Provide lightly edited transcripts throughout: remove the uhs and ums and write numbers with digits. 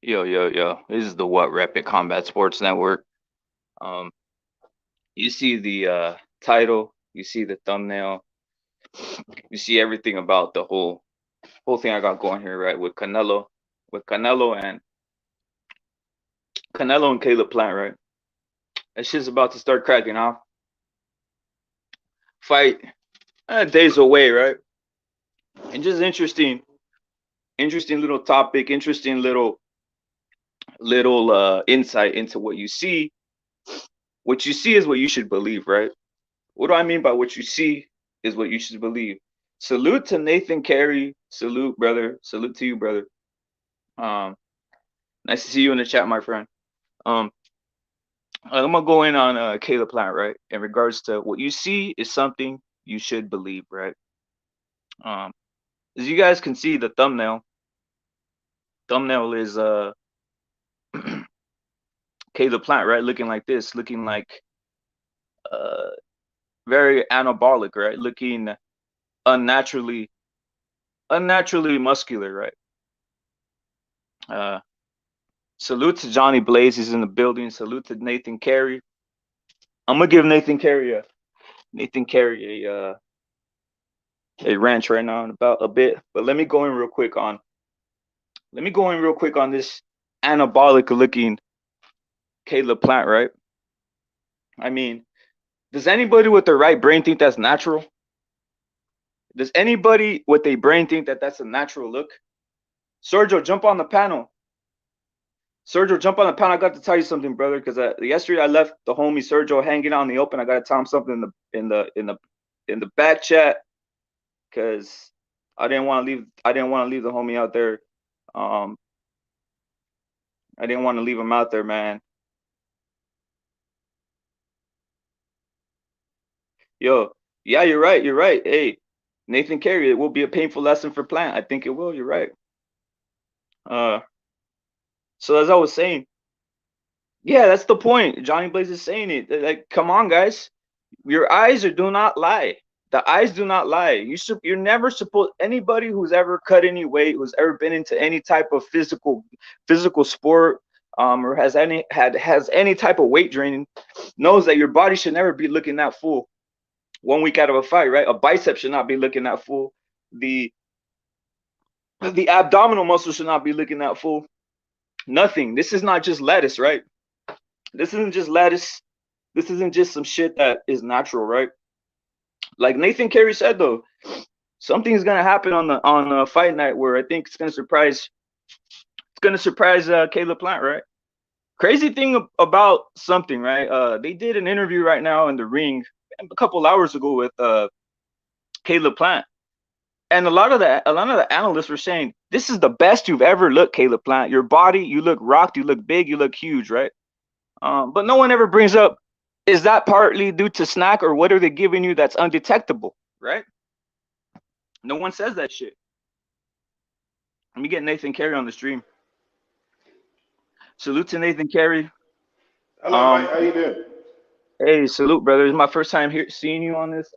Yo, yo, yo. This is the What Rapid Combat Sports Network. Um, you see the title, you see the thumbnail, you see everything about the whole thing I got going here, right? With Canelo and Caleb Plant, right? That shit's about to start cracking off. Fight days away, right? And just interesting little topic, interesting little insight into what you see. What you see is what you should believe, right? What do I mean by what you see is what you should believe? Salute to Nathan Carey. Salute, brother. Salute to you, brother. Nice to see you in the chat, my friend. I'm gonna go in on Caleb Plant, right? In regards to what you see is something you should believe, right? As you guys can see, the thumbnail is Caleb Plant, right? Looking like this, looking like very anabolic, right? Looking unnaturally muscular, right? Salute to Johnny Blaze, he's in the building. Salute to Nathan Carey. I'm gonna give Nathan Carey a ranch right now in about a bit, but let me go in real quick on this anabolic looking Caleb Plant, right? I mean, does anybody with their right brain think that's natural? Does anybody with a brain think that that's a natural look? Sergio, jump on the panel. Sergio, jump on the panel. I got to tell you something, brother, because yesterday I left the homie Sergio hanging out in the open. I got to tell him something in the back chat, because I didn't want to leave the homie out there. I didn't want to leave him out there, man. Yo, yeah, you're right. Hey, Nathan Carey, it will be a painful lesson for Plant. I think it will. You're right. So as I was saying, yeah, that's the point. Johnny Blaze is saying it. Like, come on, guys. Your eyes do not lie. The eyes do not lie. You're never supposed, anybody who's ever cut any weight, who's ever been into any type of physical sport, or has any type of weight training, knows that your body should never be looking that full 1 week out of a fight, right? A bicep should not be looking that full. The abdominal muscle should not be looking that full. Nothing. This is not just lettuce, right? This isn't just lettuce. This isn't just some shit that is natural, right? Like Nathan Carey said, though, something's gonna happen on fight night where I think it's gonna surprise Caleb Plant, right? Crazy thing about something, right? They did an interview right now in the ring a couple hours ago with Caleb Plant, and a lot of the analysts were saying this is the best you've ever looked, Caleb Plant. Your body, you look rocked, you look big, you look huge, right? But no one ever brings up, is that partly due to SNAC, or what are they giving you that's undetectable, right? No one says that shit. Let me get Nathan Carey on the stream. Salute to Nathan Carey. Hello, mate. How you doing? Hey, salute, brother. It's my first time here seeing you on this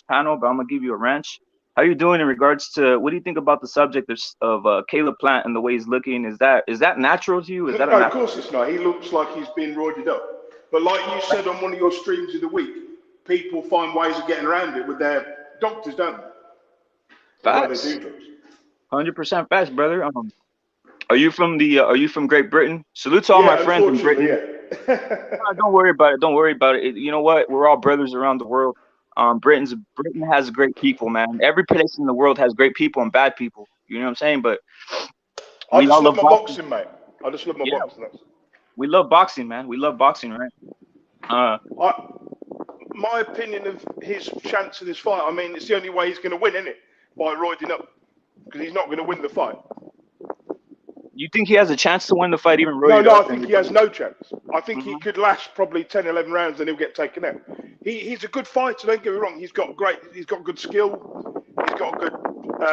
panel, but I'm gonna give you a wrench. How you doing in regards to, what do you think about the subject of Caleb Plant and the way he's looking? Is that natural to you? No, of course it's not. He looks like he's been roided up. But like you said on one of your streams of the week, people find ways of getting around it with their doctors, don't they? Facts. 100% facts, brother. Are you from Great Britain? Salute to all my friends in Britain. Yeah. Don't worry about it. You know what? We're all brothers around the world. Britain has great people, man. Every place in the world has great people and bad people. You know what I'm saying? But I just love my boxing, mate. I just love my boxing. We love boxing, man. We love boxing, right? My opinion of his chance in this fight, I mean, it's the only way he's going to win, isn't it? By roiding up. Because he's not going to win the fight. You think he has a chance to win the fight even roided up? No, I think he has no chance. I think he could last probably 10, 11 rounds and he'll get taken out. He's a good fighter, don't get me wrong. He's got good skill. He's got a good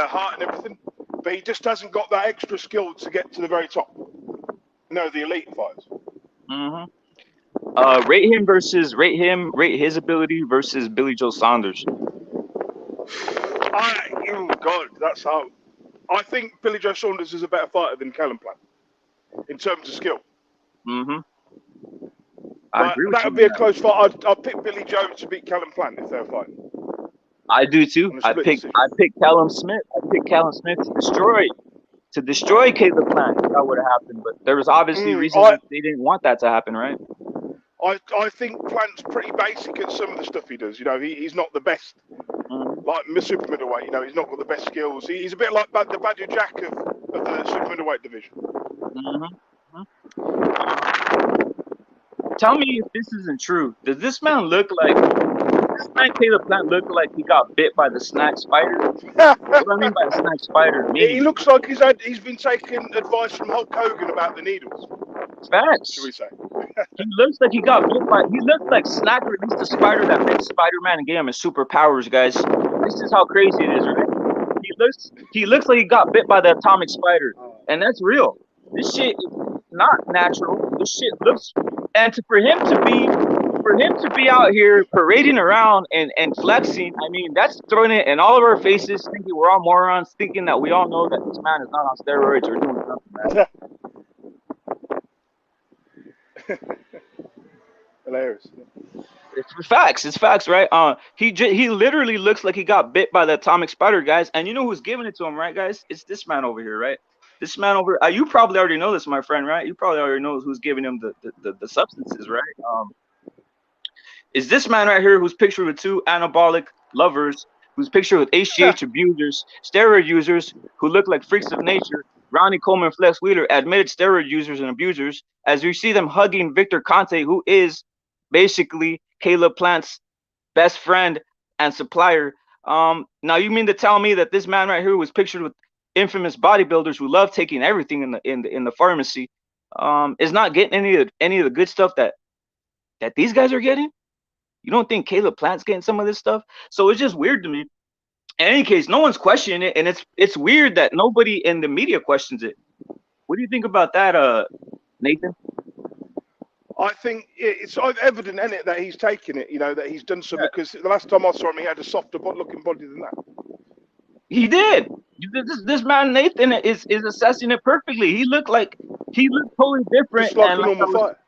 heart and everything. But he just hasn't got that extra skill to get to the very top. No, the elite fighters. Rate his ability versus Billy Joe Saunders. Oh God, that's hard. I think Billy Joe Saunders is a better fighter than Calebplant in terms of skill. Mm-hmm. I But agree with that you would on be a that. close fight. I'd pick Billy Joe to beat Calebplant if they're fighting I do too. on a split decision. I picked Callum Smith. I picked Callum Smith to destroy Caleb Plant if that would have happened. But there was obviously reasons that they didn't want that to happen, right? I think Plant's pretty basic at some of the stuff he does. You know, he's not the best. Like the super middleweight, you know, he's not got the best skills. He's a bit like the Badger Jack of the super middleweight division. Tell me if this isn't true. Does this man Caleb Plant look like he got bit by the SNAC spider? What do I mean by the SNAC spider? He Meaning looks like he's been taking advice from Hulk Hogan about the needles. facts. Should we say? He looks like he got bit by. He looks like SNAC released a spider that bit Spider-Man and gave him his superpowers, guys. This is how crazy it is, right? He looks like he got bit by the atomic spider, and that's real. This shit is not natural. This shit looks, and for him to be out here parading around and flexing, I mean, that's throwing it in all of our faces, thinking we're all morons, thinking that we all know that this man is not on steroids or doing something, man. Hilarious. It's facts, right? He literally looks like he got bit by the atomic spider, guys. And you know who's giving it to him, right, guys? It's this man over here, right? This man over. You probably already know this, my friend, right? You probably already know who's giving him the substances, right? Is this man right here who's pictured with two anabolic lovers, who's pictured with HGH abusers, steroid users who look like freaks of nature, Ronnie Coleman, Flex Wheeler, admitted steroid users and abusers, as we see them hugging Victor Conte, who is basically Caleb Plant's best friend and supplier. Now you mean to tell me that this man right here was pictured with infamous bodybuilders who love taking everything in the pharmacy, is not getting any of the good stuff that these guys are getting? You don't think Caleb Plant's getting some of this stuff? So it's just weird to me. In any case, no one's questioning it, and it's weird that nobody in the media questions it. What do you think about that, Nathan? I think it's evident in it that he's taken it, you know, that he's done something, because the last time I saw him, he had a softer looking body than that. He did. This man Nathan is assessing it perfectly. He looked totally different. Just like a normal fighter.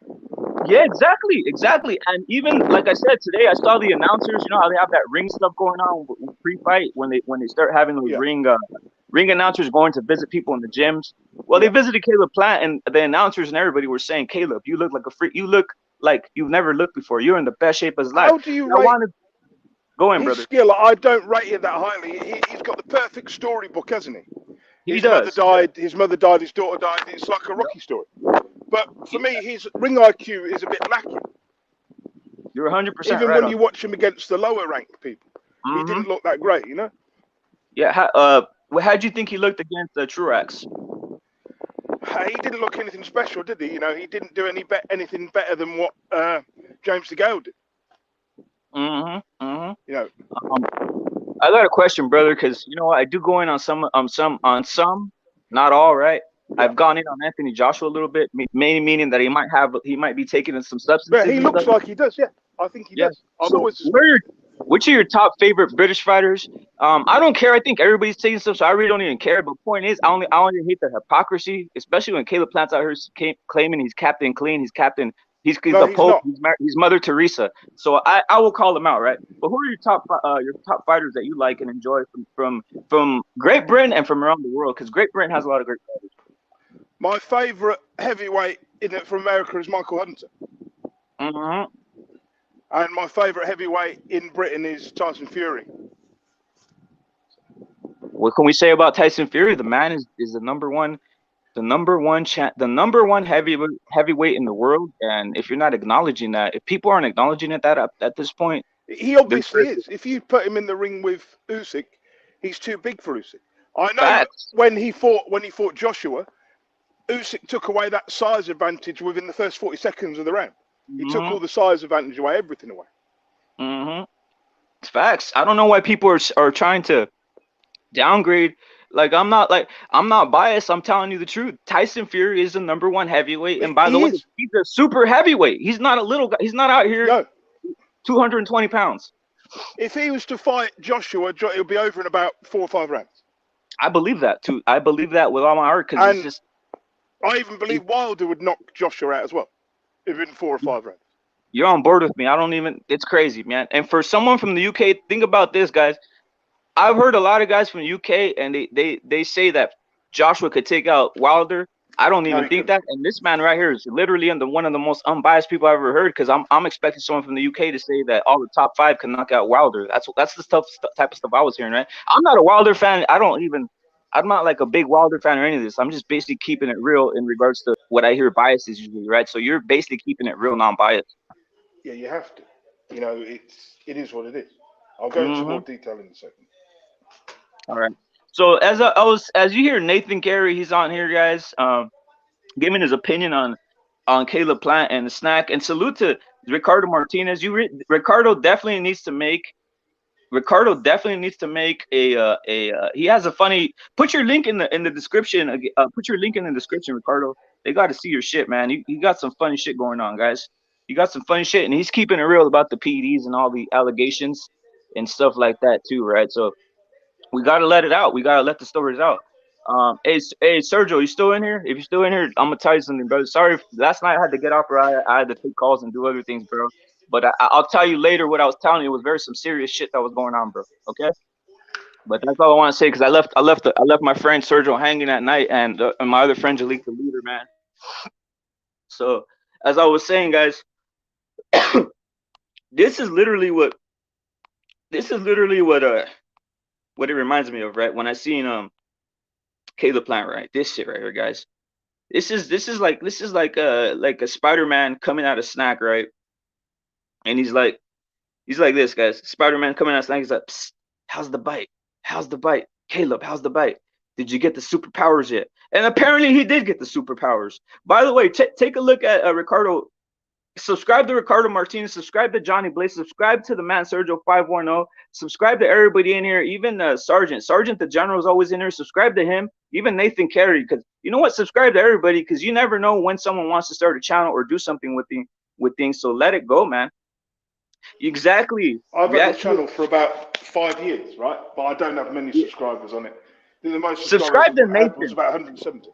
Yeah, exactly. And even like I said today, I saw the announcers. You know how they have that ring stuff going on pre-fight when they start having those ring announcers going to visit people in the gyms. Well, they visited Caleb Plant, and the announcers and everybody were saying, "Caleb, you look like a freak. You look like you've never looked before. You're in the best shape of his life." How do you rate go in, his brother? skill? I don't rate it that highly. He's got the perfect storybook, hasn't he? His mother died. His daughter died. It's like a Rocky story. But for me, his ring IQ is a bit lacking. You're 100% right. Even when you watch him against the lower ranked people, he didn't look that great, you know? Yeah. How'd you think he looked against Truax? He didn't look anything special, did he? You know, he didn't do anything better than what James DeGale did. You know, I got a question, brother, because you know what, I do go in on some, not all, right? Yeah. I've gone in on Anthony Joshua a little bit, mainly meaning that he might be taking in some substances. But he looks like he does, yeah. I think he does. Which are your top favorite British fighters? I don't care. I think everybody's taking stuff, so I really don't even care. But point is, I only hate the hypocrisy, especially when Caleb Plant's out here claiming he's Captain Clean, he's Captain. He's the Pope. He's Mother Teresa. So I will call him out, right? But who are your top fighters that you like and enjoy from Great Britain and from around the world? Because Great Britain has a lot of great fighters. My favorite heavyweight from America is Michael Hunter. And my favorite heavyweight in Britain is Tyson Fury. What can we say about Tyson Fury? The man is the number one. The number one heavyweight in the world, and if you're not acknowledging that, if people aren't acknowledging it at this point, he obviously is. If you put him in the ring with Usyk, he's too big for Usyk. I know when he fought Joshua, Usyk took away that size advantage within the first 40 seconds of the round. He took all the size advantage away, everything away. It's facts. I don't know why people are trying to downgrade Like I'm not biased. I'm telling you the truth. Tyson Fury is the #1 heavyweight, and by the He way, is. he's a super heavyweight. He's not a little guy. He's not out here No. 220 pounds. If he was to fight Joshua, it would be over in about 4 or 5 rounds. I believe that too. I believe that with all my heart because it's And just. I even believe Wilder would knock Joshua out as well, if in 4 or 5 rounds. You're on board with me. I don't even. It's crazy, man. And for someone from the UK, think about this, guys. I've heard a lot of guys from the UK, and they say that Joshua could take out Wilder. I don't even think that. And this man right here is literally one of the most unbiased people I've ever heard. Because I'm expecting someone from the UK to say that all the top 5 can knock out Wilder. That's the type of stuff I was hearing. Right? I'm not a Wilder fan. I'm not like a big Wilder fan or any of this. I'm just basically keeping it real in regards to what I hear biases usually, right? So you're basically keeping it real, non-biased. Yeah, you have to. You know, it is what it is. I'll go into more detail in a second. All right. So as you hear Nathan Carey, he's on here, guys, giving his opinion on Caleb Plant and the SNAC. And salute to Ricardo Martinez. Ricardo definitely needs to make a he has a funny. Put your link in the description. Put your link in the description, Ricardo. They got to see your shit, man. You got some funny shit going on, guys. You got some funny shit, and he's keeping it real about the PEDs and all the allegations and stuff like that too, right? So we gotta let it out. We gotta let the stories out. Hey, Sergio, you still in here? If you're still in here, I'm gonna tell you something, brother. Sorry, last night I had to get off, or I had to take calls and do other things, bro. But I'll tell you later what I was telling you. It was some serious shit that was going on, bro. Okay. But that's all I want to say because I left my friend Sergio hanging at night, and my other friend Jalik, the leader, man. So as I was saying, guys, this is literally what what it reminds me of, right? When I seen Caleb Plant, right? This shit right here, guys. This is like a Spider-Man coming out of SNAC, right? And he's like this, guys. Spider-Man coming out of SNAC. He's like, psst, how's the bite? How's the bite? Caleb, how's the bite? Did you get the superpowers yet? And apparently he did get the superpowers. By the way, take a look at Ricardo. Subscribe to Ricardo Martinez. Subscribe to Johnny Blaze. Subscribe to the man Sergio 510. Subscribe to everybody in here. Even Sergeant the General is always in here. Subscribe to him. Even Nathan Carey. Because you know what? Subscribe to everybody because you never know when someone wants to start a channel or do something with things. So let it go, man. Exactly. I've had a channel for about 5 years, right? But I don't have many subscribers on it. The most subscribe to Nathan. Was about 170.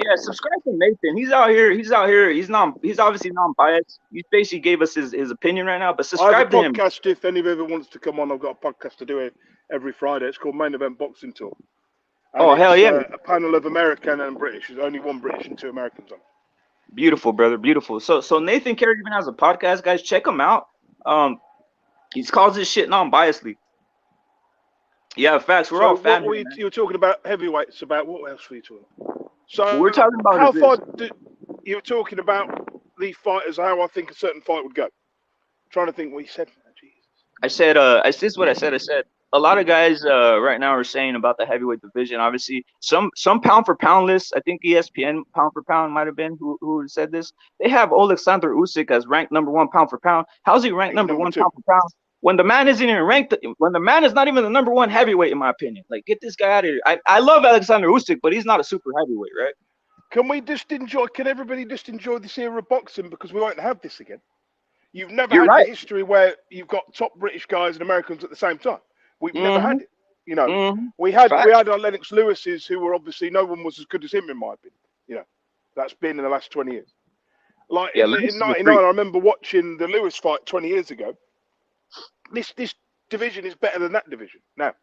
Yeah, subscribe to Nathan. He's out here. He's obviously non-biased. He basically gave us his opinion right now. But subscribe to him. I have a podcast if anybody wants to come on. I've got a podcast to do every Friday. It's called Main Event Boxing Talk. And hell yeah! A panel of American and British. There's only one British and 2 Americans on it. Beautiful, brother. Beautiful. So Nathan Carey even has a podcast, guys. Check him out. He calls this shit non-biasedly. Yeah, facts. We're all family. You were talking about heavyweights. About what else were you talking about? So we're talking about how far you were talking about the fighters? How I think a certain fight would go. I'm trying to think what you said. Jesus. I said what I said. I said a lot of guys right now are saying about the heavyweight division. Obviously, some pound for pound lists. I think ESPN pound for pound might have been who said this. They have Alexander Usyk as ranked #1 pound for pound. How's he ranked number 1 pound for pound? When the man isn't even ranked, when the man is not even the #1 heavyweight, in my opinion. Like, get this guy out of here. I love Alexander Usyk, but he's not a super heavyweight, right? Can everybody just enjoy this era of boxing because we won't have this again? You've never had the history where you've got top British guys and Americans at the same time. We've never had it. You know, we had our Lennox Lewis's who were obviously no one was as good as him in my opinion. You know, that's been in the last 20 years. Like in 99, I remember watching the Lewis fight 20 years ago. This division is better than that division now.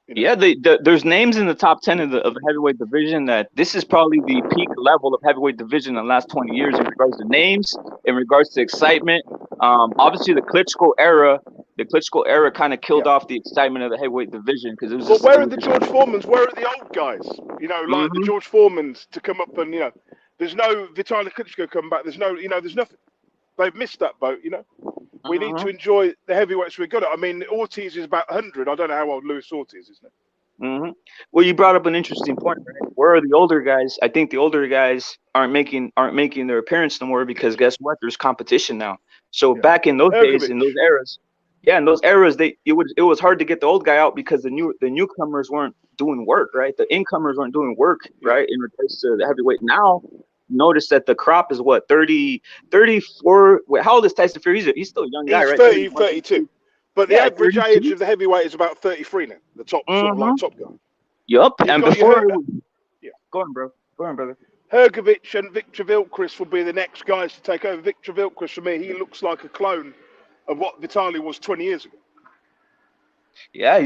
Yeah, there's names in the top 10 of the heavyweight division that this is probably the peak level of heavyweight division in the last 20 years in regards to names, in regards to excitement. Obviously the Klitschko era kind of killed off the excitement of the heavyweight division because it was. But where are the George Foremans? Where are the old guys? You know, like the George Foremans to come up and there's no Vitaly Klitschko come back. There's nothing. They've missed that boat. You know. We need to enjoy the heavyweights we've got. I mean, Ortiz is about 100. I don't know how old Luis Ortiz is now. Well, you brought up an interesting point, right? Where are the older guys? I think the older guys aren't making their appearance no more because guess what? There's competition now. So back in those days, in those eras, Yeah, in those eras, it was hard to get the old guy out because the newcomers weren't doing work, right? The incomers weren't doing work, Yeah. right? In regards to the heavyweight. Now, notice that the crop is what 30, 34. Wait, how old is Tyson Fury? He's still a young guy, He's right? 30, 31, 32. 32. But the Yeah, average age 32. of the heavyweight is about 33 now. The top sort of Mm-hmm. like top guy. Yup. You've And got before, yeah. go on, bro. Go on, brother. Hergovic and Victor Vilkris will be the next guys to take over. Victor Vilkris, for me, he looks like a clone of what Vitali was 20 years ago. Yeah,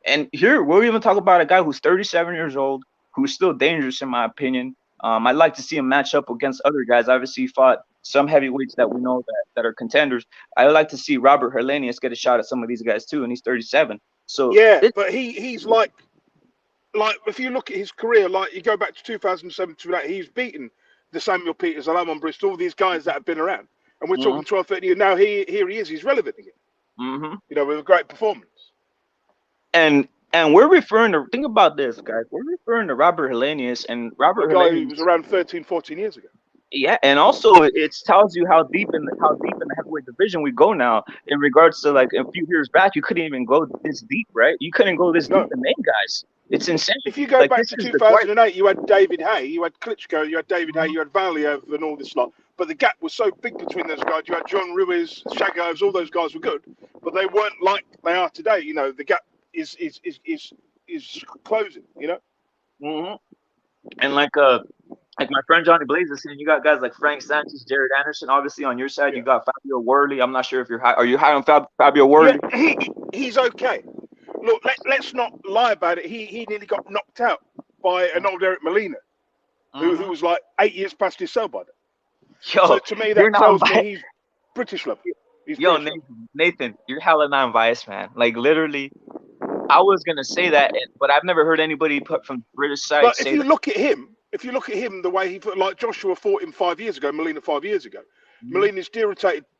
and here we'll even talk about a guy who's 37 years old, who's still dangerous in my opinion. I'd like to see him match up against other guys. Obviously, he fought some heavyweights that we know that are contenders. I would like to see Robert Helenius get a shot at some of these guys too, and he's 37. So Yeah, it, but he's like if you look at his career, like you go back to 2007 to that, he's beaten the Samuel Peters, Alamon Bristol, all these guys that have been around. And we're mm-hmm, talking 12, 13 years. Now here he is, he's relevant again, mm-hmm. with a great performance. And we're referring to think about this, guys. We're referring to Robert Helenius, and A Robert guy who was Helenius. around 13, 14 years ago. Yeah, and also it tells you how deep in the heavyweight division we go now. In regards to like a few years back, you couldn't even go this deep, right? You couldn't go this deep No. and name guys. It's insane. If you go Like back this to is the Dwight. 2008, you had David Hay, you had Klitschko, you had David Hay, Mhm, you had Valiev and all this lot. But the gap was so big between those guys. You had John Ruiz, Shagovs, all those guys were good, but they weren't like they are today. The gap is closing. mhm. And like my friend Johnny Blaze is saying, you got guys like Frank Sanchez, Jared Anderson. Obviously, on your side, Yeah. you got Fabio Worley. I'm not sure if you're high. Are you high on Fabio Yeah, Worley? he's okay. Look, let's not lie about it. He nearly got knocked out by an old Eric Molina, who Mm-hmm. was like 8 years past his sell by then. So Yo, to me, you're that not tells me biased. he's British level. He's Yo, British level. Nathan, you're hella non-biased, man. Like literally, I was gonna say that, but I've never heard anybody put from the British side But say that. if you look at him, the way he fought, like Joshua fought him 5 years ago, Molina 5 years ago, Mm-hmm. Molina's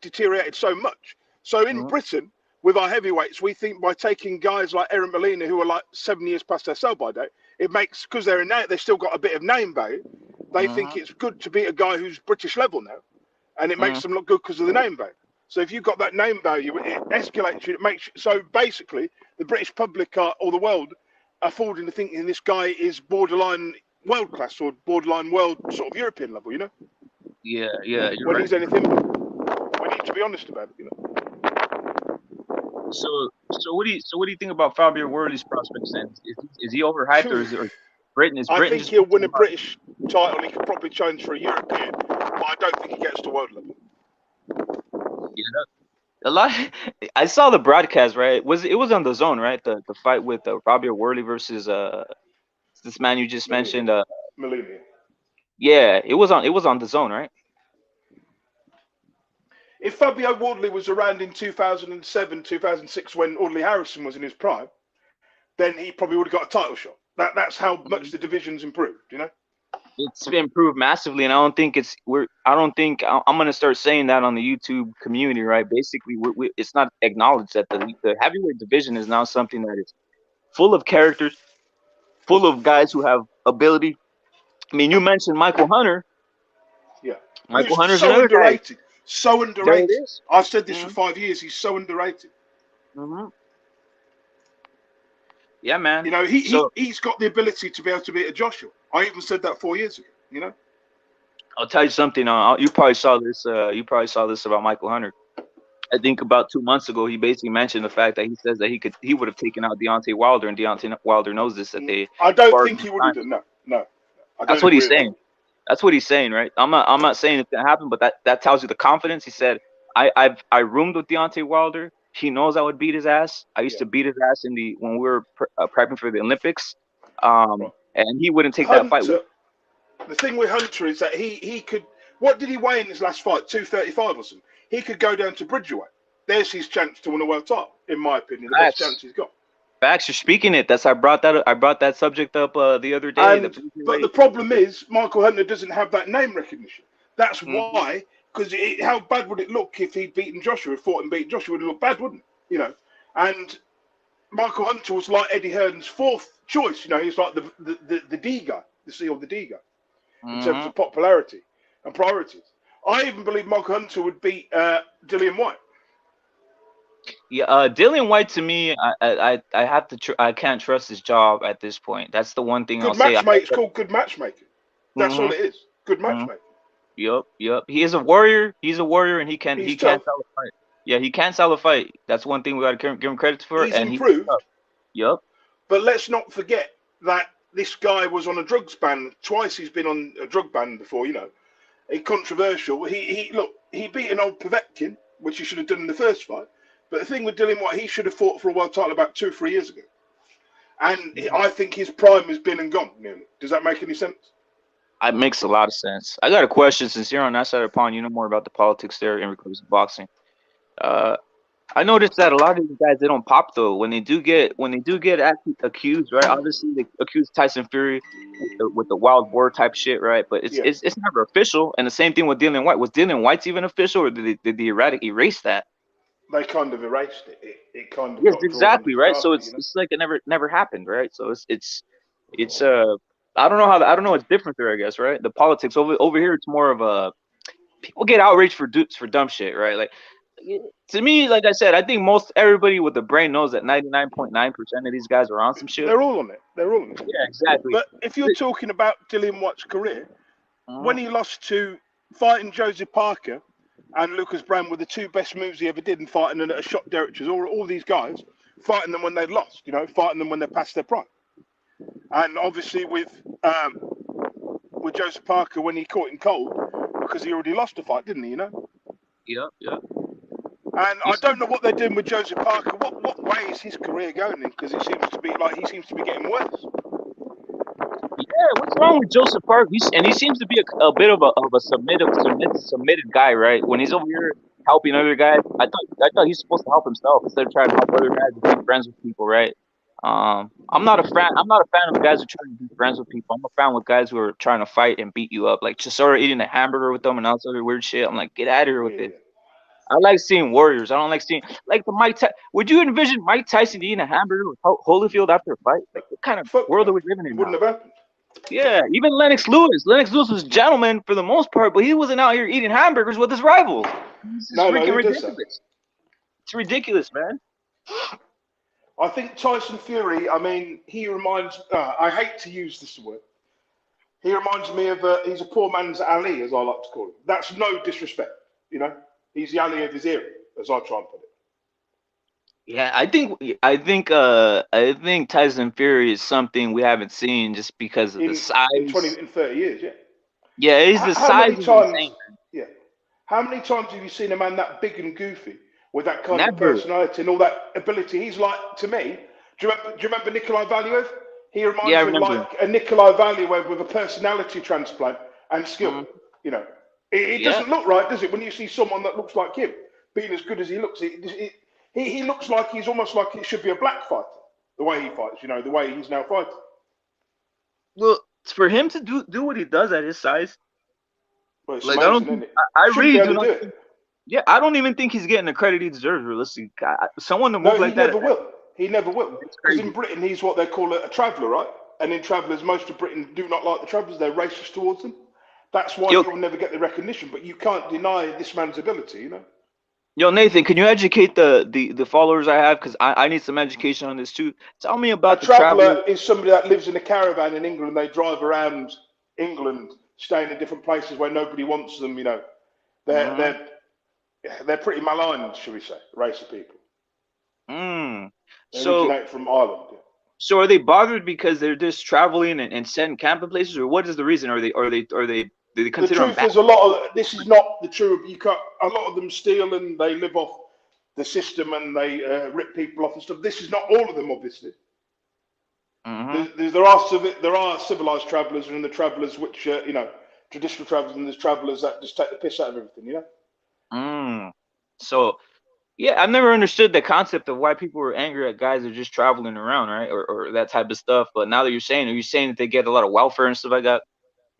deteriorated so much. So in Britain, with our heavyweights, we think by taking guys like Aaron Molina, who are like 7 years past their sell-by date, it makes, because they've still got a bit of name value, they think Mm-hmm. it's good to beat a guy who's British level now, and it Mm-hmm. makes them look good because of the name value. So if you've got that name value, it escalates you. It makes so basically the British public or the world are falling to thinking this guy is borderline world class or borderline world sort of European level. Yeah, you're When right. he's anything, we need to be honest about it. So what do you think about Fabio Worley's prospects then? Is he overhyped or or Britain I think just he'll put win too a hard? British title. And he could probably challenge for a European, but I don't think he gets to world level. Yeah, a lot. I saw the broadcast, right? It was on the Zone, right? The fight with Fabio Worley versus this man you just Molina. mentioned. Molina. Yeah, it was on the Zone, right? If Fabio Wardley was around in 2007, 2006, when Audley Harrison was in his prime, then he probably would have got a title shot. That's how much the division's improved. It's improved massively, and I don't think it's we're. I don't think I'm gonna start saying that on the YouTube community, right? Basically, it's not acknowledged that the heavyweight division is now something that is full of characters, full of guys who have ability. I mean, you mentioned Michael Hunter. Yeah. Michael Who's Hunter's so another guy. underrated. So There it underrated. is. I've said this for Mm-hmm. 5 years. He's so underrated. Mm-hmm. Yeah, man. So He's got the ability to be able to beat a Joshua. I even said that 4 years ago. I'll tell you something. You probably saw this. You probably saw this about Michael Hunter. I think about 2 months ago, he basically mentioned the fact that he says that he would have taken out Deontay Wilder, and Deontay Wilder knows this that they I don't sparred think many he would have times. done. No, no. I That's don't what he's agree with that. saying. That's what he's saying, right? I'm not saying it's gonna happen, but that tells you the confidence. He said, I roomed with Deontay Wilder. He knows I would beat his ass. I used Yeah. to beat his ass when we were prepping for the Olympics, Right. and he wouldn't take that fight. Hunter. The thing with Hunter is that he could. What did he weigh in his last fight? 235 or something. He could go down to Bridgerweight. There's his chance to win a world title, in my opinion. The best chance Facts, he's got. facts. You're speaking it. I brought that subject up the other day. The But the weight. problem is Michael Hunter doesn't have that name recognition. That's Mhm. why, because how bad would it look if he'd beaten Joshua, fought and beat Joshua? Would it look bad, wouldn't it? And Michael Hunter was like Eddie Hearn's fourth choice. He's like the D guy, the C or the D guy in terms Mhm. of popularity and priorities. I even believe Michael Hunter would beat Dillian White. Yeah, Dillian White to me, I have to I can't trust his job at this point. That's the one thing I'll Good say. matchmaking. It's called good matchmaking. That's all Mm-hmm, it is. Good hmm. matchmaking. Yep, yep. He is a warrior. He's a warrior, and He's he can tough. sell a fight. Yeah, he can sell a fight. That's one thing we gotta give him credit for, He's and he's improved. tough. Yep. But let's not forget that this guy was on a drugs ban twice. He's been on a drug ban before. A controversial. He look. He beat an old Povetkin, which he should have done in the first fight. But the thing with Dillian White, he should have fought for a world title about 2 or 3 years ago. And I think his prime has been and gone. Nearly. Does that make any sense? It makes a lot of sense. I got a question since you're on that side of the pond. You know more about the politics there in regards to boxing. Uh, I noticed that a lot of these guys they don't pop though when they do get accused, right? Obviously they accuse Tyson Fury with the wild boar type shit, right? But Yeah. it's never official. And the same thing with Dylan White. Was Dylan White's even official, or did they erase that? They kind of erased it. It kind of Yes, got drawn under exactly, the right. So carpet. it's like it never happened, right? So it's I don't know I don't know what's different there. I guess right. The politics over here it's more of a people get outraged for dumb shit, right? Like to me, like I said, I think most everybody with the brain knows that 99.9% of these guys are on some shit. They're all on it. They're all on it. Yeah, exactly. But if you're talking about Dillian White's career, when Mhm. he lost to fighting Joseph Parker and Lucas Brown were the two best moves he ever did in fighting and at a shot derriches, all these guys fighting them when they lost, fighting them when they're past their prime. And obviously with Joseph Parker when he caught him cold because he already lost the fight, didn't he? Yep, yep. And You I see, don't know what they're doing with Joseph Parker. What way is his career going in? Because it seems to be like he seems to be getting worse. yeah, what's wrong with Joseph Park? He seems to be a bit of a submitted guy, right? When he's over here helping other guys, I thought he's supposed to help himself instead of trying to help other guys and be friends with people, right? I'm not a fan. I'm not a fan of guys who are trying to be friends with people. I'm a fan with guys who are trying to fight and beat you up, like Chisora eating a hamburger with them and all this other weird shit. I'm like, get out of here with Yeah. it. I like seeing warriors. I don't like seeing like the Would you envision Mike Tyson eating a hamburger with Holyfield after a fight? Like, what kind of Fuck world no. are we living It in now? wouldn't have happened. Yeah, even Lennox Lewis. Lennox Lewis was a gentleman for the most part, but he wasn't out here eating hamburgers with his rivals. This is No, freaking who does that? ridiculous. It's ridiculous, man. I think Tyson Fury, I mean, he reminds, I hate to use this word, he reminds me of, he's a poor man's Ali, as I like to call him. That's no disrespect, He's the Ali of his era, as I try and put it. Yeah, I think Tyson Fury is something we haven't seen just because of the In 20, size. in 30 years, yeah. Yeah, he's the How many size is times, insane. yeah, how many times have you seen a man that big and goofy with that kind of Never. personality and all that ability? He's like, to me, do you remember Nikolai Valuev? He Yeah, I reminds me of remember. like a Nikolai Valuev with a personality transplant and skill. Mm, You know, it yeah. doesn't look right, does it? When you see someone that looks like him being as good as he looks, he looks like he's almost like it should be a black fighter. The way he fights, the way he's now fighting. Well, for him to do what he does at his size, Well, it's like I don't amazing, isn't think it? I Shouldn't be really do able to not do think. it. Yeah, I don't even think he's getting the credit he deserves. Realistically, someone to No, move he like that, never will. He never will. it's Because in crazy. Britain, he's what they call a traveller, right? And in travellers, most of Britain do not like the travellers. They're racist towards them. That's why Yo, he'll never get the recognition. But you can't deny this man's ability. yo, Nathan, can you educate the followers I have? Because I need some education on this too. Tell me A about the traveler. traveller is somebody that lives in a caravan in England. They drive around England, staying in different places where nobody wants them. They're Mm-hmm. they're they're pretty maligned, shall we say, race of people. Mm. They So, originate from Ireland. so are they bothered because they're just traveling and setting camp in places, or what is the reason? Do they The consider them truth bad? is, a lot of this is not the truth. You can't. A lot of them steal and they live off the system and they rip people off and stuff. This is not all of them, obviously. Mm-hmm. There are civilized travellers and the travellers which traditional travellers, and there's travellers that just take the piss out of everything. Mm. So yeah, I've never understood the concept of why people were angry at guys that are just traveling around, right? Or that type of stuff. But now that are you saying that they get a lot of welfare and stuff like that?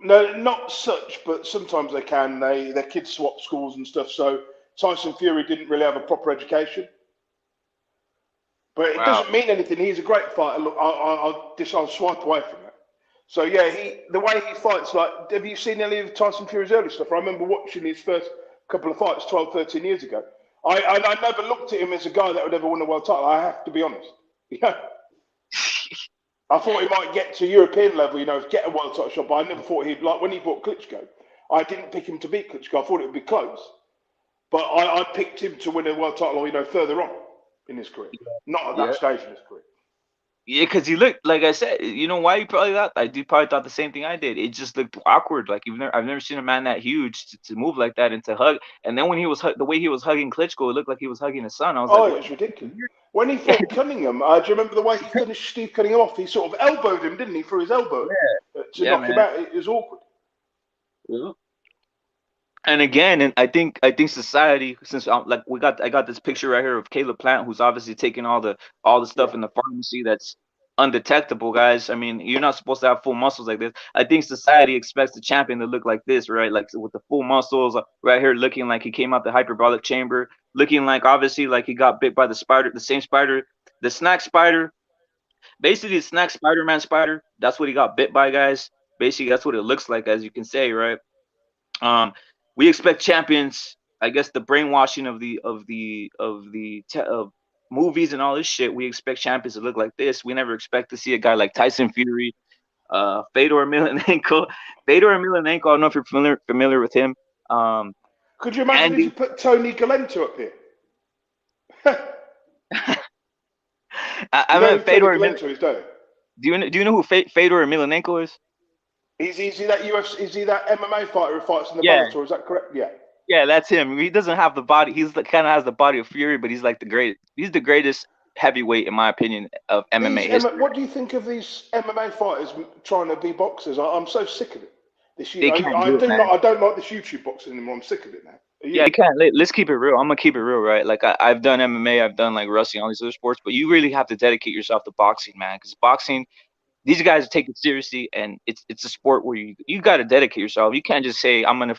No, not such, but sometimes they can. Their kids swap schools and stuff. So Tyson Fury didn't really have a proper education, but it Wow. doesn't mean anything. He's a great fighter. Look, I'll swipe away from that. So yeah, the way he fights, like, have you seen any of Tyson Fury's early stuff? I remember watching his first couple of fights 12, 13 years ago. I never looked at him as a guy that would ever win a world title. I have to be honest. Yeah. I thought he might get to European level, get a world title shot, but I never thought he'd, like when he fought Klitschko, I didn't pick him to beat Klitschko. I thought it would be close. But I picked him to win a world title, further on in his career. Not at that stage in his career. Yeah, because he looked, like I said, you know why he probably thought? He probably thought the same thing I did. It just looked awkward. Like I've never seen a man that huge to move like that and to hug. And then when he was the way he was hugging Klitschko, it looked like he was hugging his son. I was like, it was ridiculous. When he fought Cunningham, do you remember the way he finished Steve Cunningham off? He sort of elbowed him, didn't he, through his elbow to knock him out. It was awkward. Yeah. And again, and I think society, since I got this picture right here of Caleb Plant, who's obviously taking all the stuff in the pharmacy that's undetectable, guys. I mean, you're not supposed to have full muscles like this. I think society expects the champion to look like this, right? Like with the full muscles right here, looking like he came out the hyperbolic chamber, looking like obviously like he got bit by the spider, the same spider, the SNAC spider. Basically, the SNAC Spider-Man spider. That's what he got bit by, guys. Basically, that's what it looks like, as you can say, right? We expect champions. I guess the brainwashing of movies and all this shit. We expect champions to look like this. We never expect to see a guy like Tyson Fury, Fedor Emelianenko. Fedor Emelianenko. I don't know if you're familiar with him. Could you imagine if you put Tony Galento up here? I mean, Fedor Galento is, don't you? Do you know who Fedor Emelianenko is? Is he that UFC? Is he that MMA fighter who fights in the Bellator? Is that correct? Yeah. Yeah, that's him. He doesn't have the body. He's kind of has the body of Fury, but he's like the greatest. He's the greatest heavyweight, in my opinion, of MMA history. What do you think of these MMA fighters trying to be boxers? I'm so sick of it. I don't like this YouTube boxing anymore. I'm sick of it now. Yeah, you can't. Let's keep it real. I'm gonna keep it real, right? Like I've done MMA, I've done like wrestling, all these other sports, but you really have to dedicate yourself to boxing, man. Because boxing, these guys take it seriously, and it's a sport where you got to dedicate yourself. You can't just say I'm gonna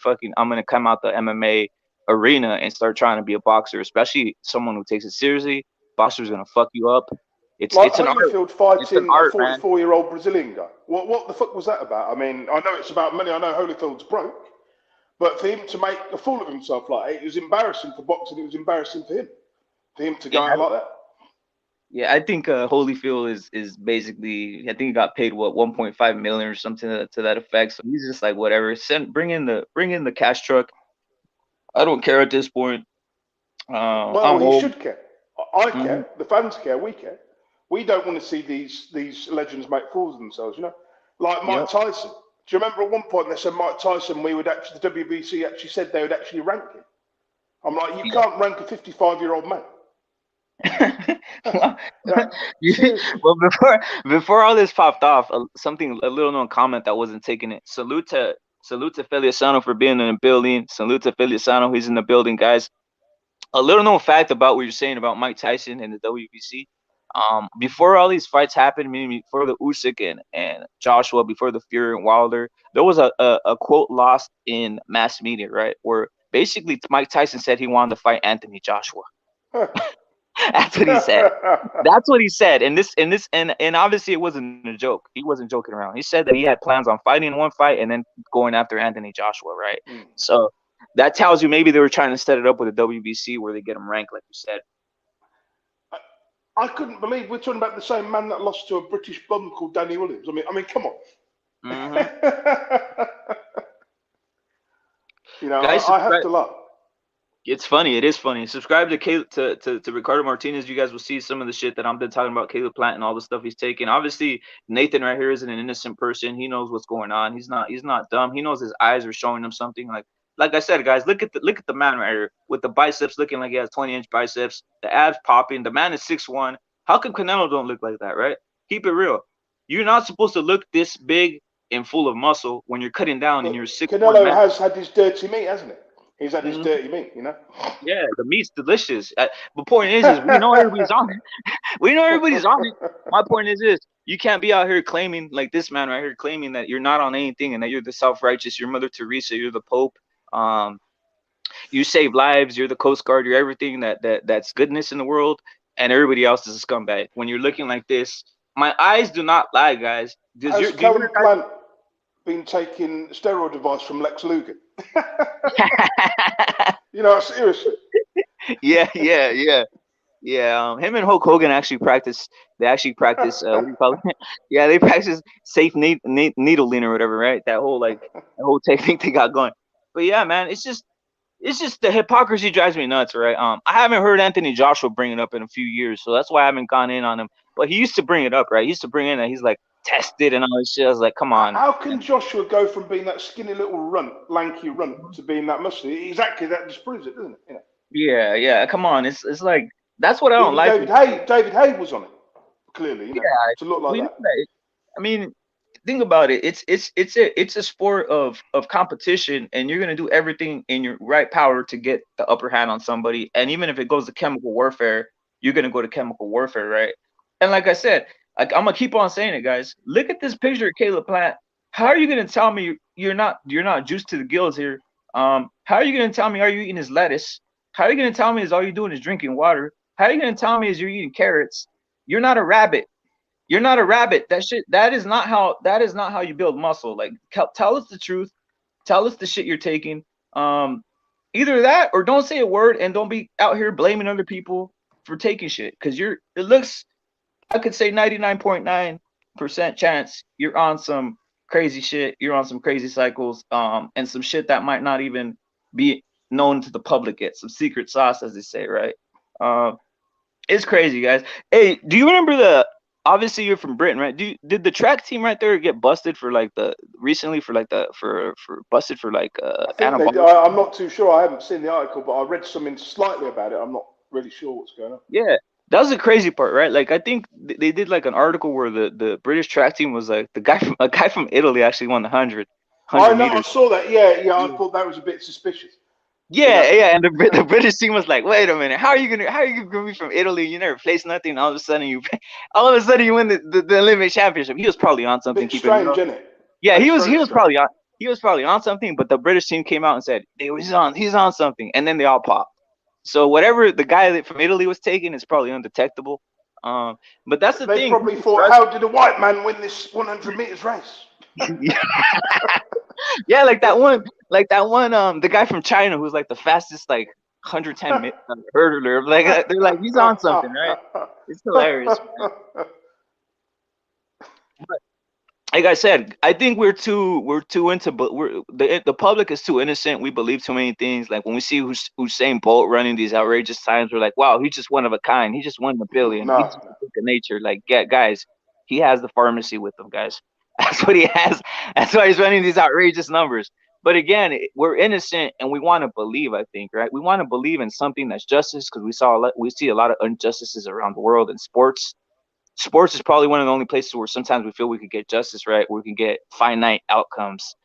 come out the MMA arena and start trying to be a boxer, especially someone who takes it seriously. Boxer's gonna fuck you up. It's an art. Fighting a 44-year-old Brazilian guy. What the fuck was that about? I mean, I know it's about money. I know Holyfield's broke, but for him to make a fool of himself like that, it was embarrassing for boxing. It was embarrassing for him to go out like that. Yeah, I think Holyfield is basically, I think he got paid 1.5 million or something to that effect. So he's just like, whatever. Bring in the cash truck. I don't care at this point. He should care. I care. The fans care. We care. We don't want to see these legends make fools of themselves. Like Mike Tyson. Do you remember at one point they said Mike Tyson? The WBC actually said they would actually rank him. I'm like, you can't rank a 55-year-old man. Well, before all this popped off, a little known comment that wasn't taking it. Salute to Feliciano for being in the building. Salute to Feliciano, he's in the building, guys. A little known fact about what you're saying about Mike Tyson and the WBC. Before all these fights happened, meaning before the Usyk and Joshua, before the Fury and Wilder, there was a quote lost in mass media, right? Where basically Mike Tyson said he wanted to fight Anthony Joshua. That's what he said. That's what he said. And obviously it wasn't a joke. He wasn't joking around. He said that he had plans on fighting one fight and then going after Anthony Joshua, right? So that tells you maybe they were trying to set it up with a WBC where they get him ranked, like you said. I couldn't believe we're talking about the same man that lost to a British bum called Danny Williams. I mean, come on. Guys, I have to laugh. It's funny. It is funny. Subscribe to Ricardo Martinez. You guys will see some of the shit that I've been talking about, Caleb Plant and all the stuff he's taking. Obviously, Nathan right here isn't an innocent person. He knows what's going on. He's not dumb. He knows his eyes are showing him something. Like I said, guys, look at the man right here with the biceps looking like he has 20-inch biceps, the abs popping. The man is 6'1". How come Canelo don't look like that, right? Keep it real. You're not supposed to look this big and full of muscle when you're cutting down and you're 6'1". Canelo has had his dirty meat, hasn't it? He's had his dirty meat, Yeah, the meat's delicious. The point is we know everybody's on it. We know everybody's on it. My point is this: you can't be out here claiming, like this man right here, claiming that you're not on anything and that you're the self-righteous, you're Mother Teresa, you're the Pope. You save lives, you're the Coast Guard, you're everything that's goodness in the world, and everybody else is a scumbag. When you're looking like this, my eyes do not lie, guys. Has calebplant been taking steroid advice from Lex Luger? Seriously. Yeah, yeah, yeah. Yeah, him and Hulk Hogan actually practice. They actually practice. What do you call it? Yeah, they practice safe needling or whatever, right? That whole technique they got going. But yeah, man, it's just the hypocrisy drives me nuts, right? I haven't heard Anthony Joshua bring it up in a few years, so that's why I haven't gone in on him. But he used to bring it up, right? He used to bring in that he's like tested and all this shit. I was like, come on. How can Joshua go from being that skinny little runt, lanky runt, to being that muscly? Exactly, that just proves it, doesn't it? You know? Yeah, yeah, come on. It's like that's what I don't Even like. David Hay was on it, clearly, you know, Yeah, to look like we know that. that. I mean, think about it. It's a sport of competition, and you're gonna do everything in your right power to get the upper hand on somebody. And even if it goes to chemical warfare, you're gonna go to chemical warfare, right? And like I said, I'm gonna keep on saying it, guys. Look at this picture of Caleb Plant. How are you gonna tell me you're not juiced to the gills here? How are you gonna tell me are you eating his lettuce? How are you gonna tell me is all you're doing is drinking water? How are you gonna tell me is you're eating carrots? You're not a rabbit. You're not a rabbit. That is not how you build muscle. Like tell us the truth. Tell us the shit you're taking. Um, Either that or don't say a word and don't be out here blaming other people for taking shit. Cause it looks I could say 99.9% chance you're on some crazy shit. You're on some crazy cycles. And some shit that might not even be known to the public yet. Some secret sauce, as they say, right? Um, it's crazy, guys. Hey, do you remember the? Obviously, you're from Britain, right? Did the track team right there get busted for like the recently for like the for busted for like I think they. anabolic? I'm not too sure. I haven't seen the article, but I read something slightly about it. I'm not really sure what's going on. Yeah, that was the crazy part, right? Like I think they did like an article where the British track team was like a guy from Italy actually won the 100 I know. I meters. saw that. Yeah, yeah. I thought that was a bit suspicious. You Yeah, know. yeah, and the British team was like, "Wait a minute, how are you gonna be from Italy? You never placed nothing. All of a sudden all of a sudden you win the Olympic championship." He was probably on something. Bit Keep it real. strange, isn't it? Yeah, That he is was he very was strange. probably on he was probably on something, but the British team came out and said he's on something, and then they all popped. So whatever the guy that from Italy was taking is probably undetectable. Um, but that's the They thing. probably thought, how did a white man win this 100 meters race? Yeah, like that one the guy from China who's like the fastest like 110 hurdler. Like they're like he's on something, right? It's hilarious. Like I said, I think we're too into, but the public is too innocent. We believe too many things. Like when we see Usain Bolt running these outrageous times, we're like, wow, he's just one of a kind. He just won the billion. He's No, just a freak of nature. Like, yeah, guys, he has the pharmacy with him, guys. That's what he has. That's why he's running these outrageous numbers. But again, we're innocent and we want to believe. I think, right? We want to believe in something that's justice because we see a lot of injustices around the world in sports is probably one of the only places where sometimes we feel we could get justice, right? Where we can get finite outcomes.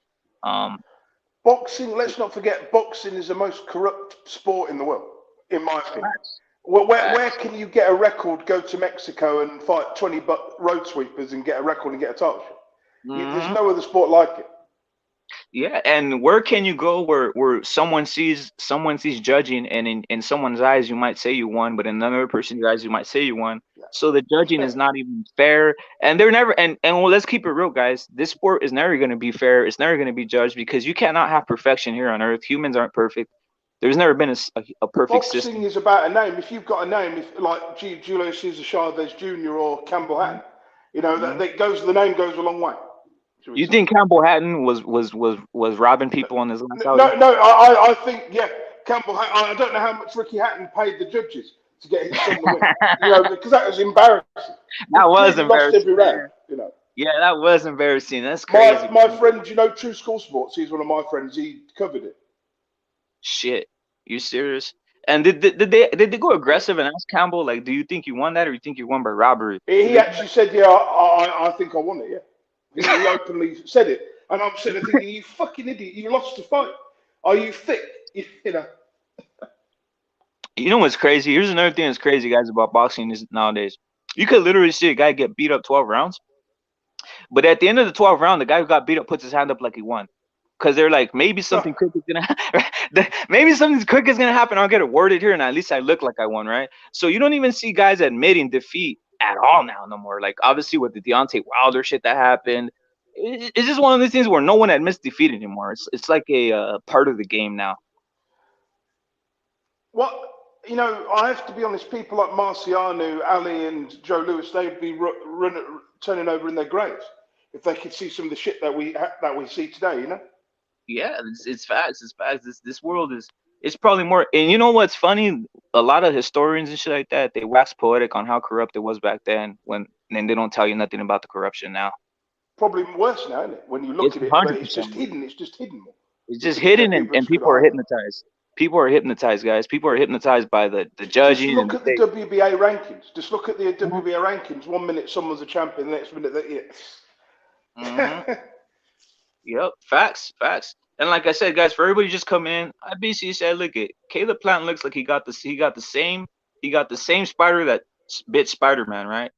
Um, boxing. Let's not forget, boxing is the most corrupt sport in the world, in my opinion. facts, Where facts. can you get a record? Go to Mexico and fight 20 road sweepers and get a record and get a title shot. There's Hmm. no other sport like it. Yeah, and where can you go where someone sees judging, and in someone's eyes you might say you won, but in another person's eyes you might say you won. So the judging Yeah. is not even fair, and they're never. And well, let's keep it real, guys. This sport is never going to be fair. It's never going to be judged because you cannot have perfection here on Earth. Humans aren't perfect. There's never been a perfect Boxing system. is about a name. If you've got a name, if like Julio Cesar Chavez Jr. or Campbell Hatton, you know Mhm. that goes. The name goes a long way. Should we You say? think Campbell Hatton was robbing people on his last outing? No, no. I think yeah, Campbell. I don't know how much Ricky Hatton paid the judges to get his son the win. You know, because that was embarrassing. We That was clearly lost embarrassing, every round. man. You know. Yeah, that was embarrassing. That's My crazy, my man. friend, you know, True School Sports. He's one of my friends. He covered it. Shit. You serious? And did they go aggressive and ask Campbell like, do you think you won that or you think you won by robbery? Did He they? actually said, "Yeah, I think I won it." Yeah, he openly said it, and I'm sitting there thinking, "You fucking idiot! You lost the fight. Are you thick?" You know. You know what's crazy? Here's another thing that's crazy, guys, about boxing is nowadays. You could literally see a guy get beat up 12 rounds, but at the end of the 12th round, the guy who got beat up puts his hand up like he won. Because they're like, maybe something quick is gonna maybe something quick is gonna happen. I'll get it worded here, and at least I look like I won, right? So you don't even see guys admitting defeat at all now, no more. Like obviously with the Deontay Wilder shit that happened, it's just one of these things where no one admits defeat anymore. It's like a part of the game now. What? you know, I have to be honest. People like Marciano, Ali, and Joe Lewis, they'd be turning over in their graves if they could see some of the shit that we see today. You know. Yeah, it's facts. It's facts. This world is it's probably more. And you know what's funny? A lot of historians and shit like that, they wax poetic on how corrupt it was back then. Then they don't tell you nothing about the corruption now. Probably worse now, isn't it? When you It's look at it, but 100% more. It's just hidden more It's just because hidden, people are and just good at people are hiding. hypnotized. People are hypnotized, guys. People are hypnotized by the Just judging and look the at the state. WBA rankings. Just look at the Hmm. WBA rankings. 1 minute someone's a champion, the next minute Hmm. that Yep, facts, facts. And like I said, guys, for everybody just coming in, I basically said, look, at Caleb Plant looks like he got the same spider that bit Spider-Man, right?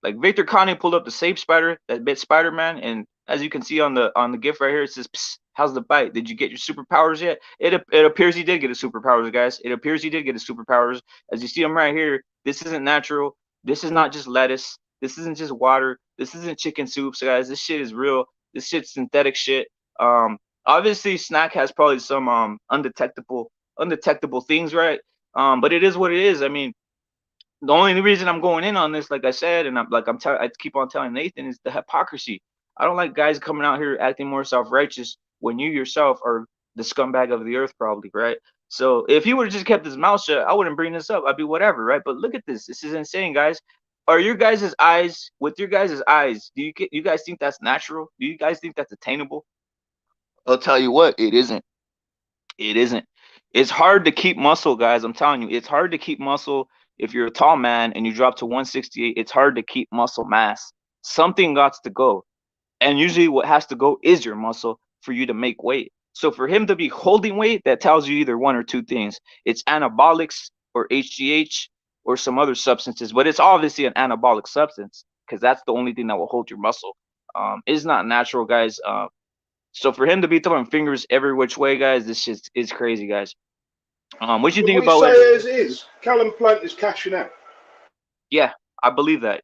Like Victor Kanye pulled up the same spider that bit Spider-Man, and as you can see on the GIF right here, it says, "Psst, how's the bite? Did you get your superpowers yet?" It appears he did get his superpowers, guys. It appears he did get his superpowers. As you see him right here, this isn't natural. This is not just lettuce. This isn't just water. This isn't chicken soup, so guys. This shit is real. This shit's synthetic shit. Obviously, SNAC has probably some undetectable things, right? But it is what it is. I mean, the only reason I'm going in on this, like I said, and I keep on telling Nathan, is the hypocrisy. I don't like guys coming out here acting more self-righteous when you yourself are the scumbag of the earth, probably, right? So if he would have just kept his mouth shut, I wouldn't bring this up. I'd be whatever, right? But look at this. This is insane, guys. Are your guys' eyes with your guys' eyes? You guys think that's natural? Do you guys think that's attainable? I'll tell you what, it isn't. It isn't. It's hard to keep muscle, guys. I'm telling you, it's hard to keep muscle if you're a tall man and you drop to 168. It's hard to keep muscle mass. Something got to go. And usually what has to go is your muscle for you to make weight. So for him to be holding weight, that tells you either one or two things. It's anabolics or HGH or some other substances, but it's obviously an anabolic substance because that's the only thing that will hold your muscle. It's not natural, guys. So for him to be throwing fingers every which way, guys, this shit is crazy, guys. What you think we about say what? it as it is. Callum Plant is cashing out. Yeah, I believe that.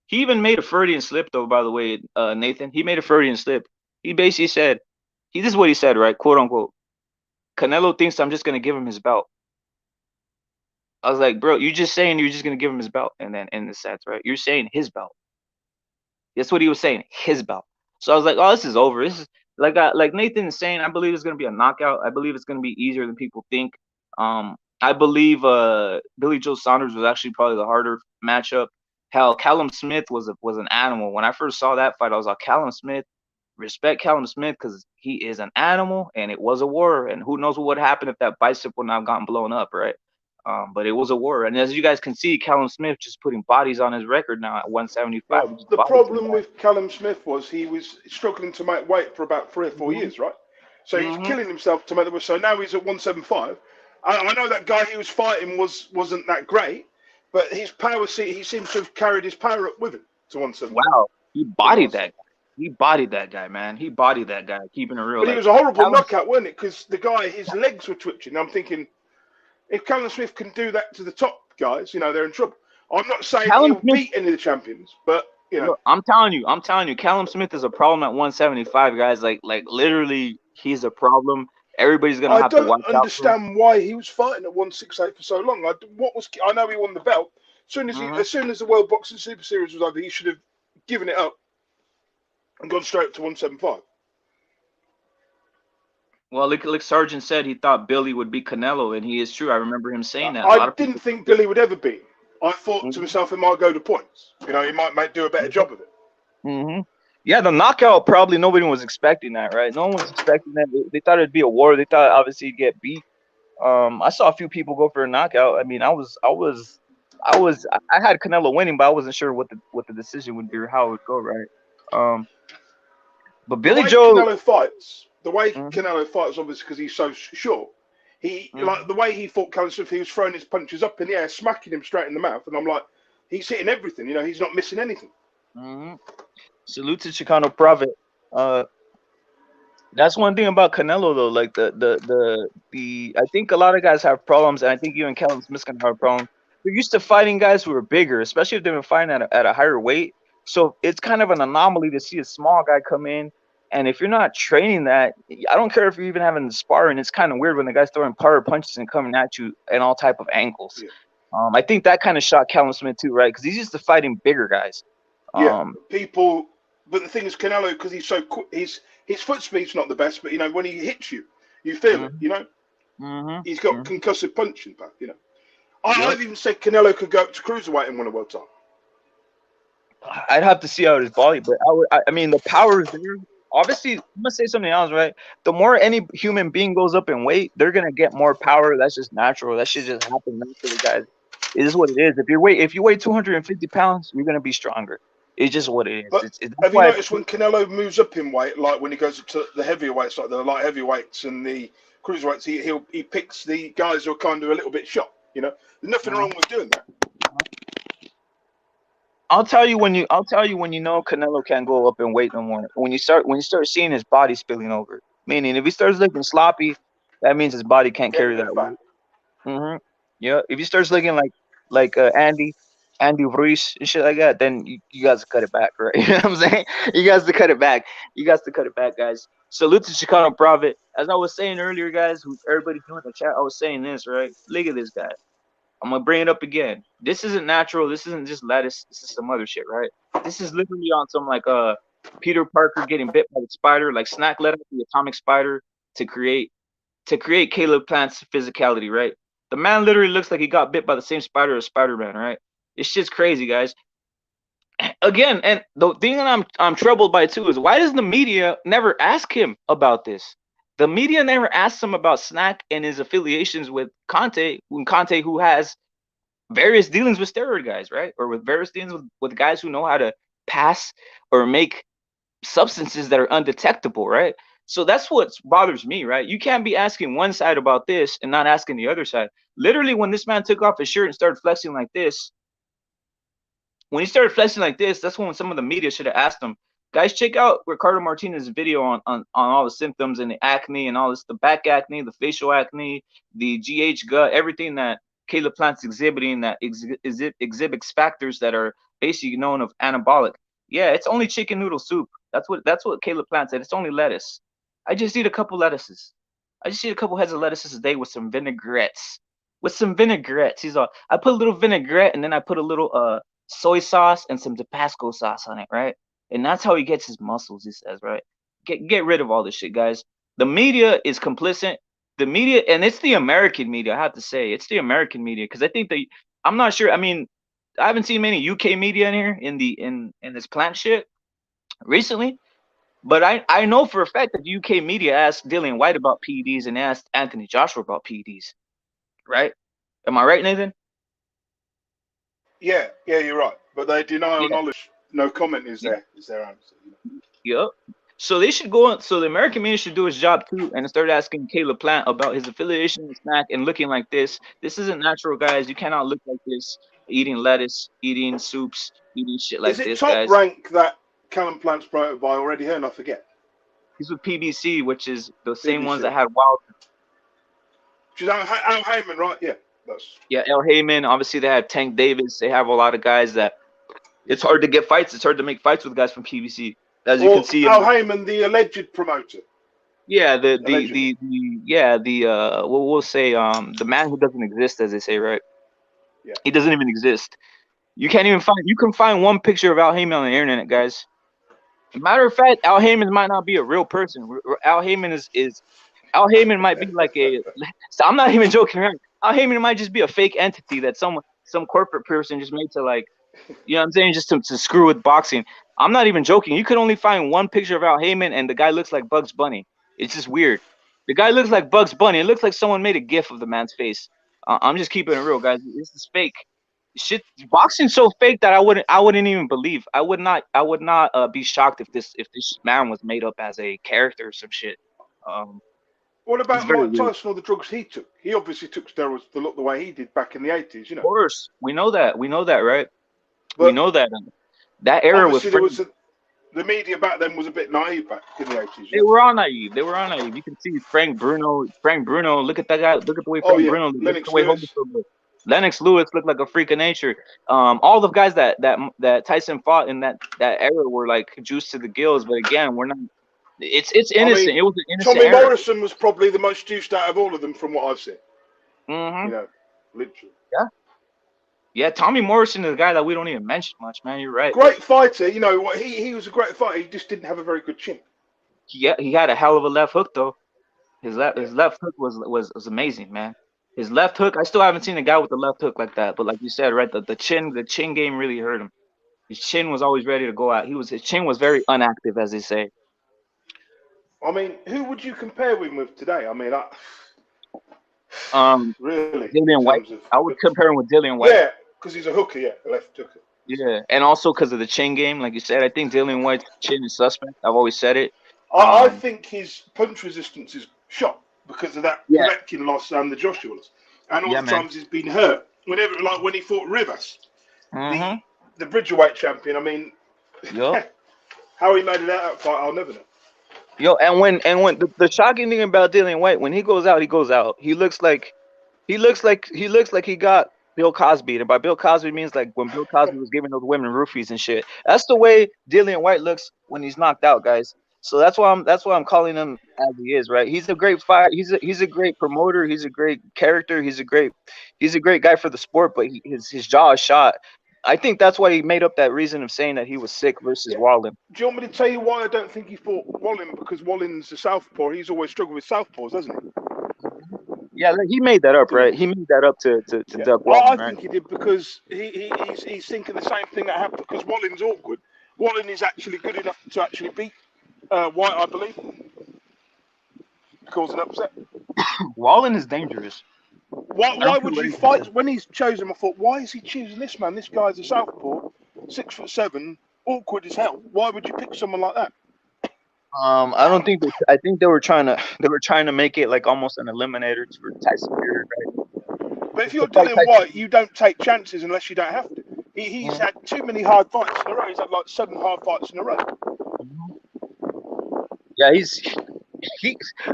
He even made a Freudian slip, though. By the way, Nathan, he made a Freudian slip. He basically said, this is what he said, right? Quote unquote. Canelo thinks I'm just gonna give him his belt. I was like, bro, you just saying you're just gonna give him his belt, and then in the sense, right? You're saying his belt. That's what he was saying, his belt. So I was like, oh, this is over. This is like Nathan is saying. I believe it's gonna be a knockout. I believe it's gonna be easier than people think. I believe Billy Joe Saunders was actually probably the harder matchup. Hell, Callum Smith was an animal. When I first saw that fight, I was like, Callum Smith, respect Callum Smith because he is an animal, and it was a war. And who knows what would happen if that bicep would not have gotten blown up, right? But it was a war. And as you guys can see, Callum Smith just putting bodies on his record now at 175. He Well, just the bodied some problem guys. with Callum Smith was he was struggling to make weight for about 3 or 4 years, right? So he's Hmm. killing himself to make the weight. So now he's at 175. I know that guy he was fighting wasn't that great, but his power, he seems to have carried his power up with him to 175. Wow, he Is what bodied I'm saying. that guy. He bodied that guy, man. He bodied that guy. Keeping it real, But it like was a horrible Callum, knockout, wasn't it? Because the guy, his legs were twitching. I'm thinking, if Callum Smith can do that to the top guys, they're in trouble. I'm not saying Callum he'll Smith. beat any of the champions, but Look, I'm telling you, Callum Smith is a problem at 175, guys. Like literally, he's a problem. Everybody's gonna I have to don't watch out for him. understand why he was fighting at 168 for so long. I know he won the belt. Hmm. As soon as the World Boxing Super Series was over, he should have given it up and gone straight up to 175. Well, like Sargent said, he thought Billy would beat Canelo, and he is true. I remember him saying that. A I lot of didn't people. think Billy would ever beat him. I thought to Hmm. myself it might go to points. He might do a better job of it. Hmm. Yeah, the knockout probably nobody was expecting that, right? No one was expecting that. They thought it'd be a war. They thought obviously he'd get beat. I saw a few people go for a knockout. I mean, I had Canelo winning, but I wasn't sure what the decision would be or how it would go, right? Um, but The Billy way Joe. Canelo fights, Mhm, obviously because he's so short. He like mhm, the way he fought Callum Smith, he was throwing his punches up in the air, smacking him straight in the mouth, and I'm like, he's hitting everything. He's not missing anything. mhm. Salute to Chicano Prophet. Uh, that's one thing about Canelo though. Like the I think a lot of guys have problems, and I think even Callum Smith's gonna have a problem. They're used to fighting guys who are bigger, especially if they've been fighting at a higher weight. So it's kind of an anomaly to see a small guy come in And if you're not training that, I don't care if you're even having the sparring. It's kind of weird when the guy's throwing power punches and coming at you in all type of angles. Yeah. I think that kind of shot Callum Smith too, right? Because he's used to fighting bigger guys. Yeah, people. But the thing is, Canelo, because he's so quick, his foot speed's not the best. But you know, when he hits you, you feel it. You know, he's got concussive punching power. You know, I've even said Canelo could go up to cruiserweight and win a world title. I'd have to see out his body, but I mean, the power is there. Obviously, I'm gonna say something else, right? The more any human being goes up in weight, they're gonna get more power. That's just natural. That should just happen naturally, guys. It is what it is. If you weigh 250 pounds, you're gonna be stronger. It's just what it is. But It's have you noticed when Canelo moves up in weight, like when he goes up to the heavyweights, like the light heavyweights and the cruiserweights, he picks the guys who are kind of a little bit shot. You know, there's nothing wrong with doing that. I'll tell you when you know Canelo can't go up in weight no more. When you start seeing his body spilling over. Meaning, if he starts looking sloppy, that means his body can't carry that weight. Yeah. If he starts looking like Andy Ruiz and shit like that, then you guys cut it back, right? You know what I'm saying? You guys to cut it back. You guys to cut it back, guys. Salute to Chicano Prophet. As I was saying earlier, guys, who everybody doing the chat, I was saying this, right? Look at this guy. I'm gonna bring it up again. This isn't natural. This isn't just lettuce. This is some other shit, right? This is literally on some like Peter Parker getting bit by the spider, like SNAC let out the atomic spider to create Caleb Plant's physicality, right? The man literally looks like he got bit by the same spider as Spider-Man, right? It's just crazy, guys. Again, and the thing that I'm troubled by too is why does the media never ask him about this? The media never asked him about SNAC and his affiliations with Conte, who has various dealings with steroid guys, right? Or with various dealings with guys who know how to pass or make substances that are undetectable, right? So that's what bothers me, right? You can't be asking one side about this and not asking the other side. Literally, when this man took off his shirt and started flexing like this, that's when some of the media should have asked him, guys, check out Ricardo Martinez's video on all the symptoms and the acne and all this, the back acne, the facial acne, the GH gut, everything that Caleb Plant's exhibiting that exhibits factors that are basically known of anabolic. Yeah, it's only chicken noodle soup. That's what Caleb Plant said. It's only lettuce. I just eat a couple lettuces. I just eat a couple heads of lettuces a day with some vinaigrettes. He's all, I put a little vinaigrette and then I put a little soy sauce and some Tabasco sauce on it, right? And that's how he gets his muscles, he says, right? Get rid of all this shit, guys. The media is complicit. The media, and it's the American media, I have to say. It's the American media, because I think I'm not sure. I mean, I haven't seen many UK media in here in this plant shit recently. But I know for a fact that the UK media asked Dillian White about PEDs and asked Anthony Joshua about PEDs, right? Am I right, Nathan? Yeah, you're right. But they deny all knowledge. No comment is their answer. Yep. So they should go on. So the American media should do its job too and start asking Caleb Plant about his affiliation with SNAC and looking like this. This isn't natural, guys. You cannot look like this. Eating lettuce, eating soups, eating shit like this, guys. Is it top rank that Callum Plant's promoted by already heard? I forget. He's with PBC, which is the same ones that had Wild. Which is Al Heyman, right? Yeah. Al Heyman. Obviously, they have Tank Davis. They have a lot of guys that it's hard to get fights. It's hard to make fights with guys from PBC. As you can see, Al Heyman, the alleged promoter. Yeah, we'll say the man who doesn't exist, as they say, right? Yeah. He doesn't even exist. You can find one picture of Al Heyman on the internet, guys. Matter of fact, Al Heyman might not be a real person. Al Heyman might be like so I'm not even joking around. Al Heyman might just be a fake entity that some corporate person just made to, like, you know what I'm saying, just to screw with boxing. I'm not even joking. You could only find one picture of Al Heyman and the guy looks like Bugs Bunny. It's just weird. The guy looks like Bugs Bunny. It looks like someone made a gif of the man's face. I'm just keeping it real, guys. This is fake. Shit, boxing's so fake that I wouldn't even believe. I would not be shocked if this man was made up as a character or some shit. What about Mike Tyson or the drugs he took? He obviously took steroids to look the way he did back in the 80s, you know. Of course, we know that, right? But we know that that era was the media back then was a bit naive back in the 80s. They were all naive. You can see Frank Bruno. Look at that guy. Look at the way Bruno looks. Lennox Lewis looked like a freak of nature. All the guys that Tyson fought in that era were like juiced to the gills. But again, we're not. It's I innocent. mean, It was an innocent Tommy error. Morrison was probably the most juiced out of all of them from what I've seen. Hmm. You know, literally. Yeah, yeah. Tommy Morrison is a guy that we don't even mention much, man. You're right. Great fighter. You know, he was a great fighter. He just didn't have a very good chin. He had a hell of a left hook though. Yeah. His left hook was amazing, man. His left hook. I still haven't seen a guy with a left hook like that. But like you said, right, the chin game really hurt him. His chin was always ready to go out. His chin was very unactive, as they say. I mean, who would you compare him with today? I mean, Um, really, in Dillian White. terms of I would good. compare him with Dillian White. Yeah, because he's a hooker. Yeah, a left hooker. Yeah, and also because of the chin game, like you said, I think Dillian White's chin is suspect. I've always said it. I Um, think his punch resistance is shot because of that yeah, Povetkin loss and the Joshua loss, and all yeah, the man. times he's been hurt. Whenever, like when he fought Rivas, Mm-hmm. the Bridgerweight champion. I mean, Yo, how he made it out of that fight, I'll never know. yo, and when the shocking thing about Dillian White, when he goes out, he goes out. He looks like he got Bill Cosby. And by Bill Cosby means like when Bill Cosby was giving those women roofies and shit. That's the way Dillian White looks when he's knocked out, guys. So that's why I'm calling him as he is, right? He's a great fight. He's a great promoter. He's a great character. He's a great guy for the sport. But his jaw is shot. I think that's why he made up that reason of saying that he was sick versus Yeah. Wallen. Do you want me to tell you why I don't think he fought Wallin? Because Wallin's a southpaw. He's always struggled with southpaws, doesn't he? Yeah, like, he made that up, right? Dillian. He made that up to Yeah, Doug I Wallen, right? think he did because he's thinking the same thing that happened because Wallin's awkward. Wallin is actually good enough to actually beat White, I believe, cause an upset. Wallen is dangerous. Why I'm would you crazy, fight man. when he's chosen? I thought, why is he choosing this man? This guy's a southpaw, 6'7", awkward as hell. Why would you pick someone like that? I don't think I think they were trying to make it like almost an eliminator for Tyson Fury, right? But if To you're fight Dillian Tyson. White, you don't take chances unless you don't have to. He's Mhm, had too many hard fights in a row. He's had like 7 hard fights in a row. mhm. Yeah, he.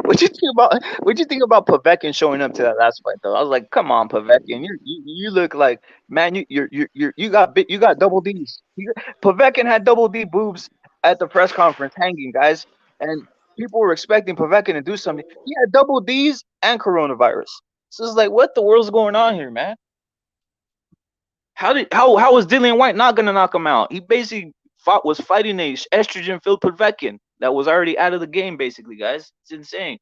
What you think about Povetkin showing up to that last fight though? I was like, come on, Povetkin, you look like, man, you got double D's. Povetkin had double D boobs at the press conference hanging, guys, and people were expecting Povetkin to do something. He had double D's and coronavirus. So it's like, what the world's going on here, man? How was Dillian White not gonna knock him out? He basically was fighting a estrogen filled Povetkin that was already out of the game, basically, guys. It's insane.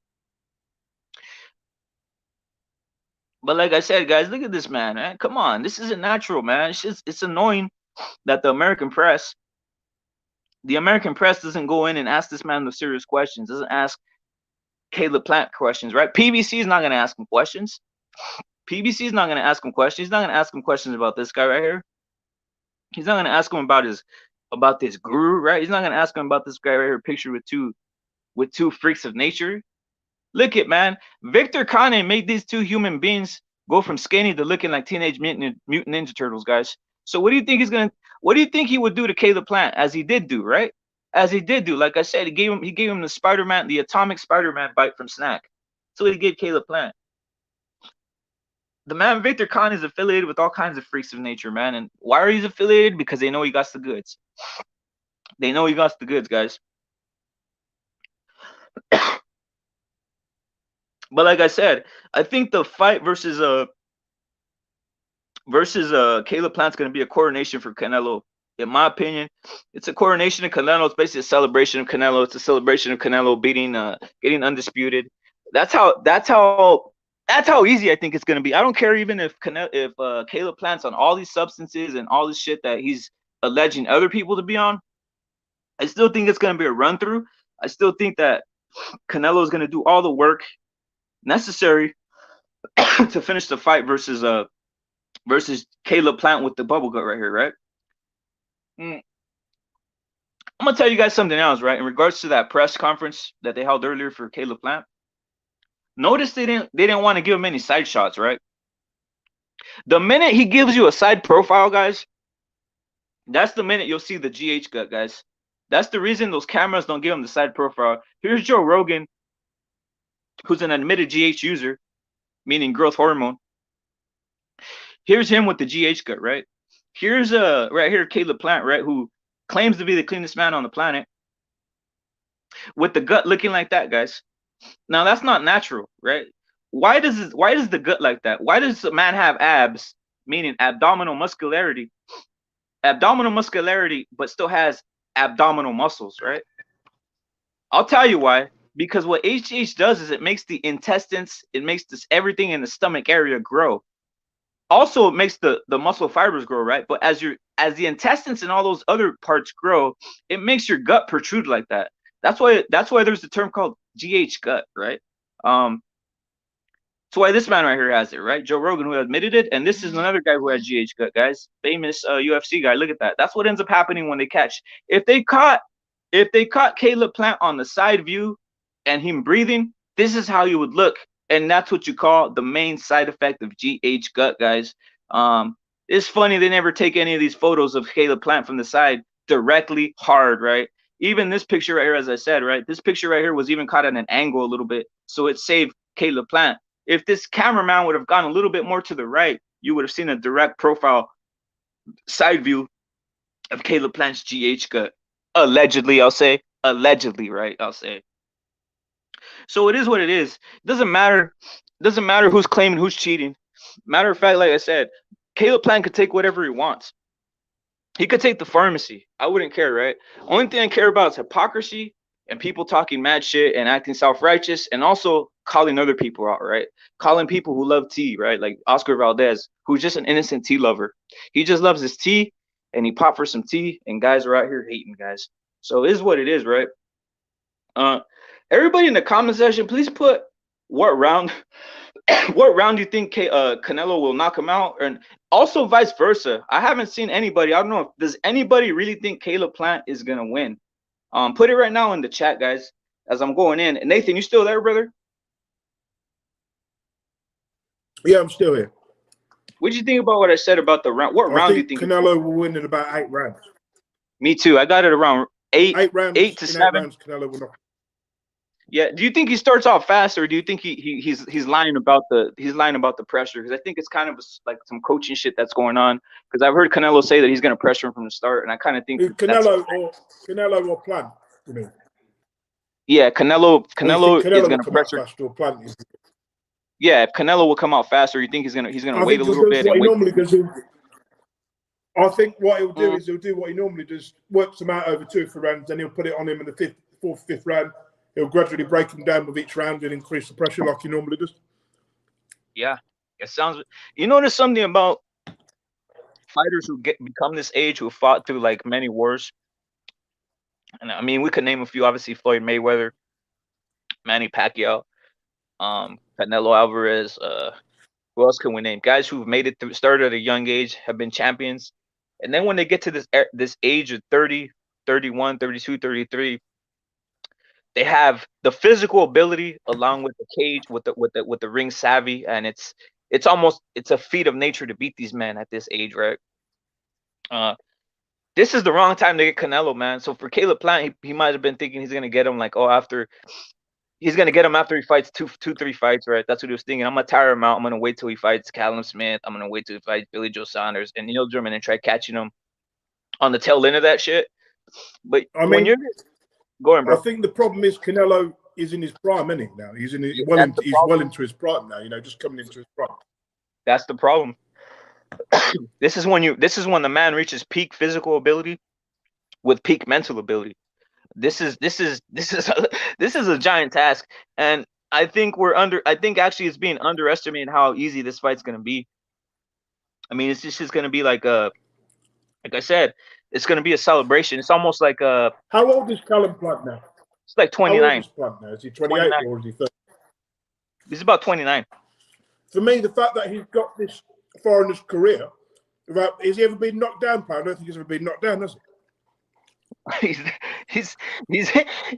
But like I said, guys, look at this man, man. Come on, this isn't natural, man. It's annoying that the American press doesn't go in and ask this man the serious questions. Doesn't ask Caleb Plant questions, right? PBC is not gonna ask him questions. PBC is not gonna ask him questions. He's not gonna ask him questions about this guy right here. He's not gonna ask him about this guru, right? He's not gonna ask him about this guy right here, picture with two freaks of nature. Look it, man. Victor Kane made these two human beings go from skinny to looking like Teenage Mutant Ninja Turtles, guys. So what do you think he's gonna? What do you think he would do to Caleb Plant, as he did do, right? As he did do. Like I said, he gave him the Spider-Man, the atomic Spider-Man bite from SNAC. So he gave Caleb Plant. The man Victor Khan is affiliated with all kinds of freaks of nature, man. And why are he affiliated? Because they know he got the goods. They know he got the goods, guys. But like I said, I think the fight versus Caleb Plant's going to be a coronation for Canelo. In my opinion, it's a coronation of Canelo. It's basically a celebration of Canelo. It's a celebration of Canelo getting undisputed. That's how easy I think it's going to be. I don't care even if Caleb Plant's on all these substances and all this shit that he's alleging other people to be on. I still think it's going to be a run through. I still think that Canelo is going to do all the work necessary to finish the fight versus Caleb Plant with the bubble gut right here, right? Mm. I'm gonna tell you guys something else, right? In regards to that press conference that they held earlier for Caleb Plant, notice they didn't want to give him any side shots, right? The minute he gives you a side profile, guys, that's the minute you'll see the GH gut, guys. That's the reason those cameras don't give him the side profile. Here's Joe Rogan, who's an admitted GH user, meaning growth hormone. Here's him with the GH gut, right? Here's right here Caleb Plant, right, who claims to be the cleanest man on the planet. with the gut looking like that, guys. Now that's not natural, right? Why does the gut like that? Why does a man have abs, meaning abdominal muscularity, but still has abdominal muscles, right? I'll tell you why. Because what HGH does is it makes the intestines, it makes this everything in the stomach area grow. Also, it makes the muscle fibers grow, right? But as the intestines and all those other parts grow, it makes your gut protrude like that. That's why there's the term called GH gut, right? That's why this man right here has it, right? Joe Rogan, who admitted it, and this is another guy who had GH gut, guys. Famous UFC guy. Look at that. That's what ends up happening when they catch. If they caught Caleb Plant on the side view and him breathing, this is how he would look, and that's what you call the main side effect of GH gut, guys. It's funny they never take any of these photos of Caleb Plant from the side directly hard, right? Even this picture right here, as I said, right? This picture right here was even caught at an angle a little bit, so it saved Caleb Plant. If this cameraman would have gone a little bit more to the right, you would have seen a direct profile side view of Caleb Plant's GH gut. Allegedly, I'll say. Allegedly, right? I'll say. So it is what it is. It doesn't matter. It doesn't matter who's claiming, who's cheating. Matter of fact, like I said, Caleb Plant could take whatever he wants. He could take the pharmacy. I wouldn't care, right? Only thing I care about is hypocrisy and people talking mad shit and acting self-righteous, and also calling other people out, right? Calling people who love tea, right? Like Oscar Valdez, who's just an innocent tea lover. He just loves his tea, and he popped for some tea, and guys are out here hating, guys. So it is what it is, right? Everybody in the comment section, please put what round what round do you think Canelo will knock him out, and also vice versa. I haven't seen anybody. I don't know. Does anybody really think Caleb Plant is gonna win? Put it right now in the chat, guys, as I'm going in. Nathan, you still there, brother? Yeah, I'm still here. What did you think about what I said about the round? What round do you think Canelo will win in about 8 rounds? Me too. I got it around 8 rounds. 8 to 7 rounds, Canelo will knock. Yeah. Do you think he starts off fast, or do you think he's lying about the pressure? Because I think it's kind of like some coaching shit that's going on. Because I've heard Canelo say that he's going to pressure him from the start, and I kind of think Canelo or Plant. You mean? Yeah, Canelo is going to pressure. Plant. Yeah, if Canelo will come out faster, you think he's gonna wait a little bit? What he normally does. I think what he'll do is he'll do what he normally does, works him out over 2 or 3 rounds, then he'll put it on him in the 4th, 5th round. He'll gradually break him down with each round and increase the pressure like he normally does. Yeah, it sounds. You notice something about fighters who become this age, who fought through like many wars, and I mean we could name a few. Obviously, Floyd Mayweather, Manny Pacquiao, Canelo Alvarez. Who else can we name? Guys who've made it through, started at a young age, have been champions, and then when they get to this age of 30, 31, 32, 33. They have the physical ability along with the cage, with the ring savvy, and it's a feat of nature to beat these men at this age, right? This is the wrong time to get Canelo, man. So for Caleb Plant, he might have been thinking he's gonna get him like, he's gonna get him after he fights 3 fights, right? That's what he was thinking. I'm gonna tire him out. I'm gonna wait till he fights Callum Smith. I'm gonna wait till he fights Billy Joe Saunders and Neil Drummond and try catching him on the tail end of that shit. But when you're going, bro. I think the problem is Canelo is in his prime, isn't he? Now he's well into his prime now. You know, just coming into his prime. That's the problem. This is when the man reaches peak physical ability with peak mental ability. This is a giant task, and I think actually it's being underestimated how easy this fight's gonna be. I mean, it's just gonna be like I said. It's going to be a celebration. It's almost like How old is Callum Plant now? It's like 29. How old is Plant now? Is he 28 or is he 30? He's about 29. For me, the fact that he's got this far in his career, has he ever been knocked down, Plant? I don't think he's ever been knocked down, has he?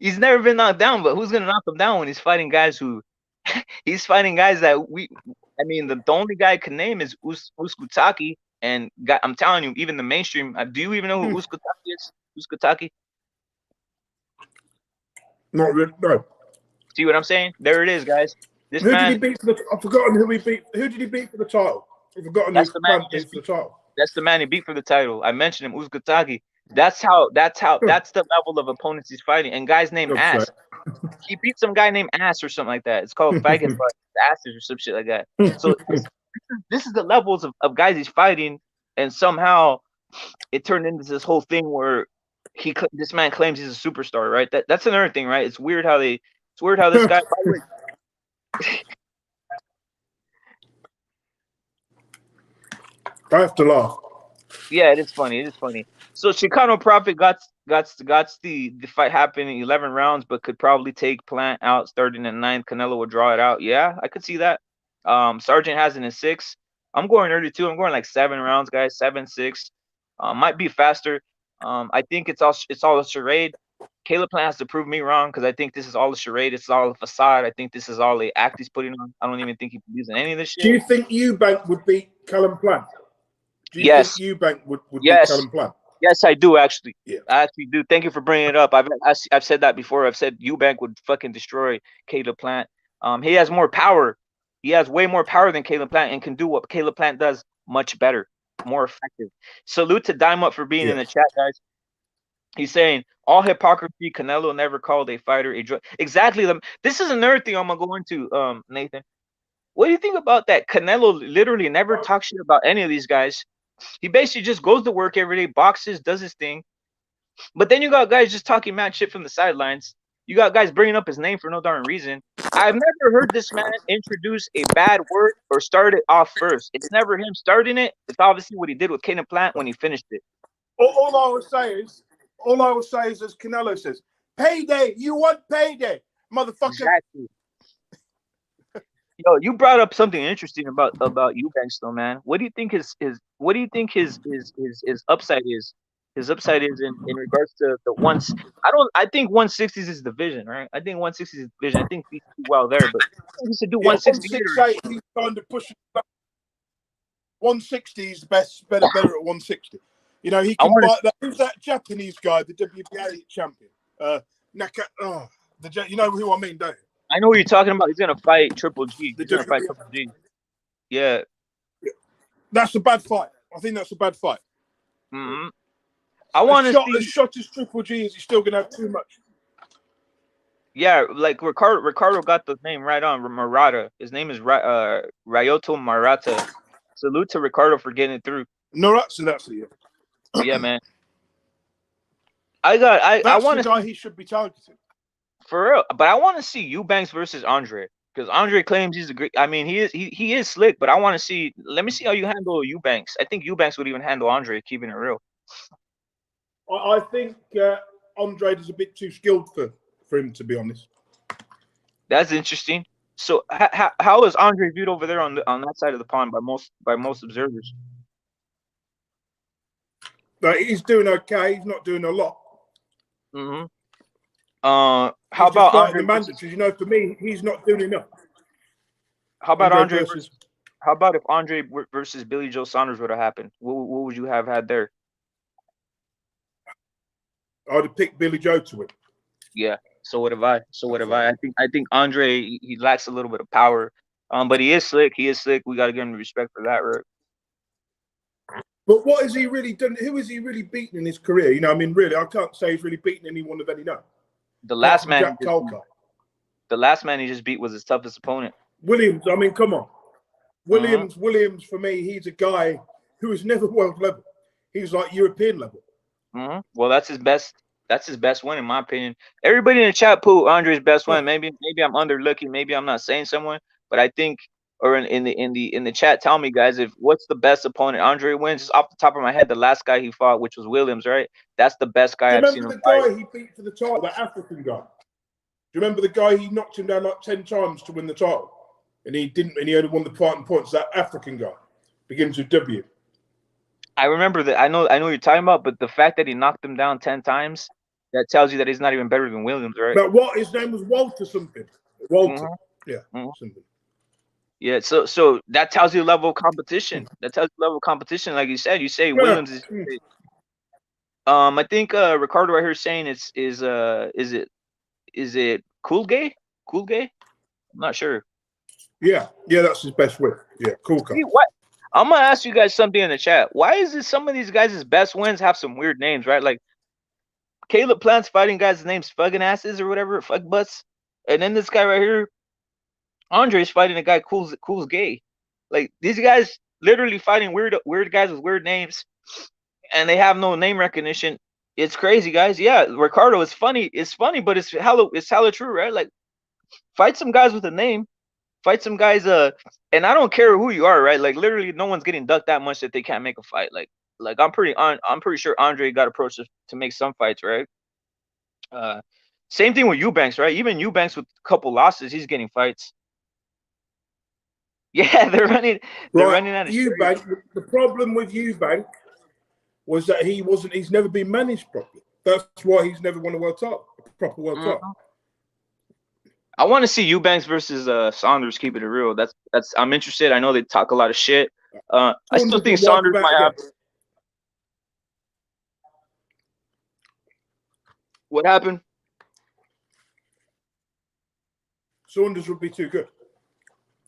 He's never been knocked down, but who's going to knock him down when he's fighting guys he's fighting guys that the only guy I can name is Uskutaki. And I'm telling you, even the mainstream. Do you even know who Uskutaki is? Uskutaki? Not really. No. See what I'm saying? There it is, guys. Who did he beat for I've forgotten who he beat. Who did he beat for the title? I've forgotten who he beat for the title. That's the man he beat for the title. I mentioned him, Uskutaki. That's the level of opponents he's fighting. And guys named Good Ass. shit. He beat some guy named Ass or something like that. It's called Faggot Butt Asses or some shit like that. So this is the levels of guys he's fighting, and somehow it turned into this whole thing where this man claims he's a superstar, right? That's another thing, right? It's weird how this guy. By the way, I have to laugh. yeah, it is funny. It is funny. So Chicano Prophet got the fight happening in 11 rounds, but could probably take Plant out starting at 9. Canelo would draw it out. Yeah, I could see that. Sergeant has it in 6. I'm going early too. I'm going like 7 rounds, guys. 7-6. Might be faster. I think it's all a charade. Caleb Plant has to prove me wrong because I think this is all a charade. It's all a facade. I think this is all the act he's putting on. I don't even think he believes in any of this shit. Do you think Eubank would beat Callum Plant? Do you Yes. think Eubank would Yes. beat Callum Plant? Yes, I do actually. Yeah. I actually do. Thank you for bringing it up. I've said that before. I've said Eubank would fucking destroy Caleb Plant. He has more power. He has way more power than Caleb Plant and can do what Caleb Plant does much better, more effective. Salute to Dime Up for being in the chat, guys. He's saying all hypocrisy. Canelo never called a fighter a drug. Exactly. This is another thing I'm gonna go into, Nathan. What do you think about that? Canelo literally never talks shit about any of these guys. He basically just goes to work every day, boxes, does his thing. But then you got guys just talking mad shit from the sidelines. You got guys bringing up his name for no darn reason. I've never heard this man introduce a bad word or start it off first. It's never him starting it. It's obviously what he did with Caleb Plant when he finished it. All I will say is, as Canelo says, payday. You want payday, motherfucker. Exactly. Yo, you brought up something interesting about Eubanks though, man. What do you think his upside is? His upside is in regards to the ones. I think 160s is the vision, right? I think 160s is the vision. I think he's well there, but he should do 160. 168, he's kind of pushing. 160 is better at 160. You know, he can fight that. Who's that Japanese guy, the WBA champion? You know who I mean, don't you? I know what you're talking about. He's gonna fight Triple G. He's gonna fight Triple G. Yeah. That's a bad fight. I think that's a bad fight. Mm-hmm. I want to see. As shot as Triple G is, he's still gonna have too much. Yeah, like Ricardo got the name right on. Murata. His name is Ryoto Murata. Salute to Ricardo for getting it through. No, that's it. Yeah, man. I want the guy he should be targeting. For real, but I want to see Eubanks versus Andre because Andre claims he's a great. I mean, he is slick, but I want to see. Let me see how you handle Eubanks. I think Eubanks would even handle Andre, keeping it real. I think Andre is a bit too skilled for him, to be honest. That's interesting. So how is Andre viewed over there on that side of the pond by most observers? He's doing okay. He's not doing a lot. Mm-hmm. How about Andre? The mandatories, you know, for me, he's not doing enough. How about Andre versus? How about if Andre versus Billy Joe Saunders would have happened? What would you have had there? I'd have picked Billy Joe to win. Yeah, so would have I. I think Andre he lacks a little bit of power, but he is slick. We got to give him respect for that, right? But what has he really done? Who has he really beaten in his career? You know, I mean, really, I can't say he's really beaten anyone of any note. The last man he just beat was his toughest opponent. Williams. I mean, come on. Williams for me, he's a guy who was never world level. He was like European level. Mm-hmm. Well, that's his best win in my opinion. Everybody in the chat put Andre's best win. Maybe I'm underlooking. Maybe I'm not saying someone, but I think, or in the chat, tell me guys if what's the best opponent Andre wins. Just off the top of my head, the last guy he fought, which was Williams, right? That's the best guy I've seen him fight. Remember the guy he beat for the title, that African guy? Do you remember the guy he knocked him down like 10 times to win the title? And he didn't, and he only won the fight in points. That African guy begins with W. I remember that. I know what you're talking about, but the fact that he knocked him down 10 times, that tells you that he's not even better than Williams, right? But what his name was Walter something. Walter. Mm-hmm. Yeah. Mm-hmm. Something. Yeah, so that tells you the level of competition. Like you said. You say Williams is. I think Ricardo right here is saying is it Cool Gay? I'm not sure. Yeah, that's his best win. Yeah, cool guy. I'm gonna ask you guys something in the chat. Why is it some of these guys' best wins have some weird names, right? Like Caleb Plant's fighting guys' names fucking asses or whatever, fuck butts. And then this guy right here, Andre's fighting a guy cool's gay. Like these guys literally fighting weird guys with weird names, and they have no name recognition. It's crazy, guys. Yeah, Ricardo is funny. It's funny, but it's hella true, right? Like fight some guys with a name. Fight some guys, and I don't care who you are, right? Like literally, no one's getting ducked that much that they can't make a fight. Like I'm pretty sure Andre got approached to make some fights, right? Uh, Same thing with Eubanks, right? Even Eubanks with a couple losses, he's getting fights. Yeah, they're running out of Eubank. The problem with Eubank was that he's never been managed properly. That's why he's never won a world title, a proper world title. I want to see Eubanks versus Saunders. Keep it real. That's I'm interested. I know they talk a lot of shit. I still think Saunders might have. What happened? Saunders would be too good.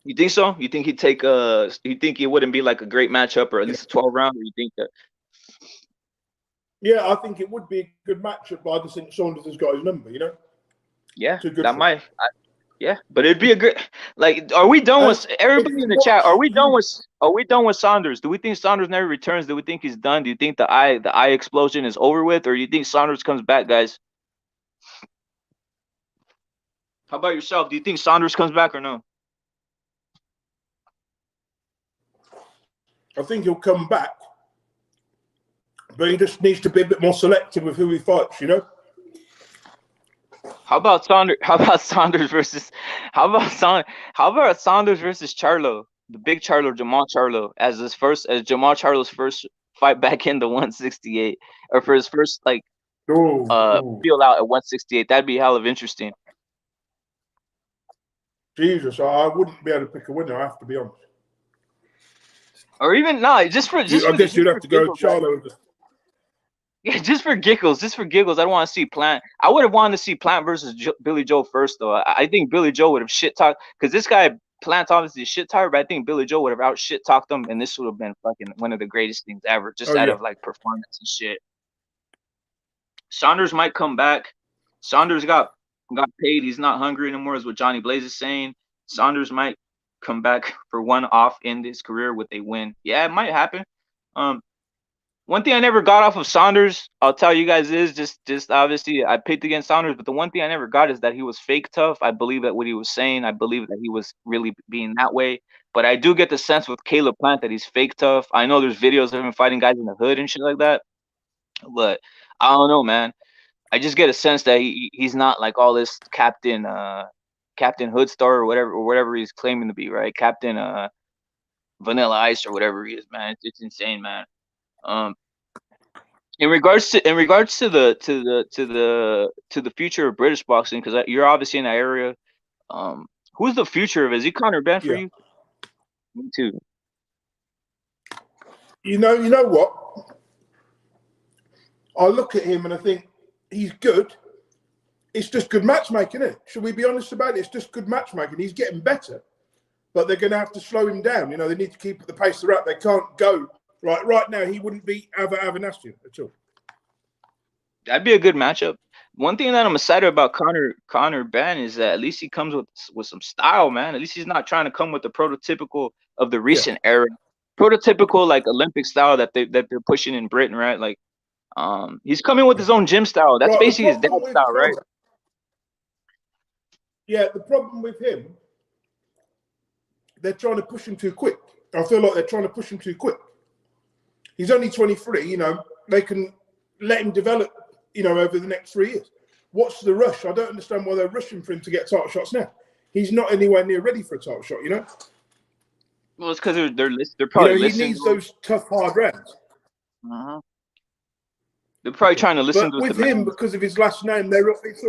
You think so? You think he'd take you think it wouldn't be like a great matchup or at least a 12 round? Or you think that? Yeah, I think it would be a good matchup, but I just think Saunders has got his number, you know? Yeah, that might. Yeah, but it'd be a good. Like, are we done with everybody in the chat? Are we done with Saunders? Do we think Saunders never returns? Do we think he's done? Do you think the eye explosion is over with, or do you think Saunders comes back, guys? How about yourself? Do you think Saunders comes back or no? I think he'll come back, but he just needs to be a bit more selective with who he fights, you know? How about Saunders versus Charlo, the big Charlo, Jamal Charlo, as Jamal Charlo's first fight back in the 168, or for his first like feel out at 168? That'd be hell of interesting. Jesus, I wouldn't be able to pick a winner, I have to be honest. Or even I guess you'd have to go Charlo. Yeah, just for giggles. I don't want to see Plant. I would have wanted to see Plant versus Billy Joe first, though. I think Billy Joe would have shit talked, because this guy Plant's obviously a shit talker, but I think Billy Joe would have out shit talked him, and this would have been fucking one of the greatest things ever, just out of like performance and shit. Saunders might come back. Saunders got paid. He's not hungry anymore, is what Johnny Blaze is saying. Saunders might come back for one off in his career with a win. Yeah, it might happen. One thing I never got off of Saunders, I'll tell you guys, is just obviously I picked against Saunders, but the one thing I never got is that he was fake tough. I believe that what he was saying. I believe that he was really being that way. But I do get the sense with Caleb Plant that he's fake tough. I know there's videos of him fighting guys in the hood and shit like that, but I don't know, man. I just get a sense that he's not like all this Captain Hood Star or whatever he's claiming to be, right? Captain Vanilla Ice or whatever he is, man. It's insane, man. In regards to the future of British boxing, because you're obviously in that area, who's the future of it? Is he Conor Benn for you? Me too. You know what? I look at him and I think he's good. It's just good matchmaking, isn't it? Should we be honest about it? It's just good matchmaking. He's getting better, but they're going to have to slow him down. You know, they need to keep at the pace they're at. They can't go. Right now, he wouldn't beat Avanastia at all. That'd be a good matchup. One thing that I'm excited about Conor Benn is that at least he comes with some style, man. At least he's not trying to come with the prototypical of the recent era, prototypical like Olympic style that they're pushing in Britain, right? Like, he's coming with his own gym style. That's basically his dad's style, right? Yeah, the problem with him, they're trying to push him too quick. I feel like they're trying to push him too quick. He's only 23, you know, they can let him develop, you know, over the next 3 years. What's the rush? I don't understand why they're rushing for him to get title shots now. He's not anywhere near ready for a title shot, you know? Well, it's because they're probably listening. He needs those tough, hard rounds. They're probably trying to listen to with him, because of his last name, it's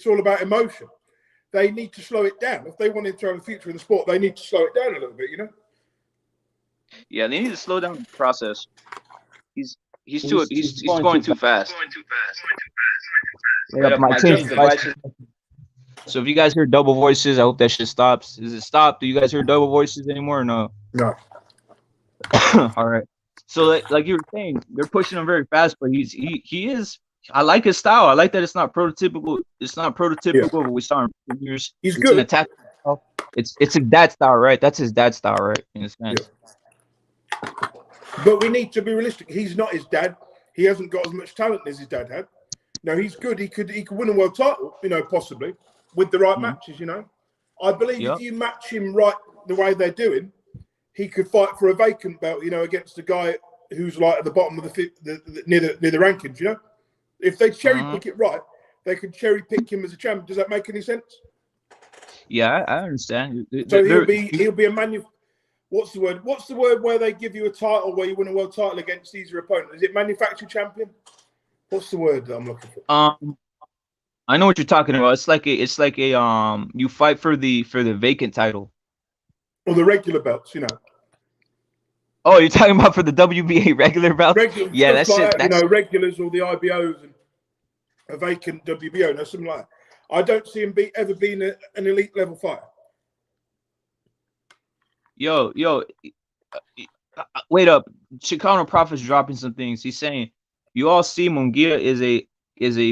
all about emotion. They need to slow it down. If they want him to have a future in the sport, they need to slow it down a little bit, you know? Yeah, they need to slow down the process. He's going too fast. So if you guys hear double voices, I hope that shit stops. Is it stopped? Do you guys hear double voices anymore or no? No. All right. So like you were saying, they're pushing him very fast, but he is. I like his style. I like that it's not prototypical. It's not Yeah, prototypical of what we saw in recent years. he's It's an good. attack style. It's his dad style, right? That's his dad style, right? In a Yeah, sense. but we need to be realistic. He's not his dad. He hasn't got as much talent as his dad had. No, he's good. He could win a world title, possibly with the right Mm-hmm. matches. I believe if Yep. you match him right the way they're doing, he could fight for a vacant belt. Against a guy who's like at the bottom of near the rankings. If they cherry pick it right, they could cherry pick him as a champion. Does that make any sense? Yeah, I understand. So he'll be a What's the word? What's the word where they give you a title where you win a world title against your opponent? Is it manufactured champion? What's the word that I'm looking for? I know what you're talking about. It's like a you fight for the vacant title. Or the regular belts, Oh, you're talking about for the WBA regular belt? Regular Yeah, stuff that shit. like that, regulars or the IBOs and a vacant WBO, something like that. I don't see him ever being an elite level fighter. Yo, wait up. Chicano Prophet's dropping some things. He's saying you all see Munguia is a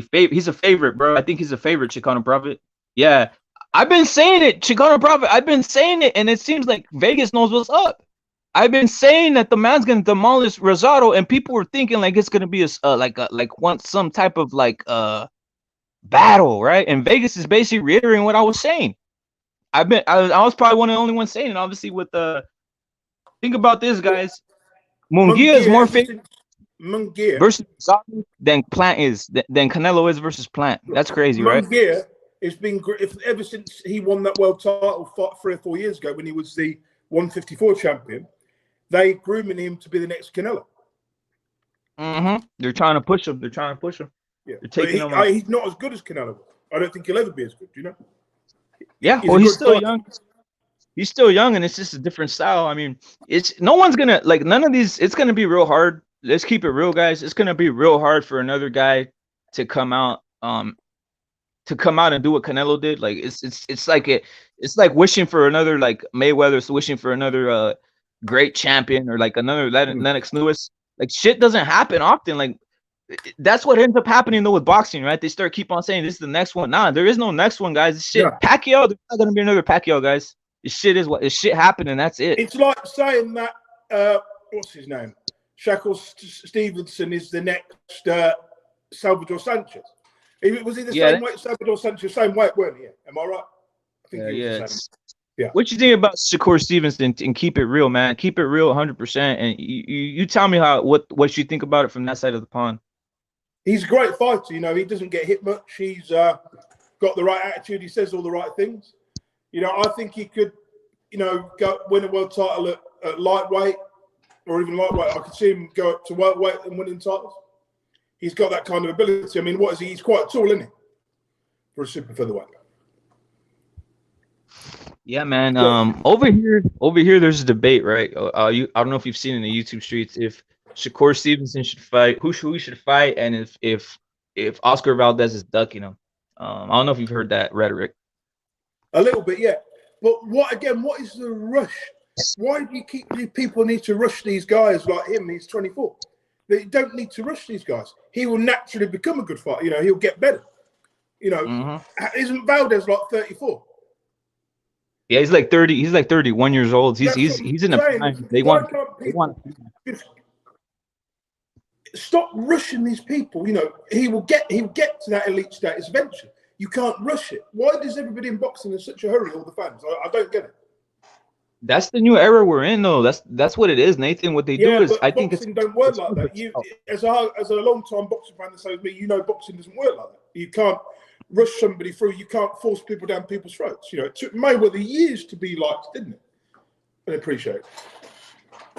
favorite. He's a favorite, bro. I think he's a favorite, Chicano Prophet. Yeah. I've been saying it, Chicano Prophet. I've been saying it, and it seems like Vegas knows what's up. I've been saying that the man's gonna demolish Rosado, and people were thinking like it's gonna be some type of battle, right? And Vegas is basically reiterating what I was saying. I was probably one of the only ones saying it. Obviously, with think about this, guys. Munguia is more favorite versus Rosado than Plant is than Canelo is versus Plant. That's crazy, right? Munguia has been ever since he won that world title 3 or 4 years ago when he was the 154 champion. They grooming him to be the next Canelo. They're trying to push him. Yeah, they're taking him. He's not as good as Canelo. I don't think he'll ever be as good. Yeah, he's still young. He's still young, and it's just a different style. I mean, no one's gonna none of these. It's gonna be real hard. Let's keep it real, guys. It's gonna be real hard for another guy to come out and do what Canelo did. Like it's like wishing for another Mayweather's wishing for another great champion or like another Lennox Lewis. Like shit doesn't happen often. Like that's what ends up happening though with boxing, right? They keep on saying this is the next one. Nah, there is no next one, guys. This shit Pacquiao, there's not gonna be another Pacquiao, guys. This shit happened and that's it. It's like saying that what's his name? Shakur Stevenson is the next Salvador Sanchez. Was he the same weight? Salvador Sanchez, same weight, weren't he? Am I right? I think he was the same. Yeah. What you think about Shakur Stevenson? And keep it real, man. Keep it real, 100%. And you tell me what you think about it from that side of the pond. He's a great fighter. He doesn't get hit much. He's got the right attitude. He says all the right things. I think he could, go win a world title at lightweight or even lightweight. I could see him go up to welterweight and winning titles. He's got that kind of ability. I mean, what is he? He's quite tall, isn't he? For a super featherweight. Yeah, man. Over here, there's a debate, right? I don't know if you've seen in the YouTube streets if Shakur Stevenson should fight, who should fight, and if Oscar Valdez is ducking him. I don't know if you've heard that rhetoric. A little bit, yeah. But what is the rush? Why do people need to rush these guys like him? He's 24. They don't need to rush these guys. He will naturally become a good fighter. He'll get better. Isn't Valdez like 34? Yeah, he's like 30. He's like 31 years old. He's in a prime. They want. Stop rushing these people. He will get to that elite status eventually. You can't rush it. Why does everybody in boxing in such a hurry? All the fans. I don't get it. That's the new era we're in, though. That's what it is, Nathan. What they do is, I think boxing don't work like that. You, as a long time boxing fan, that says me, boxing doesn't work like that. You can't rush somebody through. You can't force people down people's throats. It took Mayweather years to be liked, didn't it? I appreciate it.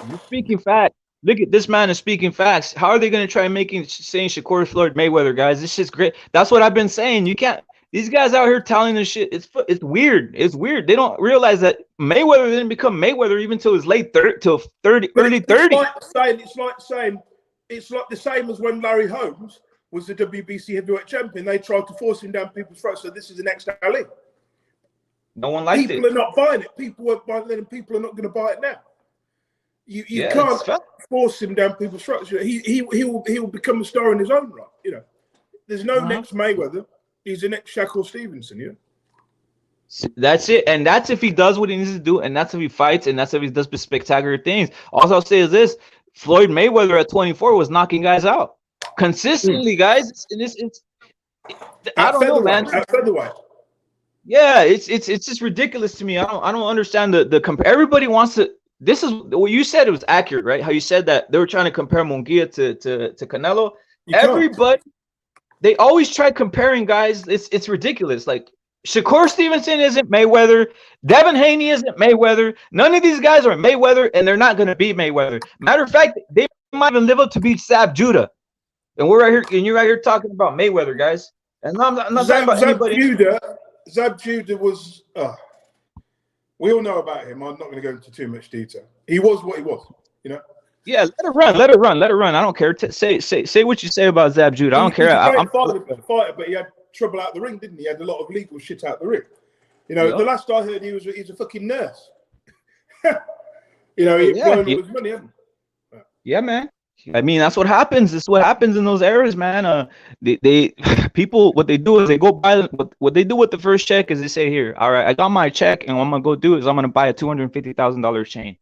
You're speaking facts. Look at this man is speaking facts. How are they going to try saying Shakur Floyd Mayweather, guys? This shit's great. That's what I've been saying. You can't. These guys out here telling this shit. It's weird. It's weird. They don't realize that Mayweather didn't become Mayweather even till his late 30, till 30, early 30. It's like the same as when Larry Holmes was the WBC heavyweight champion. They tried to force him down people's throats. So this is the next Ali. No one liked it. People are not buying it. People weren't buying it then, and people are not going to buy it now. You Yeah, can't force him down people's throats. He will become a star in his own right. You know, there's no next Mayweather. He's the next Shakur Stevenson. You know. That's it, and that's if he does what he needs to do, and that's if he fights, and that's if he does spectacular things. All I'll say is this: Floyd Mayweather at 24 was knocking guys out consistently, guys. I don't know, man. At featherweight. Yeah, it's just ridiculous to me. I don't understand the everybody wants to. This is what you said. It was accurate, right? How you said that they were trying to compare Munguia to Canelo. Everybody, they always try comparing guys. It's ridiculous. Like Shakur Stevenson isn't Mayweather. Devin Haney isn't Mayweather. None of these guys are Mayweather, and they're not going to beat Mayweather. Matter of fact, they might even live up to beat Zab Judah. And we're right here, and you're right here talking about Mayweather, guys. And I'm not talking about anybody. Zab Judah was. We all know about him. I'm not going to go into too much detail. He was what he was, you know. Yeah, let it run. I don't care. Say what you say about Zab Judah. I don't care. I'm fighter, but he had trouble out the ring, didn't he? He had a lot of legal shit out the ring. You know, the last I heard, he's a fucking nurse. You know, he blowing all his money, hasn't he? Yeah, man. I mean, that's what happens. This is what happens in those eras, man. They people, what they do is they go buy what they do with the first check is they say, here, all right, I got my check, and what I'm gonna go do is I'm gonna buy a $250,000 chain.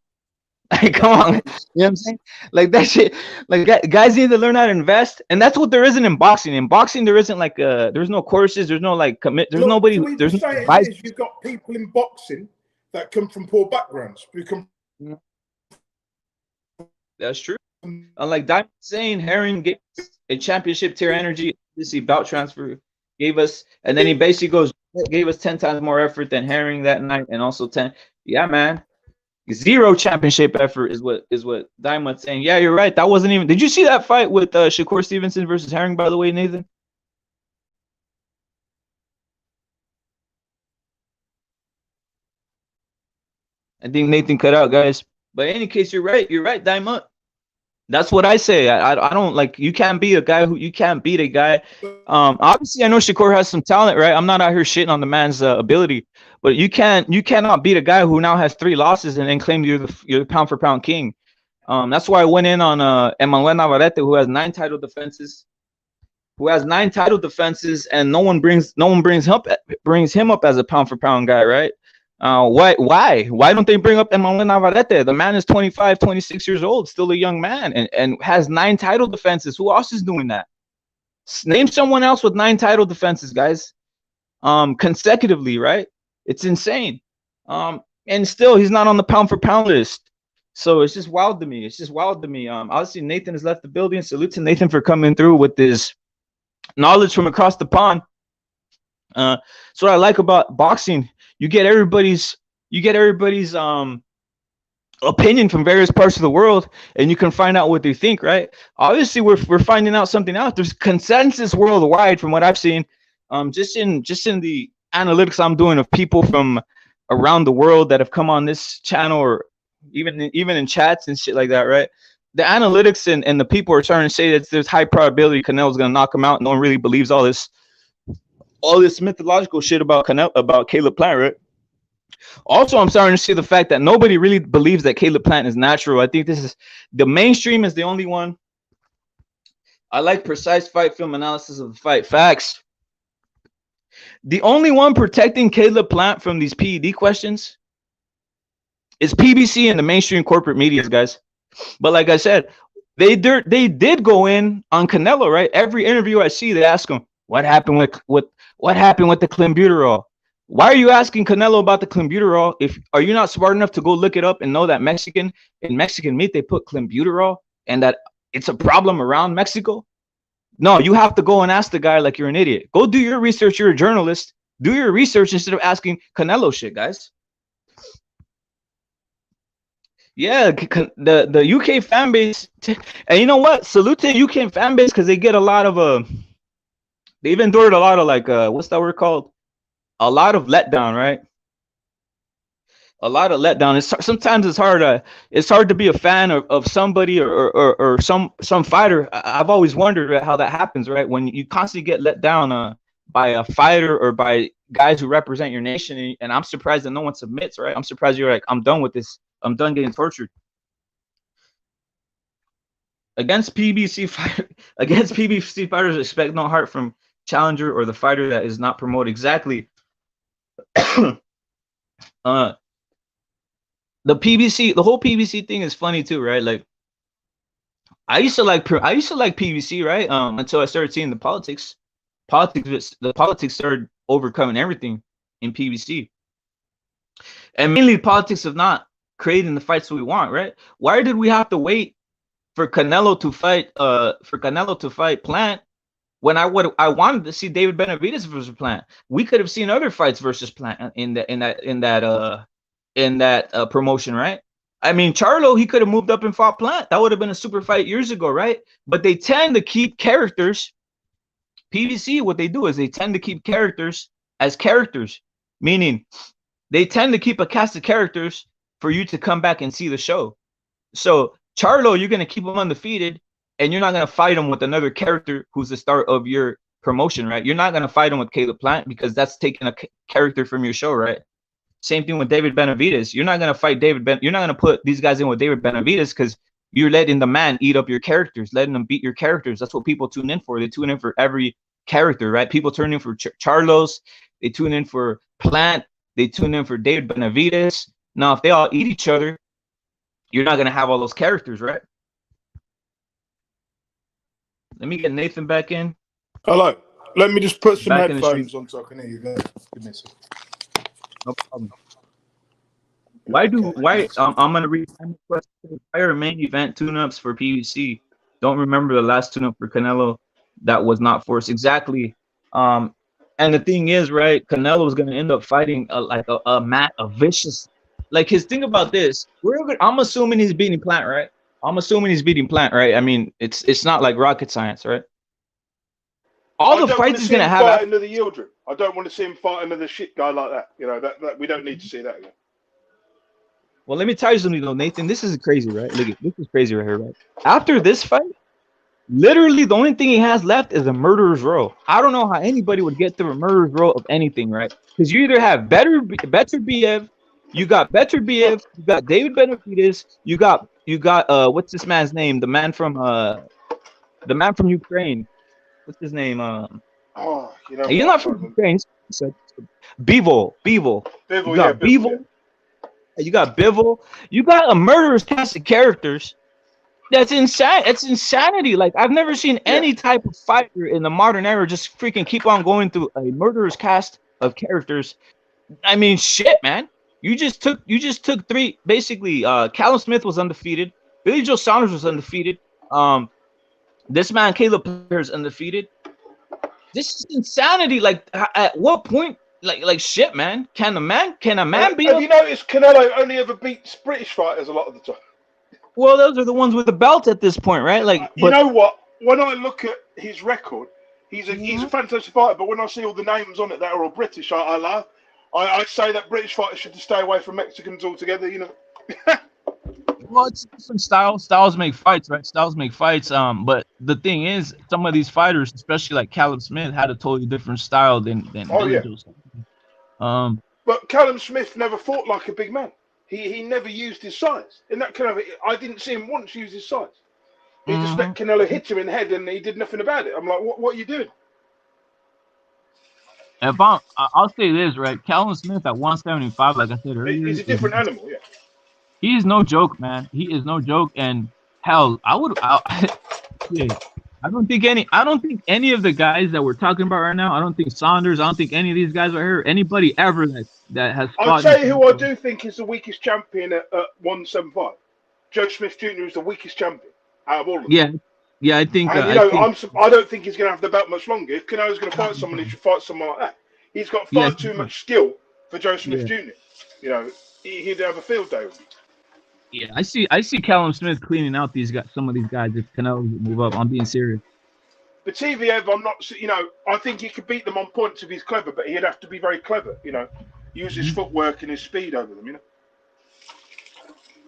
Like, come on, you know what I'm saying? Like that shit. Like guys need to learn how to invest, and that's what there isn't in boxing. In boxing, there isn't like there's no courses, there's no like commit, there's nobody. There's you've got people in boxing that come from poor backgrounds who come. That's true. Like Diamond saying, Herring gave us a championship tier energy. This bout transfer gave us, and then he basically gave us 10 times more effort than Herring that night, and also 10. Yeah, man. 0 championship effort is what Diamond's saying. Yeah, you're right. That wasn't even. Did you see that fight with Shakur Stevenson versus Herring? By the way, Nathan. I think Nathan cut out, guys. But in any case, you're right. You're right, Diamond. That's what I say. I don't like. You can't beat a guy who you can't beat a guy. Obviously, I know Shakur has some talent, right? I'm not out here shitting on the man's ability, but you cannot beat a guy who now has 3 losses and then claim you're the pound for pound king. That's why I went in on Emmanuel Navarrete, who has 9 title defenses, and no one brings him up as a pound for pound guy, right? Why don't they bring up Emmanuel Navarrete? The man is 25, 26 years old, still a young man, and has 9 title defenses. Who else is doing that? Name someone else with 9 title defenses, guys. Consecutively, right? It's insane. And still he's not on the pound for pound list. So it's just wild to me. Obviously Nathan has left the building. Salute to Nathan for coming through with this knowledge from across the pond. So what I like about boxing, you get everybody's opinion from various parts of the world, and you can find out what they think, right? Obviously we're finding out something else. There's consensus worldwide from what I've seen, just in the analytics I'm doing of people from around the world that have come on this channel, or even in chats and shit like that, right? The analytics and the people are starting to say that there's high probability Canelo's gonna knock him out. No one really believes all this mythological shit about Caleb Plant, right? Also, I'm starting to see the fact that nobody really believes that Caleb Plant is natural. I think this is the mainstream is the only one. I like precise fight film analysis of the fight. Facts. The only one protecting Caleb Plant from these PED questions is PBC and the mainstream corporate media, guys. But like I said, they did go in on Canelo, right? Every interview I see, they ask him, what happened with the clenbuterol? Why are you asking Canelo about the clenbuterol? Are you not smart enough to go look it up and know that in Mexican meat they put clenbuterol and that it's a problem around Mexico? No, you have to go and ask the guy like you're an idiot. Go do your research. You're a journalist. Do your research instead of asking Canelo shit, guys. Yeah, the UK fan base, and you know what? Salute to the UK fan base because they get a lot of they've endured a lot of like what's that word called? A lot of letdown, right? A lot of letdown. Sometimes it's hard to be a fan of somebody or some fighter. I've always wondered how that happens, right? When you constantly get let down by a fighter or by guys who represent your nation, and I'm surprised that no one submits, right? I'm surprised you're like, I'm done with this. I'm done getting tortured. Against PBC fighter, against PBC fighters, expect no heart from challenger or the fighter that is not promoted. Exactly. uh, the PBC, the whole PBC thing is funny too, right? Like I used to like PBC, right? Until I started seeing the politics. The politics started overcoming everything in PBC, and mainly politics of not creating the fights we want, right? Why did we have to wait for Canelo to fight Plant when I wanted to see David Benavidez versus Plant? We could have seen other fights versus Plant in that promotion, right? I mean, Charlo, he could have moved up and fought Plant. That would have been a super fight years ago, right? But they tend to keep characters. PBC, what they do is they tend to keep characters as characters, meaning they tend to keep a cast of characters for you to come back and see the show. So Charlo, you're going to keep him undefeated, and you're not going to fight him with another character who's the start of your promotion, right? You're not going to fight him with Caleb Plant because that's taking a character from your show, right? Same thing with David Benavidez. You're not going to fight You're not going to put these guys in with David Benavidez because you're letting the man eat up your characters, letting them beat your characters. That's what people tune in for. They tune in for every character, right? People turn in for Charlos. They tune in for Plant. They tune in for David Benavidez. Now, if they all eat each other, you're not going to have all those characters, right? Let me get Nathan back in. Hello. Let me just put some Back in the headphones street. on so I can hear you. Give me a second. No problem. I'm gonna read why are main event tune-ups for PBC? Don't remember the last tune-up for Canelo that was not forced. Exactly. And the thing is, right, Canelo is gonna end up fighting a vicious, like his thing about this. I'm assuming he's beating Plant, right? I mean, it's not like rocket science, right? All the fights he's gonna have. Fight another Yildirim. I don't want to see him fight another shit guy like that. You know that we don't need to see that again. Well, let me tell you something though, Nathan. This is crazy, right? Look, this is crazy right here, right? After this fight, literally the only thing he has left is a murderer's row. I don't know how anybody would get through a murderer's row of anything, right? Because you either have better BF, you got David Benavidez, you got what's this man's name? The man from Ukraine. What's his name? He's not from Ukraine. Bivol. You got Bivol. You got Bivol. You got a murderous cast of characters. That's insane. It's insanity. Like I've never seen any type of fighter in the modern era just freaking keep on going through a murderous cast of characters. I mean, shit, man. You just took three. Basically, Callum Smith was undefeated. Billy Joe Saunders was undefeated. This man Caleb Plant is undefeated. This is insanity. Like, at what point? Like shit, man. Can a man be? Have you noticed Canelo only ever beats British fighters a lot of the time? Well, those are the ones with the belt at this point, right? Like, you know what? When I look at his record, he's a fantastic fighter. But when I see all the names on it that are all British, I laugh. I say that British fighters should stay away from Mexicans altogether. You know. Well, it's different styles. Styles make fights, right? Styles make fights. But the thing is, some of these fighters, especially like Callum Smith, had a totally different style than Billy Joe. But Callum Smith never fought like a big man. He never used his size. In that kind of, I didn't see him once use his size. He just let Canelo hit him in the head, and he did nothing about it. I'm like, what are you doing? I'll say this, right? Callum Smith at 175, like I said earlier, he's a different animal. Yeah. He is no joke, man. He is no joke, and hell, I don't think any of the guys that we're talking about right now. I don't think Saunders. I don't think any of these guys are here. Anybody ever that has fought. I'll tell you who I do think is the weakest champion at 175. Joe Smith Jr. is the weakest champion out of all of them. Yeah, I think. And, I don't think he's going to have the belt much longer. If Canelo's going to fight someone, he should fight someone like that. He's got far too much skill for Joe Smith Jr. You know, he'd have a field day with him. Yeah, I see Callum Smith cleaning out some of these guys if Canelo move up. I'm being serious. But TVF, I'm not. You know, I think he could beat them on points if he's clever, but he'd have to be very clever. You know, use his footwork and his speed over them. You know,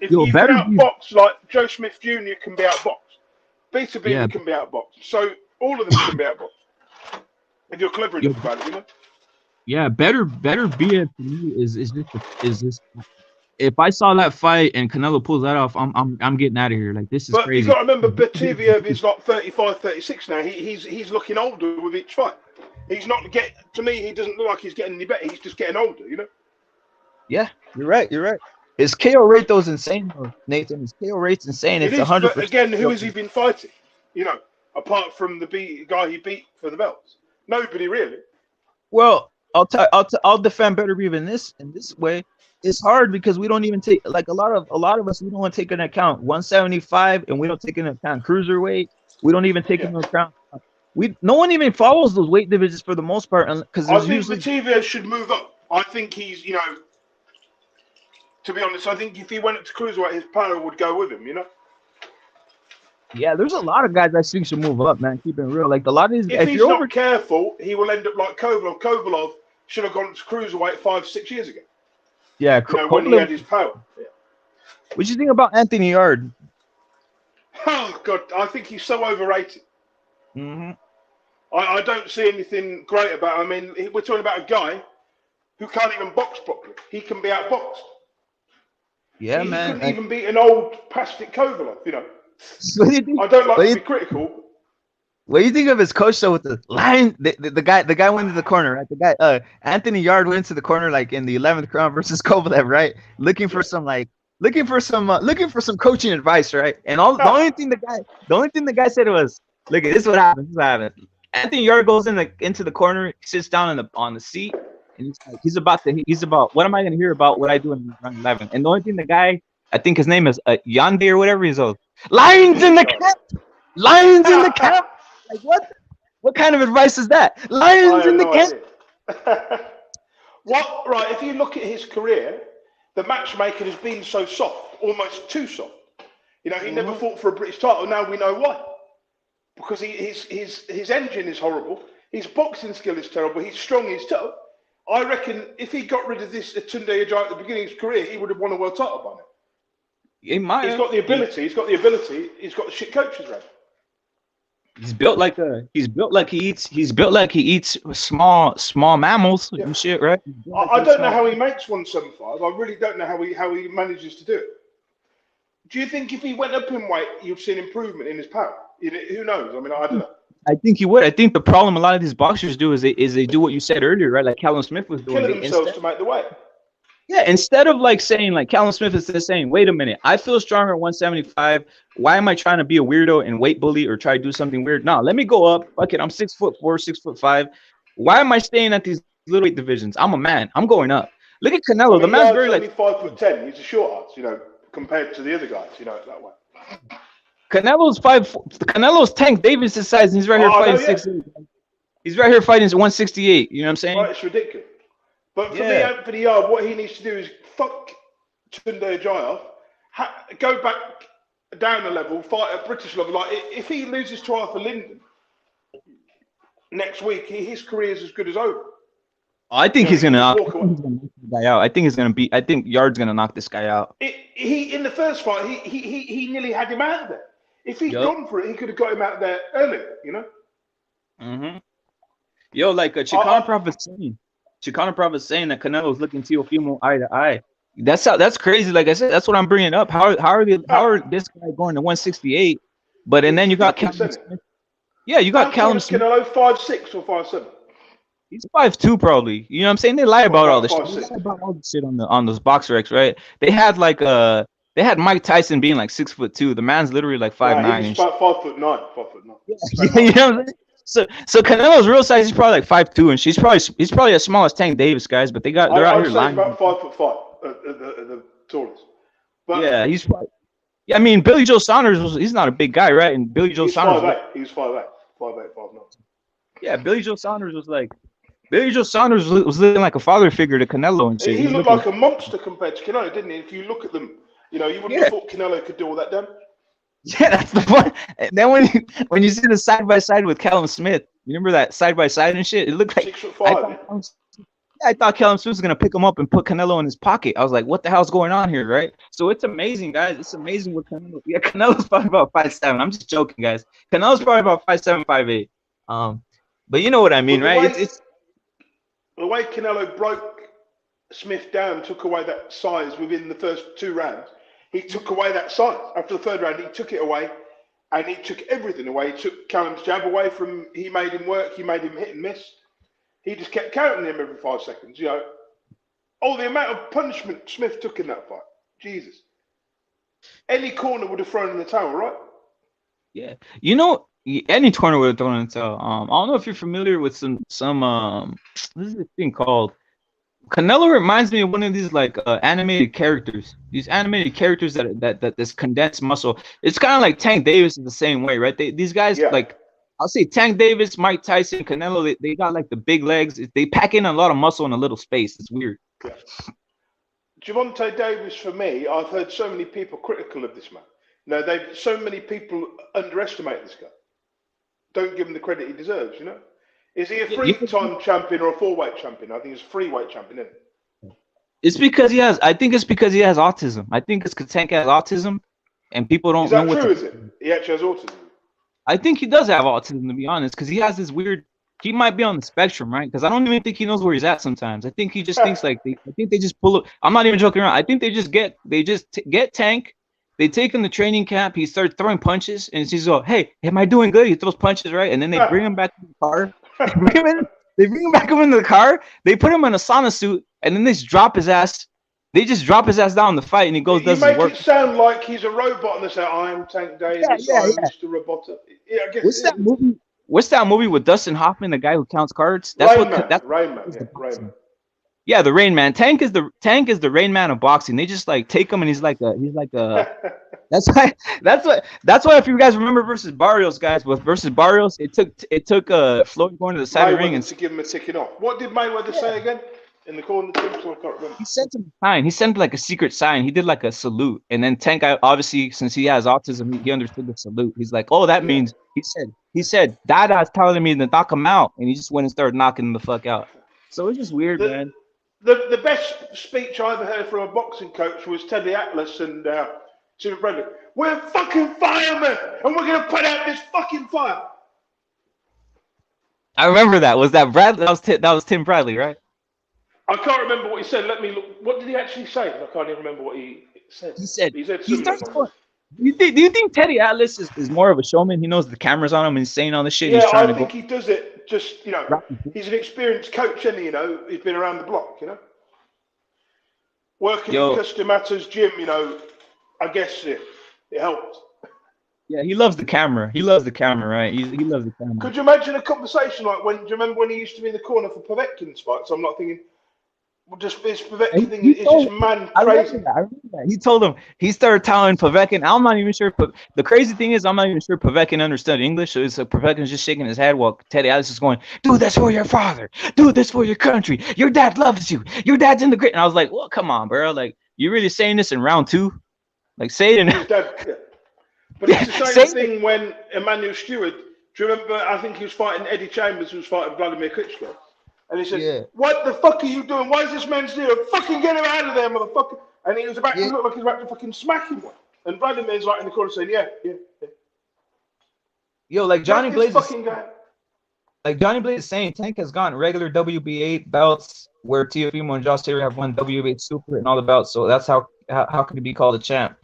if you can outbox like Joe Smith Jr. can be outboxed, Beta Beta can be outboxed. So all of them can be outboxed if you're clever enough about it. You know. Yeah, better BF for me is if I saw that fight and Canelo pulls that off, I'm getting out of here. Like, this is But you crazy. got to remember, Bativiev is like 35, 36 now. He's looking older with each fight. He's not to me. He doesn't look like he's getting any better. He's just getting older. You know. Yeah, you're right. You're right. His KO rate though is insane, though, Nathan. His KO rate's insane. It's 100%. But again, who has he been fighting? You know, apart from the guy he beat for the belts, nobody really. Well, I'll defend Better Beef in this way. It's hard because we don't even take, like, a lot of us, we don't want to take into account 175, and we don't take into account cruiserweight. We don't even take into account. No one even follows those weight divisions for the most part, because I think Bativiev should move up. I think he's, you know, to be honest, I think if he went up to cruiserweight, his power would go with him. You know. Yeah, there's a lot of guys I think should move up, man. Keep it real. Like, a lot of these. If he's not careful, he will end up like Kovalev. Kovalev should have gone to cruiserweight 5-6 years ago. Yeah, you know, when he had his power. Yeah. What do you think about Anthony Yard? Oh God, I think he's so overrated. I don't see anything great about him. I mean, we're talking about a guy who can't even box properly. He can be outboxed. Yeah, he man. He couldn't even beat an old plastic Kovalev, you know. I don't like to be critical. What do you think of his coach though with the line? The guy went to the corner, right? The guy, Anthony Yard went to the corner like in the 11th round versus Kovalev, right? Looking for some coaching advice, right? And the only thing the guy said was, "Look, this is what happened. This is what happened." Anthony Yard goes into the corner, sits down on the seat, and he's about what am I going to hear about what I do in round 11? And the only thing the guy, I think his name is Yande or whatever, he's all, "Lions in the cap, lions in the cap." Like, what kind of advice is that? Lions in the camp. What? Right. If you look at his career, the matchmaking has been so soft, almost too soft. You know, he never fought for a British title. Now we know why. Because his engine is horrible. His boxing skill is terrible. He's strong. He's tough. I reckon if he got rid of this Tunde Ajayi at the beginning of his career, he would have won a world title by now. He might. He's got the ability. He's got the shit coaches around. He's built like he eats small mammals and shit, right? I don't know how he makes 175. I really don't know how he manages to do it. Do you think if he went up in weight, you'd see an improvement in his power? Who knows? I mean, I don't know. I think he would. I think the problem a lot of these boxers do is they do what you said earlier, right? Like Callum Smith was doing. Killing themselves to make the weight. Yeah, instead of like saying, like Callum Smith is saying, wait a minute, I feel stronger at 175. Why am I trying to be a weirdo and weight bully or try to do something weird? No, let me go up. Fuck it, I'm 6'4", 6'5". Why am I staying at these little weight divisions? I'm a man. I'm going up. Look at Canelo. The man's very like 5'10". He's a short ass, you know, compared to the other guys, you know, that way. Canelo's Tank Davis' size, and he's right here fighting 6'8". He's right here fighting 168. You know what I'm saying? Right, it's ridiculous. But for me, Anthony Yard, what he needs to do is fuck Tunde Ajayi, go back down a level, fight at British level. Like if he loses to Arthur Linden next week, his career is as good as over. I think he's gonna knock this guy out. I think Yard's gonna knock this guy out. He in the first fight, he nearly had him out there. If he'd gone for it, he could have got him out there earlier. You know. Yo, like Chicano Prophet's saying that Canelo's looking Teofimo eye to eye. That's crazy. Like I said, that's what I'm bringing up. How are this guy going to 168? But and then you got Callum Smith. Yeah, you got Callum Smith. Canelo 5'6" or 5'7". He's 5'2" probably. You know what I'm saying? They lie about all this shit. They lie about all this shit on those BoxRec, right? They had Mike Tyson being like 6'2". The man's literally like 5'9". He's about 5'9". 5'9". Yeah, you know what I'm saying? So Canelo's real size, he's probably like 5'2", and he's probably as small as Tank Davis, guys. But they're out here lying. About 5'5" at the tallest. But yeah, he's probably. Yeah, I mean Billy Joe Saunders he's not a big guy, right? And Billy Joe Saunders. 5'8". He was 5'8", 5'9". Yeah, Billy Joe Saunders was looking like a father figure to Canelo and shit. He looked like a monster compared to Canelo, didn't he? If you look at them, you know, you wouldn't have thought Canelo could do all that damage. Yeah, that's the point. And then when you see the side by side with Callum Smith, you remember that side by side and shit? It looked like 6'5". I thought Callum Smith was gonna pick him up and put Canelo in his pocket. I was like, what the hell's going on here, right? So it's amazing, guys. It's amazing what Canelo. Yeah, Canelo's probably about 5'7". I'm just joking, guys. Canelo's probably about 5'7", 5'8". But you know what I mean, right? It's the way Canelo broke Smith down, took away that size within the first 2 rounds. He took away that size. After the 3rd round, he took it away, and he took everything away. He took Callum's jab away from. He made him work. He made him hit and miss. He just kept counting him every 5 seconds. You know, the amount of punishment Smith took in that fight. Jesus, any corner would have thrown in the towel, right? Yeah, you know, any corner would have thrown in the towel. I don't know if you're familiar with some this is a thing called. Canelo reminds me of one of these like animated characters. These animated characters that this condensed muscle. It's kind of like Tank Davis is the same way, right? These guys like I'll say Tank Davis, Mike Tyson, Canelo. They got like the big legs. They pack in a lot of muscle in a little space. It's weird. Yeah. Gervonta Davis, for me, I've heard so many people critical of this man. So many people underestimate this guy. Don't give him the credit he deserves. You know. Is he a 3-time champion or a 4-weight champion? I think he's a 3-weight champion, isn't it? It's because he has. I think it's because he has autism. I think it's because Tank has autism, and people don't know what. Is that true? Is it? He actually has autism. I think he does have autism, to be honest, because he has this weird. He might be on the spectrum, right? Because I don't even think he knows where he's at sometimes. I think he just thinks like I think they just pull up. I'm not even joking around. I think they just get Tank. They take him to training camp. He starts throwing punches, and he's like, "Hey, am I doing good?" He throws punches, right? And then they bring him back to the car. They bring him back into the car. They put him in a sauna suit, and then they just drop his ass. They just drop his ass down in the fight, and he goes. You make it sound like he's a robot, and they say, "I'm Tank Davis, I'm Mr. Roboto." Yeah, I guess. What's that movie? What's that movie with Dustin Hoffman, the guy who counts cards? Rain Man. Yeah, the Rain Man. Tank is the Rain Man of boxing. They just like take him, and he's like a. That's why if you guys remember versus Barrios, guys, with versus Barrios, it took Floyd going to the side of the ring and to give him a ticking off. What did Mayweather say again in the corner? So I can't remember. He sent him a sign. He sent like a secret sign. He did like a salute, and then Tank, obviously, since he has autism, he understood the salute. He's like, "Oh, that means," he said, "Dada's telling me to knock him out," and he just went and started knocking him the fuck out. So it's just weird, man. The best speech I ever heard from a boxing coach was Teddy Atlas and Jimmy Bradley. We're fucking firemen, and we're gonna put out this fucking fire. I remember that. Was that Bradley? That was Tim Bradley, right? I can't remember what he said. Let me look. What did he actually say? I can't even remember what he said. He said he starts going. Do you think Teddy Atlas is more of a showman? He knows the cameras on him and he's saying all this shit. Yeah, I think he does it just, he's an experienced coach, and he's been around the block, Working in Custom Matters gym, I guess it helped. Yeah, he loves the camera. He loves the camera, right? He loves the camera. Could you imagine a conversation like do you remember when he used to be in the corner for Povetkin's fights? I'm not thinking, just this Povetkin thing is just man crazy. I remember that. He told him, he started telling Povetkin, I'm not even sure. The crazy thing is, I'm not even sure Povetkin understood English. So Povetkin's just shaking his head while Teddy Atlas is going, "Do this for your father. Do this for your country. Your dad loves you. Your dad's in the grit." And I was like, well, come on, bro. Like, you really saying this in round 2? Like, say it in. But it's the same thing when Emmanuel Stewart, do you remember, I think he was fighting Eddie Chambers, who was fighting Vladimir Klitschko. And he said, "What the fuck are you doing? Why is this man still? Fucking get him out of there, motherfucker!" And he was about to look like he's about to fucking smack him. And Vladimir's like in the corner saying, "Yeah." Yo, like Johnny Blaze is saying, Tank has gotten regular WBA belts where Teofimo and Josh Taylor have won WBA Super and all the belts. So that's how can he be called a champ?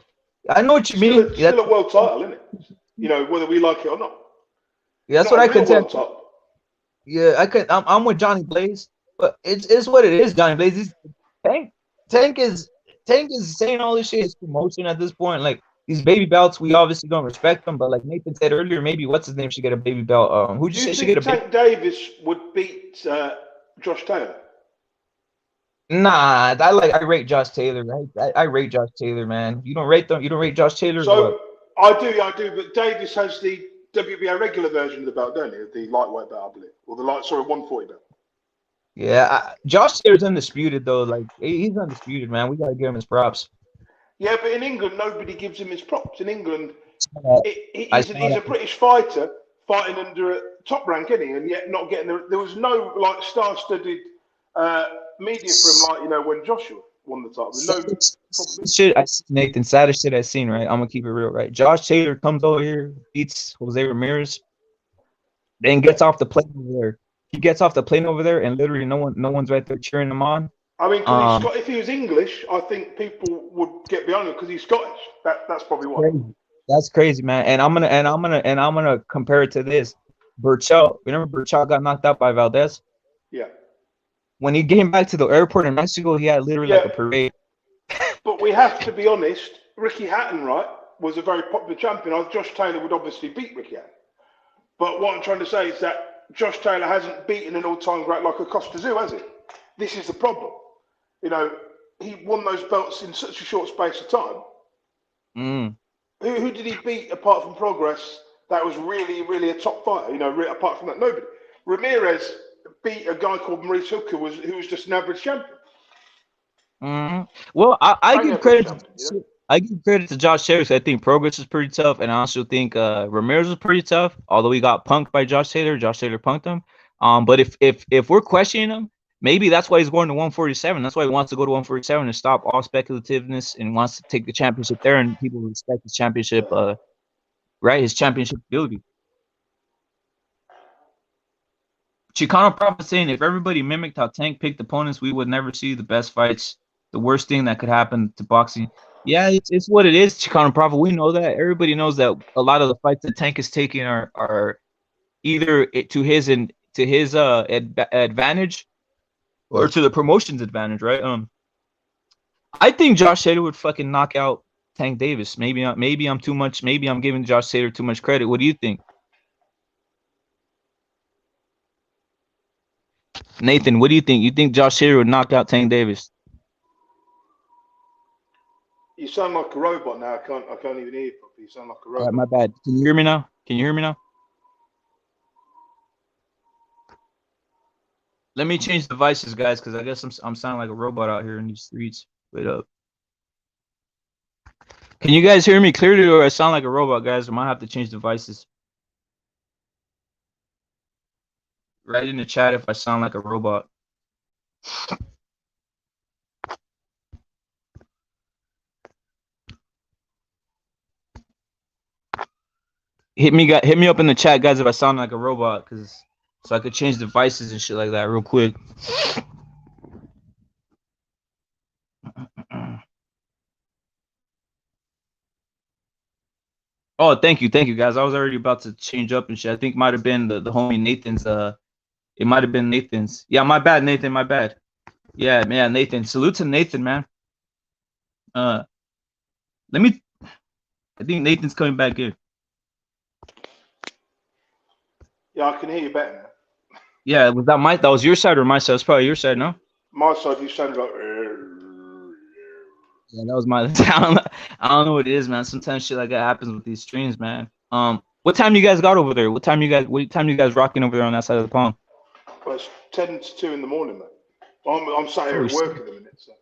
I know what you mean. It's still a world title, isn't it? Whether we like it or not. Yeah, that's what I contend. Yeah, I'm with Johnny Blaze, but it's what it is. Johnny Blaze. Tank is saying all this shit. It's promotion at this point. Like, these baby belts, we obviously don't respect them. But like Nathan said earlier, maybe what's his name should get a baby belt. Who'd you say should get a baby? Tank Davis would beat Josh Taylor? Nah, I rate Josh Taylor. Right? I rate Josh Taylor, man. You don't rate them. You don't rate Josh Taylor. So I do. But Davis has the WBA regular version of the belt, don't he? The lightweight belt, I believe, or the 140 belt. Yeah, Josh Taylor's undisputed though. Like, he's undisputed, man. We gotta give him his props. Yeah, but in England, nobody gives him his props. In England, he's a British fighter fighting under a top rank, isn't he? And yet not getting there was no like star-studded media for him, like when Joshua won the title. No shit, Nathan, saddest shit I've seen. Right, I'm gonna keep it real. Right, Josh Taylor comes over here, beats Jose Ramirez, then gets off the plane over there. He gets off the plane over there, and literally no one's right there cheering him on. I mean, because if he was English, I think people would get behind him because he's Scottish. That's probably why. Crazy. That's crazy, man. And I'm gonna compare it to this. Burchell. Remember Burchell got knocked out by Valdez? Yeah. When he came back to the airport in Mexico, he had literally like a parade. But we have to be honest. Ricky Hatton, right, was a very popular champion. Josh Taylor would obviously beat Ricky Hatton. But what I'm trying to say is that Josh Taylor hasn't beaten an all-time great like Acosta Zoo, has he? This is the problem. You know, he won those belts in such a short space of time. Who did he beat apart from Progress that was really, really a top fighter? You know, apart from that, nobody. Ramirez beat a guy called Maurice Hooker, who was just an average champion. Well, I give credit. I give credit to Josh Taylor. I think Progress is pretty tough, and I also think Ramirez was pretty tough. Although he got punked by Josh Taylor punked him. But if we're questioning him, maybe that's why he's going to 147. That's why he wants to go to 147 to stop all speculativeness and wants to take the championship there, and people respect his championship, right? His championship ability. Chicano Prophet saying if everybody mimicked how Tank picked opponents, we would never see the best fights. The worst thing that could happen to boxing. Yeah, it's what it is, Chicano Prophet. We know that. Everybody knows that a lot of the fights that Tank is taking are either to his advantage or to the promotion's advantage, right? I think Josh Taylor would fucking knock out Tank Davis. Maybe I'm too much. Maybe I'm giving Josh Taylor too much credit. What do you think, Nathan? What do you think? You think Josh Taylor would knock out Tank Davis? You sound like a robot now. I can't even hear you properly. You sound like a robot. My bad. Can you hear me now? Let me change devices, guys, because I guess I'm sounding like a robot out here in these streets. Wait up. Can you guys hear me clearly, or I sound like a robot, guys? I might have to change devices. Write in the chat if I sound like a robot. Hit me up in the chat, guys, if I sound like a robot, so I could change devices and shit like that real quick. Oh, thank you, guys. I was already about to change up and shit. I think it might have been the homie Nathan's. It might have been Nathan's. Yeah, my bad, Nathan. My bad. Yeah, man, Nathan. Salute to Nathan, man. I think Nathan's coming back in. Yeah, I can hear you better now. Yeah, that was your side or my side? It's probably your side, no? My side, you sounded like. Yeah, that was my. I don't know what it is, man. Sometimes shit like that happens with these streams, man. What time you guys got over there? What time you guys rocking over there on that side of the pond? Well, it's 10 to 2 in the morning, mate. I'm sat here at work at the minute. So.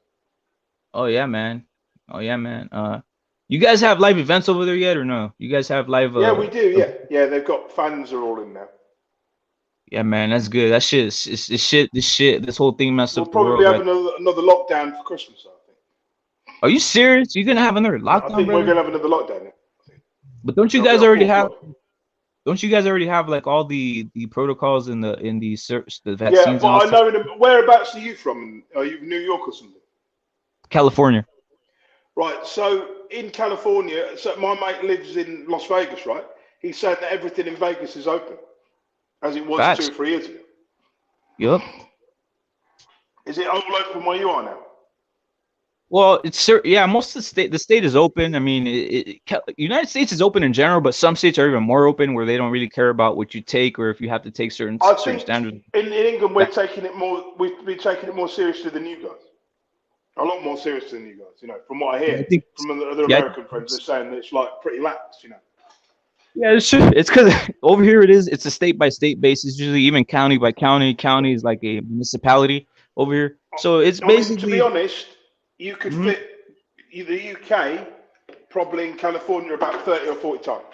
Oh yeah, man. You guys have live events over there yet or no? You guys have live? Yeah, we do. Yeah. They've got fans are all in now. Yeah, man, that's good. That shit is this whole thing messed up the world. We'll probably have another lockdown for Christmas, I think. Are you serious? You're gonna have another lockdown? I think we're gonna have another lockdown. But don't you guys already have? Don't you guys already have like all the protocols and the vaccines? Yeah, but I know. Whereabouts are you from? Are you New York or something? California. Right. So in California, my mate lives in Las Vegas, right? He said that everything in Vegas is open, as it was 2 or 3 years ago. Yep. Is it all open where you are now? Well, most of the state is open. I mean, United States is open in general, but some states are even more open where they don't really care about what you take or if you have to take certain standards. In England, we've been taking it more seriously than you guys. A lot more seriously than you guys, you know, from what I hear from other American friends. They're saying that it's like pretty lax, you know. Yeah, it's true. It's because over here it's a state by state basis, usually even county by county. County is like a municipality over here. So it's basically, to be honest, you could fit the UK probably in California about 30 or 40 times.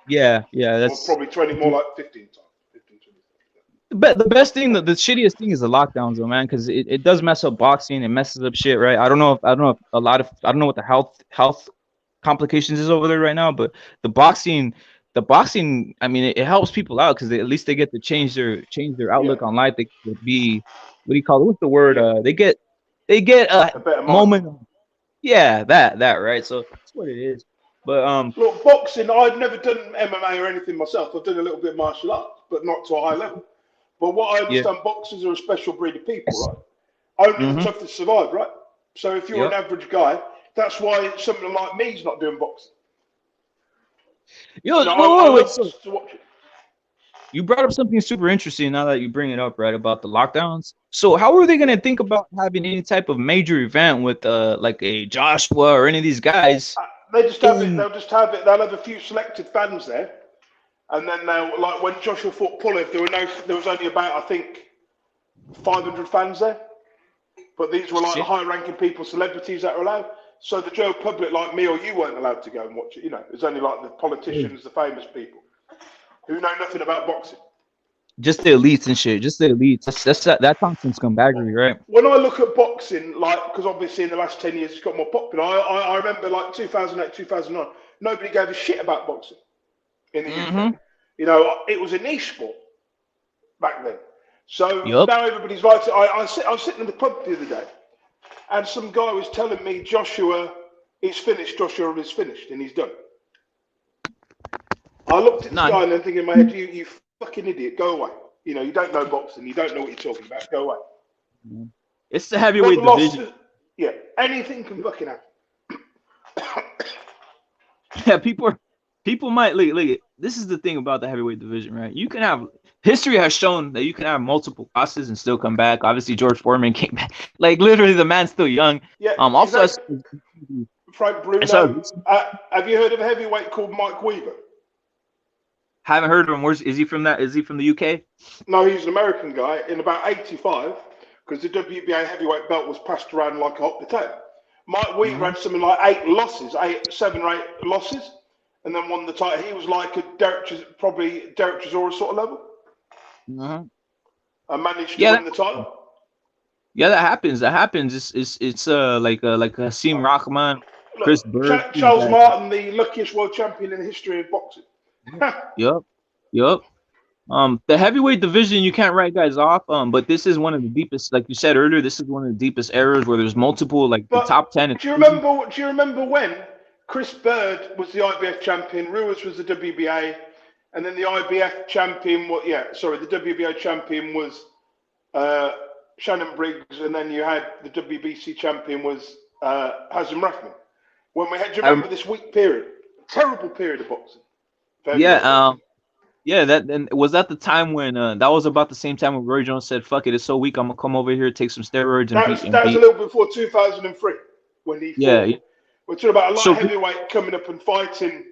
Yeah, that's or probably 20, more like 15 times. 15, 20 times. The best thing, the shittiest thing is the lockdowns, though, man, because it does mess up boxing. It messes up shit, right? I don't know what the health complications is over there right now, but the boxing, I mean, it helps people out because at least they get to change their outlook on life. They could be, what do you call it? What's the word? they get A a better mind. moment. Yeah, that right. So that's what it is. But Look, boxing, I've never done MMA or anything myself. I've done a little bit of martial arts, but not to a high level. But what I yeah. understand, boxers are a special breed of people, right? Only the Mm-hmm. toughest survive, right? So if you're an Yep. average guy, that's why someone like me's not doing boxing. Yo, No, I wait. love So to watch it. you brought up something super interesting now that you bring it up, right? About the lockdowns. So how are they Yeah. gonna think about having any type of major event with like a Joshua or any of these guys They just have it. in They'll just have it. They'll have a few selected fans there, and then they'll like when Joshua fought Pulev, there was only about I think 500 fans there, but these were like shit? high-ranking people, celebrities that were allowed. So the general public, like me or you, weren't allowed to go and watch it. You know, it was only like the politicians, the famous people who know nothing about boxing. Just the elites and shit. Just the elites. That constant scumbaggery, right? When I look at boxing, like, because obviously in the last 10 years it's got more popular, I remember like 2008, 2009, nobody gave a shit about boxing in the UK. Mm-hmm. You know, it was a niche sport back then. So Yup. now everybody's like, I was sitting in the pub the other day and some guy was telling me Joshua is finished, and he's done. I looked at this Nah. guy and then thinking in my head, you fucking idiot, go away. You know, you don't know boxing, you don't know what you're talking about, go away. It's the One heavyweight loss, division. yeah, anything can fucking happen. Yeah, people might look. This is the thing about the heavyweight division, right? You can have history has shown that you can have multiple losses and still come back. Obviously, George Foreman came back. Like literally, the man's still young. Yeah, Also, exactly. Frank I saw, Bruno. Have you heard of a heavyweight called Mike Weaver? haven't heard of him. Where's is he from? That is he from the UK? No, he's an American guy. In about '85, because the WBA heavyweight belt was passed around like a hot potato. Mike Weaver Mm-hmm. had something like 7 or 8 losses, and then won the title. He was like a probably Derek Chisora sort of level, Mm-hmm. and managed to Yeah, win the title. yeah, that happens. That happens. It's like Hasim Rahman, Chris Look, Bird. Charles Martin, the luckiest world champion in the history of boxing. Yep, yep. The heavyweight division, you can't write guys off. But this is one of the deepest, like you said earlier, this is one of the deepest eras where there's multiple, like the top But 10. do you remember? Do you remember when Chris Bird was the IBF champion, Ruiz was the WBA, and then the IBF champion? The WBA champion was Shannon Briggs, and then you had the WBC champion was Hazem Rahman. When we had, do you remember this week period? Terrible period of boxing. Yeah, yeah. That and was that the time when that was about the same time when Roy Jones said, "Fuck it, it's so weak, I'm gonna come over here, take some steroids and That was a little bit before 2003 when he Yeah, fought. We're talking about a lot So of heavyweight coming up and fighting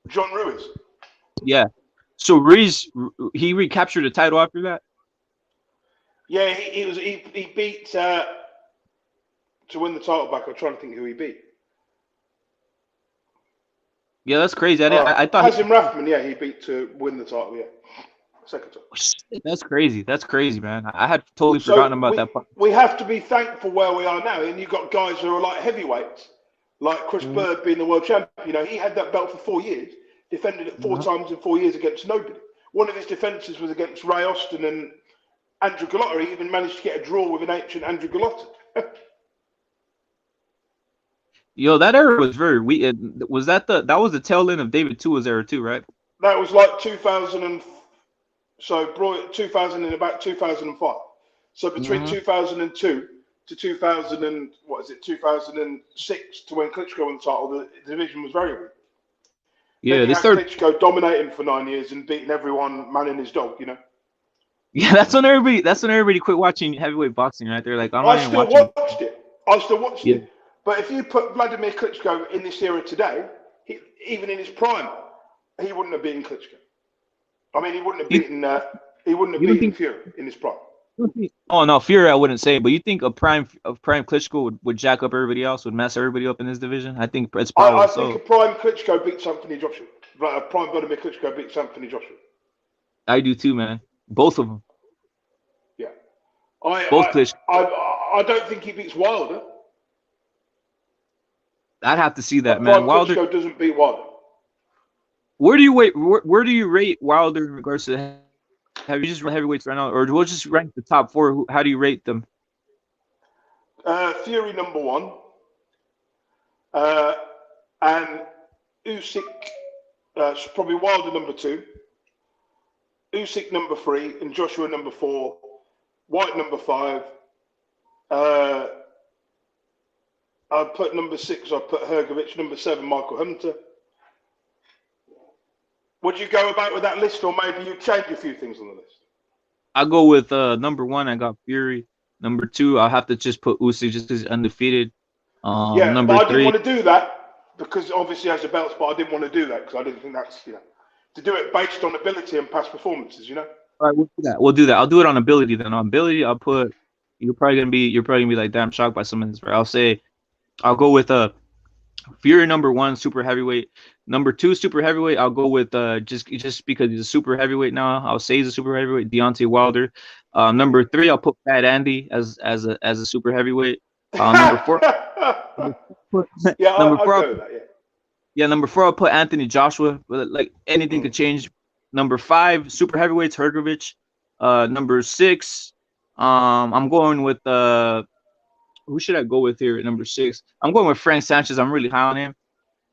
John Ruiz. yeah. So Reese he recaptured the title after that. Yeah, he beat to win the title back. I'm trying to think who he beat. Yeah, that's crazy. I thought Hazem Rahman, yeah, he beat to win the title. Yeah, second time. That's crazy. That's crazy, man. I had totally forgotten about that part. We have to be thankful where we are now, and you've got guys who are like heavyweights, like Chris Bird being the world champion. You know, he had that belt for 4 years, defended it 4 times in 4 years against nobody. One of his defenses was against Ray Austin and Andrew Gallotta. He even managed to get a draw with an ancient Andrew Gallotta. Yo, that era was very weak. Was that was the tail end of David Tua's era too, right? That was like 2000 and 2000 and about 2005. So between 2002 to 2006 to when Klitschko won the title, the division was very weak. Yeah, then they started. Klitschko dominating for 9 years and beating everyone, man and his dog. You know. Yeah, that's when everybody quit watching heavyweight boxing, right? They're like, I'm not I even still watching. watched it. I still watched Yeah. it. But if you put Vladimir Klitschko in this era today, even in his prime, he wouldn't have beaten Klitschko. I mean, he wouldn't have beaten. He wouldn't have beaten Fury in his prime. Oh no, Fury I wouldn't say, but you think a prime Klitschko would jack up everybody else, would mess everybody up in this division? I think it's probably I think a prime Klitschko beats Anthony Joshua. But a prime Vladimir Klitschko beats Anthony Joshua. I do too, man. Both of them. Yeah. Both Klitschko. I don't think he beats Wilder. I'd have to see that, Prime man. Wilder. Klitschko doesn't beat Wilder. Where do you wait? Where do you rate Wilder in regards to have you just run heavyweights right now, or we'll just rank the top 4? How do you rate them? Fury number 1, and Usyk, probably Wilder number 2, Usyk number 3, and Joshua number 4, White number 5. I'd put number 6, I'd put Hrgovic, number 7, Michael Hunter. Would you go about with that list, or maybe you change a few things on the list? I'll go with number 1. I got Fury. Number 2, I'll have to just put Usyk just because he's undefeated. Yeah, Number but I 3, didn't want to do that because obviously he has the belts, but I didn't want to do that because I didn't think that's, to do it based on ability and past performances, All right, we'll do that. We'll do that. I'll do it on ability then. On ability, I'll put. You're probably gonna be like, damn, shocked by some of this. Right? I'll go with Fury number 1, super heavyweight. Number 2, super heavyweight. I'll go with just because he's a super heavyweight now. I'll say he's a super heavyweight. Deontay Wilder. Number 3, I'll put Fat Andy as a super heavyweight. Number 4. Yeah, number 4. I'll go with that, yeah. Yeah, number 4, I'll put Anthony Joshua. But like anything could change. Number 5, super heavyweights, Hrgovic. Number 6, I'm going with who should I go with here at number 6? I'm going with Frank Sanchez. I'm really high on him.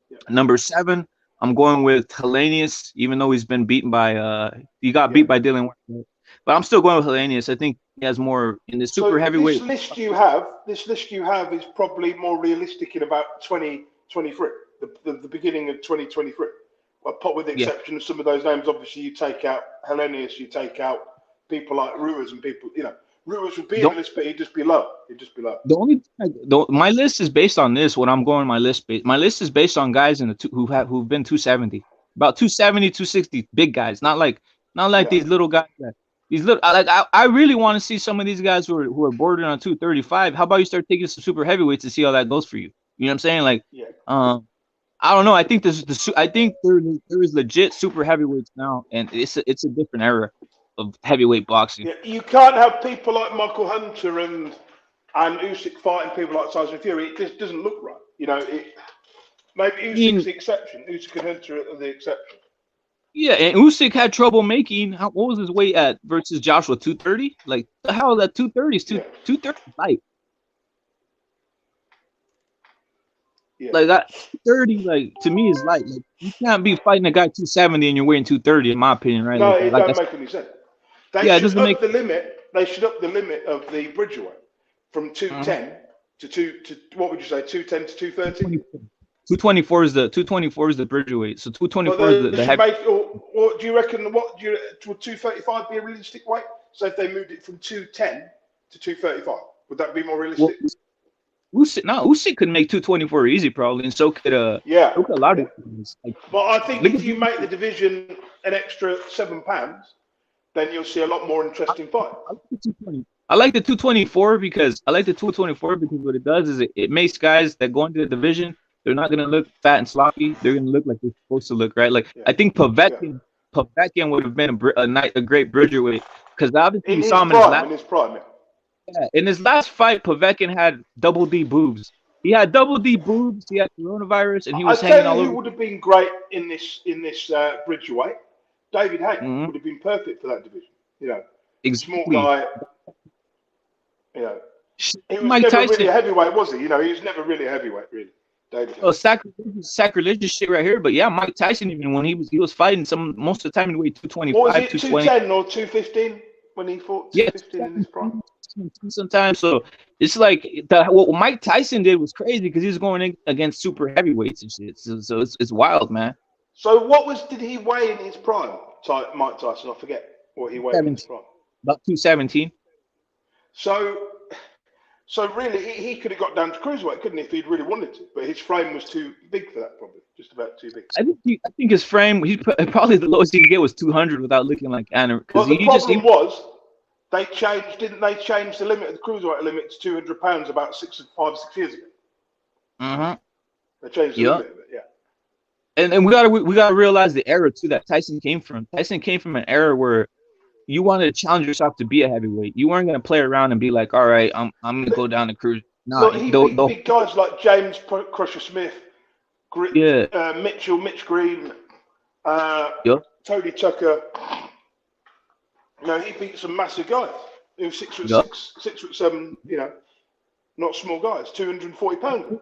Yeah. Number 7, I'm going with Helenius, even though he's been beaten by he got beat by Dylan White. But I'm still going with Helenius. I think he has more in the super heavyweight. This list you have is probably more realistic in about 2023, the beginning of 2023. Well, with the exception of some of those names, obviously you take out Helenius, you take out people like Ruiz and people, Ruiz would be in the list, but he'd just be low. My list is based on this. What I'm going, my list is based on guys who've been 270, about 270, 260, big guys, not like these little guys. I really want to see some of these guys who are bordering on 235. How about you start taking some super heavyweights to see how that goes for you? You know what I'm saying? Like, I don't know. I think there is legit super heavyweights now, and it's a different era of heavyweight boxing. Yeah, you can't have people like Michael Hunter and Usyk fighting people like Tyson Fury. It just doesn't look right. Maybe Usyk's the exception. Usyk and Hunter are the exception. Yeah, and Usyk had trouble making. What was his weight at versus Joshua? 230? Like, the hell, that 230 is 230 light. Yeah. Like that 30, like, to me is light. Like, you can't be fighting a guy 270 and you're weighing 230, in my opinion, right? No, it don't make any sense. They should up the limit. They should up the limit of the bridgeweight from 210 to what would you say? 210 to 230. 224 is the bridgeweight. So 224 is the heavy. Or do you reckon would 235 be a realistic weight? So if they moved it from 210 to 235, would that be more realistic? Usyk could make 224 easy probably, and so could a lot of things. But I think if you make the division an extra £7, then you'll see a lot more interesting fights. I like the 224 because what it does is it makes guys that go into the division, they're not gonna look fat and sloppy. They're gonna look like they're supposed to look, right? Like I think Povetkin would have been a great bridgerweight because obviously you saw him in his prime. Yeah, in his last fight, Povetkin had double D boobs. He had double D boobs. He had coronavirus, and he was hanging all over. Who would have been great in this bridgerweight? David Haye would have been perfect for that division. Small guy. He was Mike never Tyson. Really a heavyweight, was he? He was never really a heavyweight, really. David Haye. Oh, sacrilegious shit right here. But yeah, Mike Tyson, even when he was fighting, most of the time he weighed 225, what was it, 210 or 215 when he fought? 215 in his prime. Sometimes, so it's like what Mike Tyson did was crazy because he was going against super heavyweights and shit. So it's wild, man. So did he weigh in his prime? Mike Tyson, I forget what he weighed in his prime. About 217. So really, he could have got down to cruiserweight, couldn't he, if he'd really wanted to? But his frame was too big for that, probably, just about too big. I think his frame, probably the lowest he could get was 200 without looking like Anna. Well, the problem was. Didn't they change the limit of the cruiserweight limit to £200 about 5 or 6 years ago? They changed the limit of it, yeah. And we gotta realize the era too that Tyson came from. Tyson came from an era where you wanted to challenge yourself to be a heavyweight. You weren't gonna play around and be like, all right, I'm gonna go down the cruise. No, he beat big guys like James Crusher Smith, Mitch Green, Tony Tucker. He beat some massive guys. He was 6'6", 6'7", not small guys, 240 pounds.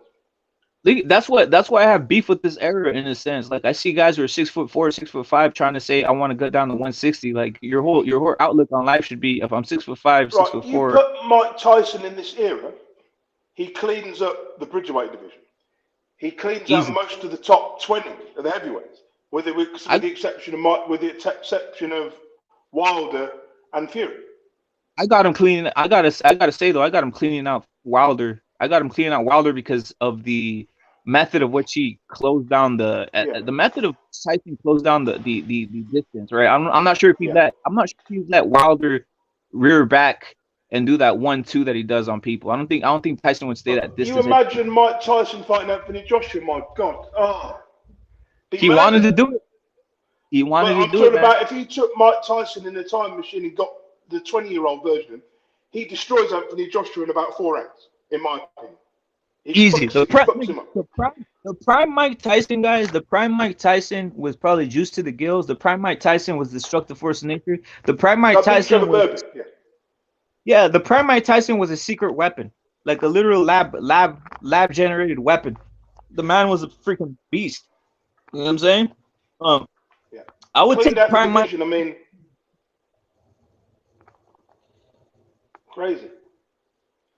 That's why I have beef with this era in a sense. Like I see guys who are 6'4", 6'5", trying to say I want to get down to 160. Like your whole outlook on life should be if I'm 6'5", Right, you 6'4". put Mike Tyson in this era, he cleans up the Bridgerweight division. He cleans Easy. out most of the top 20 of the heavyweights, with the exception of Wilder and Fury. I got him cleaning. I gotta say though, I got him cleaning out Wilder. I got him cleaning out Wilder because of the method of which he closed down the method of Tyson closed down the distance. Right. I'm not sure if he let Wilder rear back and do that 1-2 that he does on people. I don't think Tyson would stay that distance. You imagine Mike Tyson fighting Anthony Joshua? My God. Oh. He wanted to do it. He wanted to do it. About if he took Mike Tyson in the time machine and got the 20-year-old version, he destroys Anthony Joshua in about 4 rounds, in my opinion. Easy. The prime Mike Tyson, guys, the prime Mike Tyson was probably juiced to the gills. The prime Mike Tyson was destructive force of nature. The prime Mike Tyson was, the prime Mike Tyson was a secret weapon, like a literal lab generated weapon. The man was a freaking beast. You know what I'm saying? I would take prime Mike. I mean, crazy.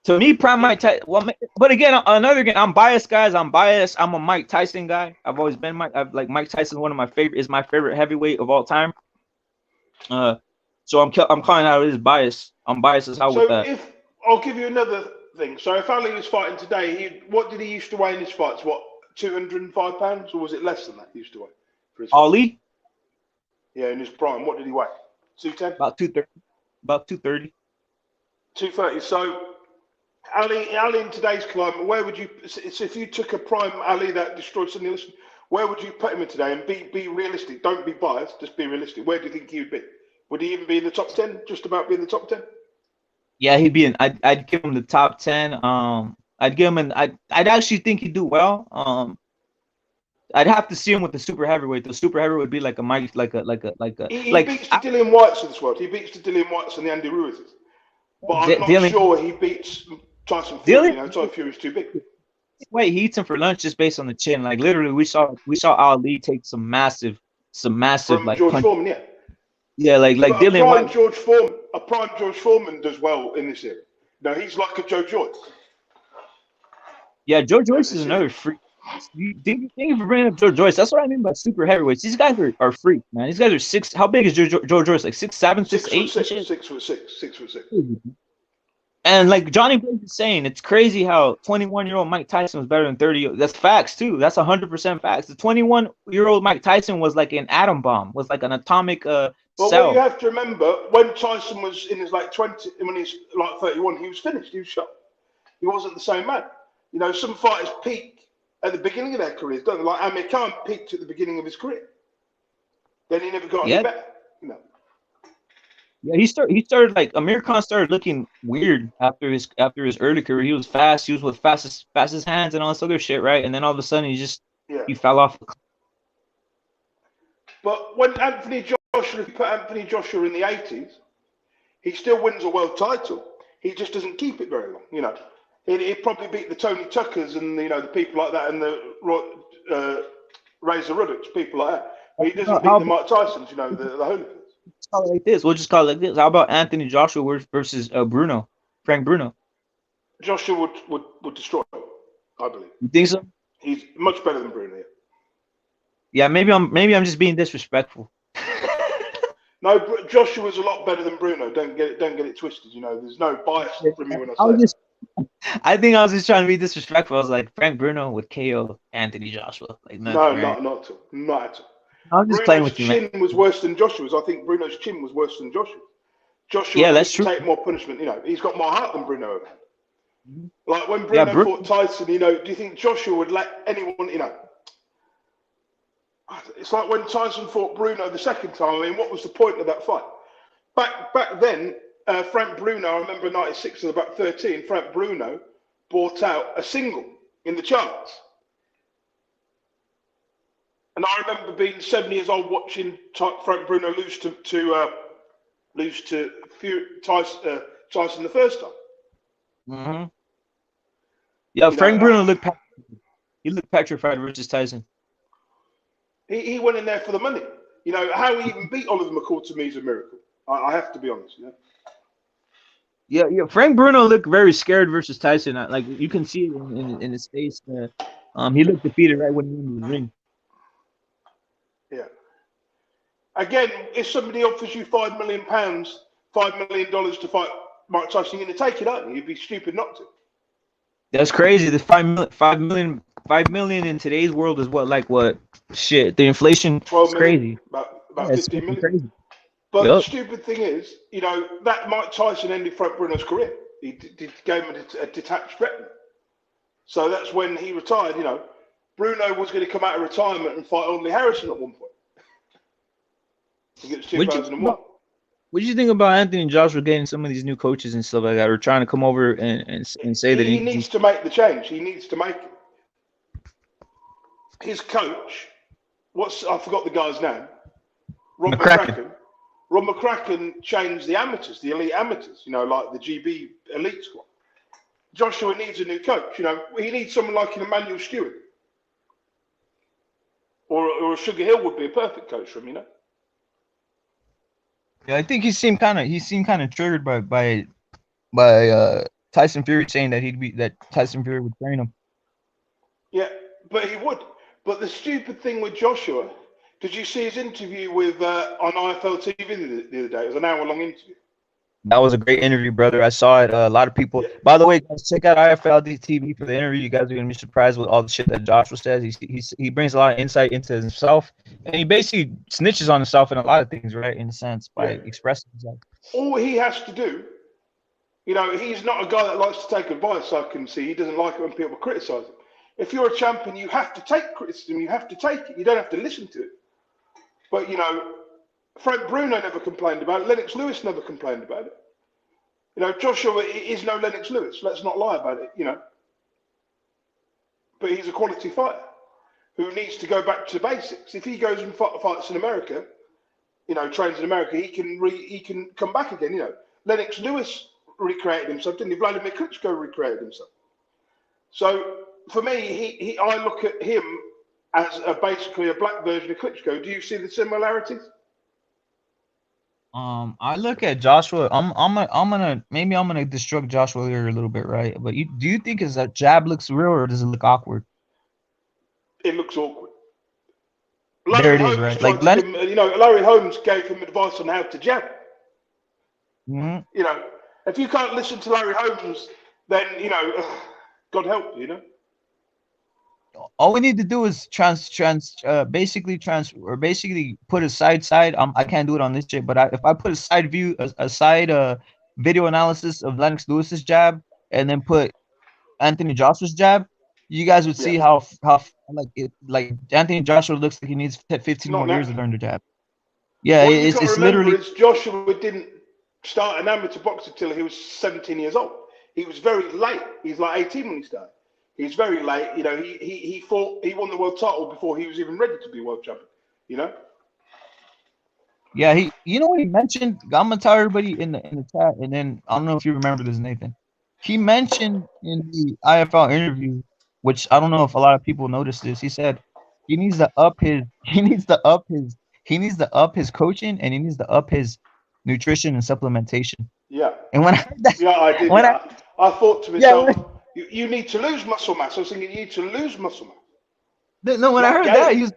To me, prime Mike Tyson. Well, but again, I'm biased, guys. I'm biased. I'm a Mike Tyson guy. I've always been Mike Tyson. One of my favorite heavyweight of all time. So I'm calling out his bias. I'm biased as hell with that. If I'll give you another thing. So if Ali was fighting today, what did he used to weigh in his fights? What, 205 pounds, or was it less than that? He used to weigh for his Ali. Yeah, in his prime. What did he weigh? 210. About 230. About 230. 230. So Ali in today's climate, where would you? So if you took a prime Ali that destroyed Sonny Liston, where would you put him in today? And be realistic. Don't be biased. Just be realistic. Where do you think he would be? Would he even be in the top 10? Just about be in the top 10? Yeah, he'd be in. I'd give him the top 10. I'd give him an. I'd actually think he'd do well. I'd have to see him with the super heavyweight. The super heavyweight would be like a Mike, He beats the Dillian Whites of this world. He beats the Dillian Whites and the Andy Ruizes. But I'm not sure he beats Tyson Fury. Tyson Fury's too big. Wait, he eats him for lunch just based on the chin. Like literally, we saw Ali take some massive From like George Foreman, yeah. Yeah, like Dillian White. A prime George Foreman does well in this era. No, he's like a Joe Joyce. Yeah, Joe Joyce is another freak. Thank you for bringing up Joe Joyce. That's what I mean by super heavyweights. These guys are freaks, man. These guys are 6. How big is Joe Joyce? Like 6'7", 6'8"? 6'6". And like Johnny Blaze is saying, it's crazy how 21-year-old Mike Tyson was better than 30. That's facts too. That's 100% facts. The 21-year-old Mike Tyson was like an atom bomb, was like an atomic cell. But what you have to remember, when Tyson was in his like 20, when he's like 31, he was finished. He was shot. He wasn't the same man. You know, some fighters peak at the beginning of their careers, don't they? Like Amir Khan peaked at the beginning of his career. Then he never got any better. You know. Yeah, he started like Amir Khan started looking weird after his early career. He was fast. He was with fastest hands and all this other shit, right? And then all of a sudden he fell off. But when if you put Anthony Joshua in the 80s, he still wins a world title. He just doesn't keep it very long, you know. He'd probably beat the Tony Tuckers and the people like that and the Razor Ruddocks, people like that. But he doesn't beat the Mike Tysons, the hooligans. Let's call it like this. We'll just call it like this. How about Anthony Joshua versus Frank Bruno? Joshua would destroy him, I believe. You think so? He's much better than Bruno. Yeah, maybe I'm just being disrespectful. No, Joshua's a lot better than Bruno. Don't get it twisted. There's no bias from me when I say it. I think I was just trying to be disrespectful. I was like, Frank Bruno would KO Anthony Joshua. Like, not at all. Not at all. I'm just playing with you, man. Bruno's chin was worse than Joshua's. I think Bruno's chin was worse than Joshua's. Joshua that's true. Take more punishment. He's got more heart than Bruno ever had. Like when Bruno fought Tyson, do you think Joshua would let anyone, It's like when Tyson fought Bruno the second time. I mean, what was the point of that fight? Back then, Frank Bruno, I remember 96 and about 13, Frank Bruno brought out a single in the charts. And I remember being 7 years old watching Frank Bruno lose to Tyson the first time. Mm-hmm. Yeah, You Frank know, Bruno looked petrified versus Tyson. he went in there for the money. You know, how he even beat Oliver McCall to me is a miracle. I have to be honest. You know? Yeah. Frank Bruno looked very scared versus Tyson. Like you can see it in his face. He looked defeated right when he went into the ring. Yeah. Again, if somebody offers you £5 million, $5 million to fight Mike Tyson, you're going to take it, aren't you? You'd be stupid not to. That's crazy. The 5 million in today's world is what shit. The inflation 12 is million, crazy. about Yeah, it's 15 fucking million. crazy. But the Yep. stupid thing is, you know, that Mike Tyson ended Frank Bruno's career. He gave him a detached retina. So that's when he retired. You know, Bruno was going to come out of retirement and fight Only Harrison at one point. I think it was 2001. What do you think about Anthony Joshua getting some of these new coaches and stuff like that, or trying to come over and say that He needs to make the change. He needs to make it. His coach, I forgot the guy's name. Rob McCracken. Rob McCracken changed the amateurs, the elite amateurs. You know, like the GB elite squad. Joshua needs a new coach. You know, he needs someone like an Emmanuel Stewart, or a Sugar Hill would be a perfect coach for him. You know. Yeah, I think he seemed kind of triggered by Tyson Fury saying that Tyson Fury would train him. Yeah, but he would. But the stupid thing with Joshua, did you see his interview with on IFL TV the other day? It was an hour-long interview. That was a great interview, brother. I saw it. A lot of people. Yeah. By the way, guys, check out IFL TV for the interview. You guys are gonna be surprised with all the shit that Joshua says. He brings a lot of insight into himself, and he basically snitches on himself in a lot of things, right? In a sense, by expressing himself. All he has to do, you know, he's not a guy that likes to take advice. I can see he doesn't like it when people criticize him. If you're a champion, you have to take criticism. You have to take it. You don't have to listen to it. But you know, Frank Bruno never complained about it. Lennox Lewis never complained about it. You know, Joshua is no Lennox Lewis. Let's not lie about it, you know. But he's a quality fighter who needs to go back to the basics. If he goes and fights in America, you know, trains in America, he can come back again, you know. Lennox Lewis recreated himself, didn't he? Vladimir Klitschko recreated himself. So, for me, I look at him as basically a black version of Klitschko. Do you see the similarities? I look at Joshua. I'm gonna destruct Joshua here a little bit, right? But do you think his jab looks real or does it look awkward? It looks awkward. There it is, right? Like Larry Holmes gave him advice on how to jab. Mm-hmm. You know, if you can't listen to Larry Holmes, then you know, God help you know. All we need to do is basically put a side. I can't do it on this shit, but if I put a side view, a side video analysis of Lennox Lewis's jab, and then put Anthony Joshua's jab, you guys would see how like Anthony Joshua looks like he needs 15 more years to learn the jab. Yeah, what you've got to remember literally. Is Joshua didn't start an amateur boxer till he was 17 years old. He was very late. He's like 18 when he started. He's very late. You know, he won the world title before he was even ready to be world champion. You know. Yeah, you know what he mentioned? I'm gonna tell everybody in the chat, and then I don't know if you remember this, Nathan. He mentioned in the IFL interview, which I don't know if a lot of people noticed this. He said he needs to up his coaching, and he needs to up his nutrition and supplementation. Yeah. And when I heard that, yeah, I did. I thought to myself, you need to lose muscle mass. I was thinking you need to lose muscle mass. No, when I heard that, he was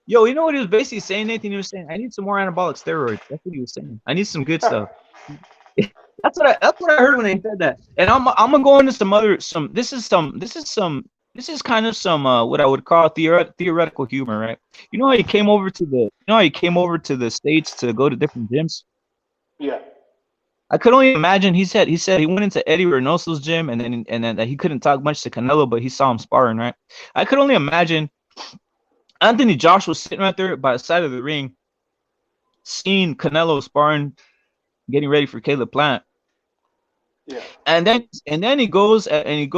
yo, you know what he was basically saying, Nathan? He was saying, I need some more anabolic steroids. That's what he was saying. I need some good stuff. That's what I heard when he said that. And I'm gonna go into this is kind of some what I would call theoretical humor, right? You know how he came over to the States to go to different gyms? Yeah. I could only imagine. He said he went into Eddie Reynoso's gym and then he couldn't talk much to Canelo, but he saw him sparring, right? I could only imagine Anthony Joshua sitting right there by the side of the ring, seeing Canelo sparring, getting ready for Caleb Plant. Yeah. And then he goes and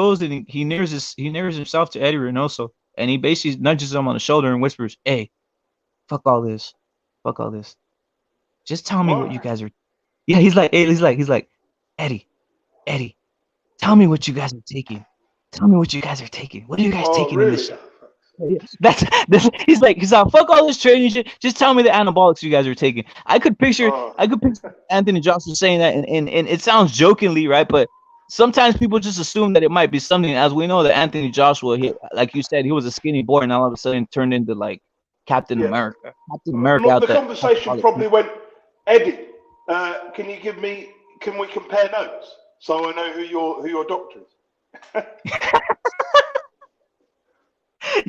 he nears himself to Eddie Reynoso, and he basically nudges him on the shoulder and whispers, "Hey, fuck all this. Just tell me what you guys are." Yeah, he's like, Eddie, tell me what you guys are taking. Tell me what you guys are taking. What are you guys Oh, taking in this really? shit? That's he's like fuck all this training shit. Just tell me the anabolics you guys are taking. I could picture Oh. Anthony Joshua saying that, and it sounds jokingly, right? But sometimes people just assume that it might be something. As we know that Anthony Joshua, like you said, he was a skinny boy, and all of a sudden turned into like Captain Yeah. America. Captain America out The there. conversation probably went, Eddie, can we compare notes so I know who your doctor is?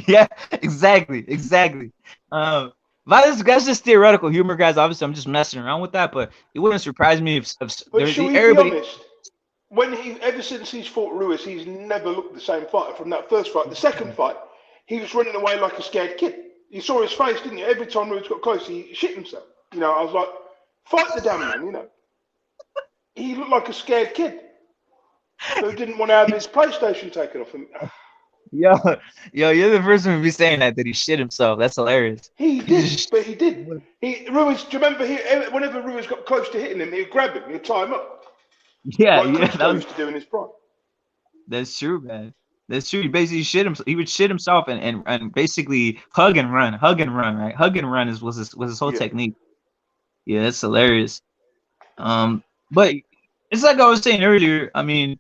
Yeah, exactly. But that's just theoretical humor, guys. Obviously, I'm just messing around with that, but it wouldn't surprise me if But should we everybody. be honest? Ever since he's fought Ruiz, he's never looked the same fighter from that first fight. The second fight, he was running away like a scared kid. You saw his face, didn't you? Every time Ruiz got close, he shit himself. You know, I was like, fight the damn man, you know. He looked like a scared kid who didn't want to have his PlayStation taken off him. Yo, you're the first one to be saying that he shit himself. That's hilarious. He did. Ruiz, do you remember whenever Ruiz got close to hitting him, he'd grab him, he'd tie him up. Yeah, like Klitschko used to do in his prime. That's true, man. That's true. He basically shit himself. He would shit himself and basically hug and run, right? Hug and run was his whole technique. Yeah, it's hilarious. But it's like I was saying earlier. I mean,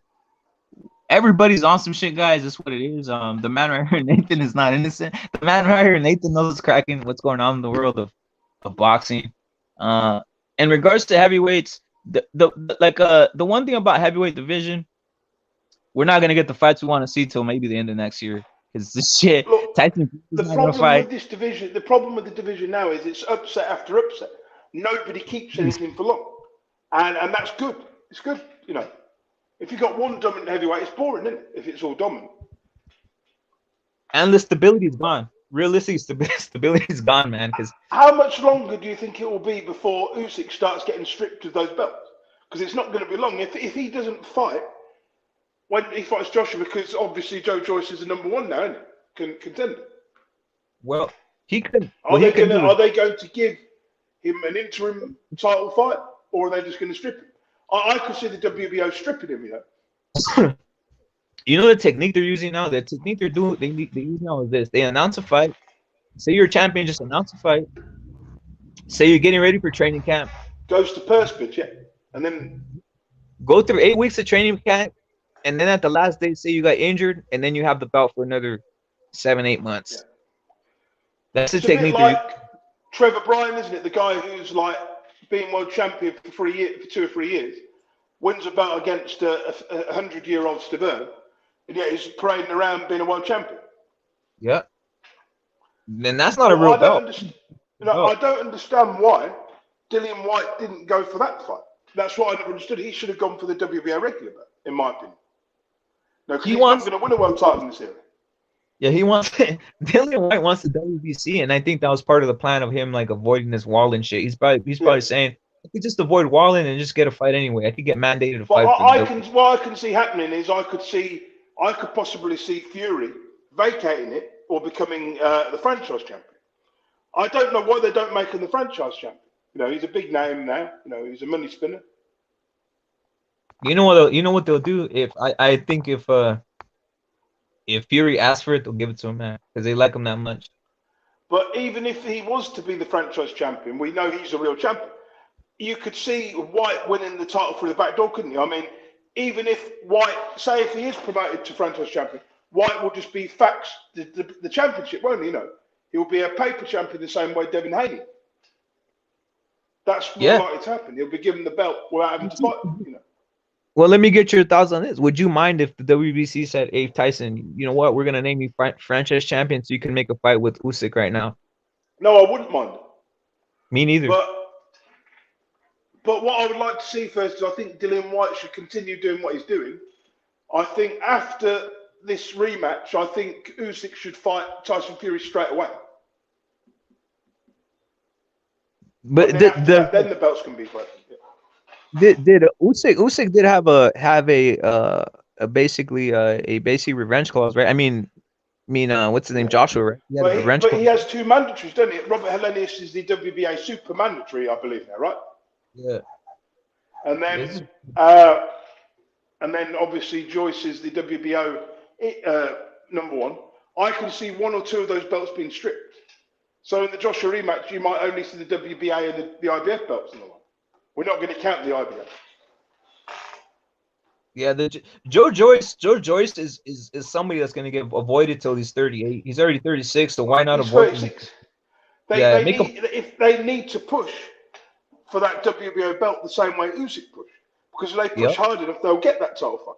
everybody's on some shit, guys. That's what it is. The man right here, Nathan, is not innocent. The man right here, Nathan, knows what's going on in the world of boxing. In regards to heavyweights, the one thing about heavyweight division, we're not gonna get the fights we want to see till maybe the end of next year. Because this shit, Look, Tyson the problem with this division, the problem with the division now is it's upset after upset. Nobody keeps anything for long, and that's good. It's good, you know. If you've got one dominant heavyweight, it's boring, isn't it? If it's all dominant. And the stability is gone. Realistically, stability is gone, man. Because how much longer do you think it will be before Usyk starts getting stripped of those belts? Because it's not going to be long. If he doesn't fight when he fights Joshua, because obviously Joe Joyce is the number one now, isn't he? Contender. Well, he could. Are they going to give him an interim title fight, or are they just going to strip him? I could see the WBO stripping him, you know. You know the technique they're using now? The technique they use now is this. They announce a fight. Say you're a champion, just announce a fight. Say you're getting ready for training camp. Goes to purse bid, yeah. And then go through 8 weeks of training camp, and then at the last day, say you got injured, and then you have the belt for another 7-8 months. Yeah. That's the technique. A bit like Trevor Bryan, isn't it? The guy who's like being world champion for 2 or 3 years, wins a belt against a 100-year-old Stavern, and yet he's parading around being a world champion. Yeah. Then that's not a real belt. I don't understand why Dillian Whyte didn't go for that fight. That's what I never understood. He should have gone for the WBO regular belt, in my opinion. No, because he's not going to win a world title in this era. Yeah, Dillian Whyte wants the WBC, and I think that was part of the plan of him like avoiding this Wallen shit. He's probably saying, I could just avoid Wallen and just get a fight anyway. I could get mandated to fight. What I can see happening is I could possibly see Fury vacating it or becoming the franchise champion. I don't know why they don't make him the franchise champion. You know, he's a big name now. You know, he's a money spinner. You know what they'll do I think if Fury asks for it, they'll give it to him, man, because they like him that much. But even if he was to be the franchise champion, we know he's a real champion. You could see White winning the title through the back door, couldn't you? I mean, even if White, say if he is promoted to franchise champion, White will just be the championship, won't he? You know, he'll be a paper champion the same way Devin Haney. That's what's likely to happen. He'll be given the belt without having to fight, you know. Well, let me get your thoughts on this. Would you mind if the WBC said, "Hey, Tyson, you know what? We're gonna name you franchise champion, so you can make a fight with Usyk right now"? No, I wouldn't mind. Me neither. But what I would like to see first is I think Dillian Whyte should continue doing what he's doing. I think after this rematch, I think Usyk should fight Tyson Fury straight away. But then the belts can be fighting. Did Usyk did have a basic revenge clause, right? I mean, what's his name? Joshua, right? But he has 2 mandatories, doesn't he? Robert Helenius is the WBA super mandatory, I believe now, right? Yeah. And then obviously Joyce is the WBO number one, I can see one or two of those belts being stripped. So in the Joshua rematch, you might only see the WBA and the IBF belts in the line. We're not going to count the IBF. Yeah, Joe Joyce is somebody that's going to get avoided till he's 38. He's already 36, so why not avoid him? If they need to push for that WBO belt the same way Usyk pushed, because if they push hard enough, they'll get that title fight.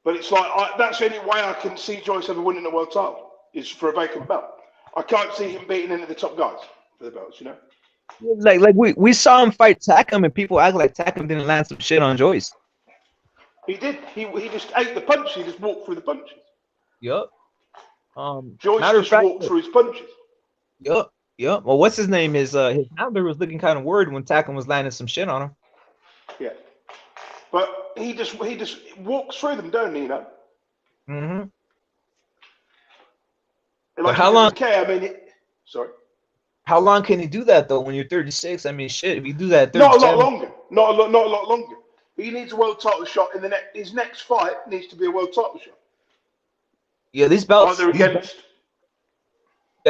But it's like that's the only way I can see Joyce ever winning a world title is for a vacant belt. I can't see him beating any of the top guys for the belts, you know. Like we saw him fight Takam, and people act like Takam didn't land some shit on Joyce. He did. He just ate the punch. He just walked through the punches. Yup. Joyce just walked through his punches. Yup. Well, what's his name? His handler was looking kind of worried when Takam was landing some shit on him. Yeah. But he just walks through them, don't he? You know. Mm-hmm. Like how long? Sorry. How long can he do that though? When you're 36, I mean, shit. If you do that, not a lot longer. Not a lot longer. He needs a world title shot in his next fight. Needs to be a world title shot. Yeah, these belts.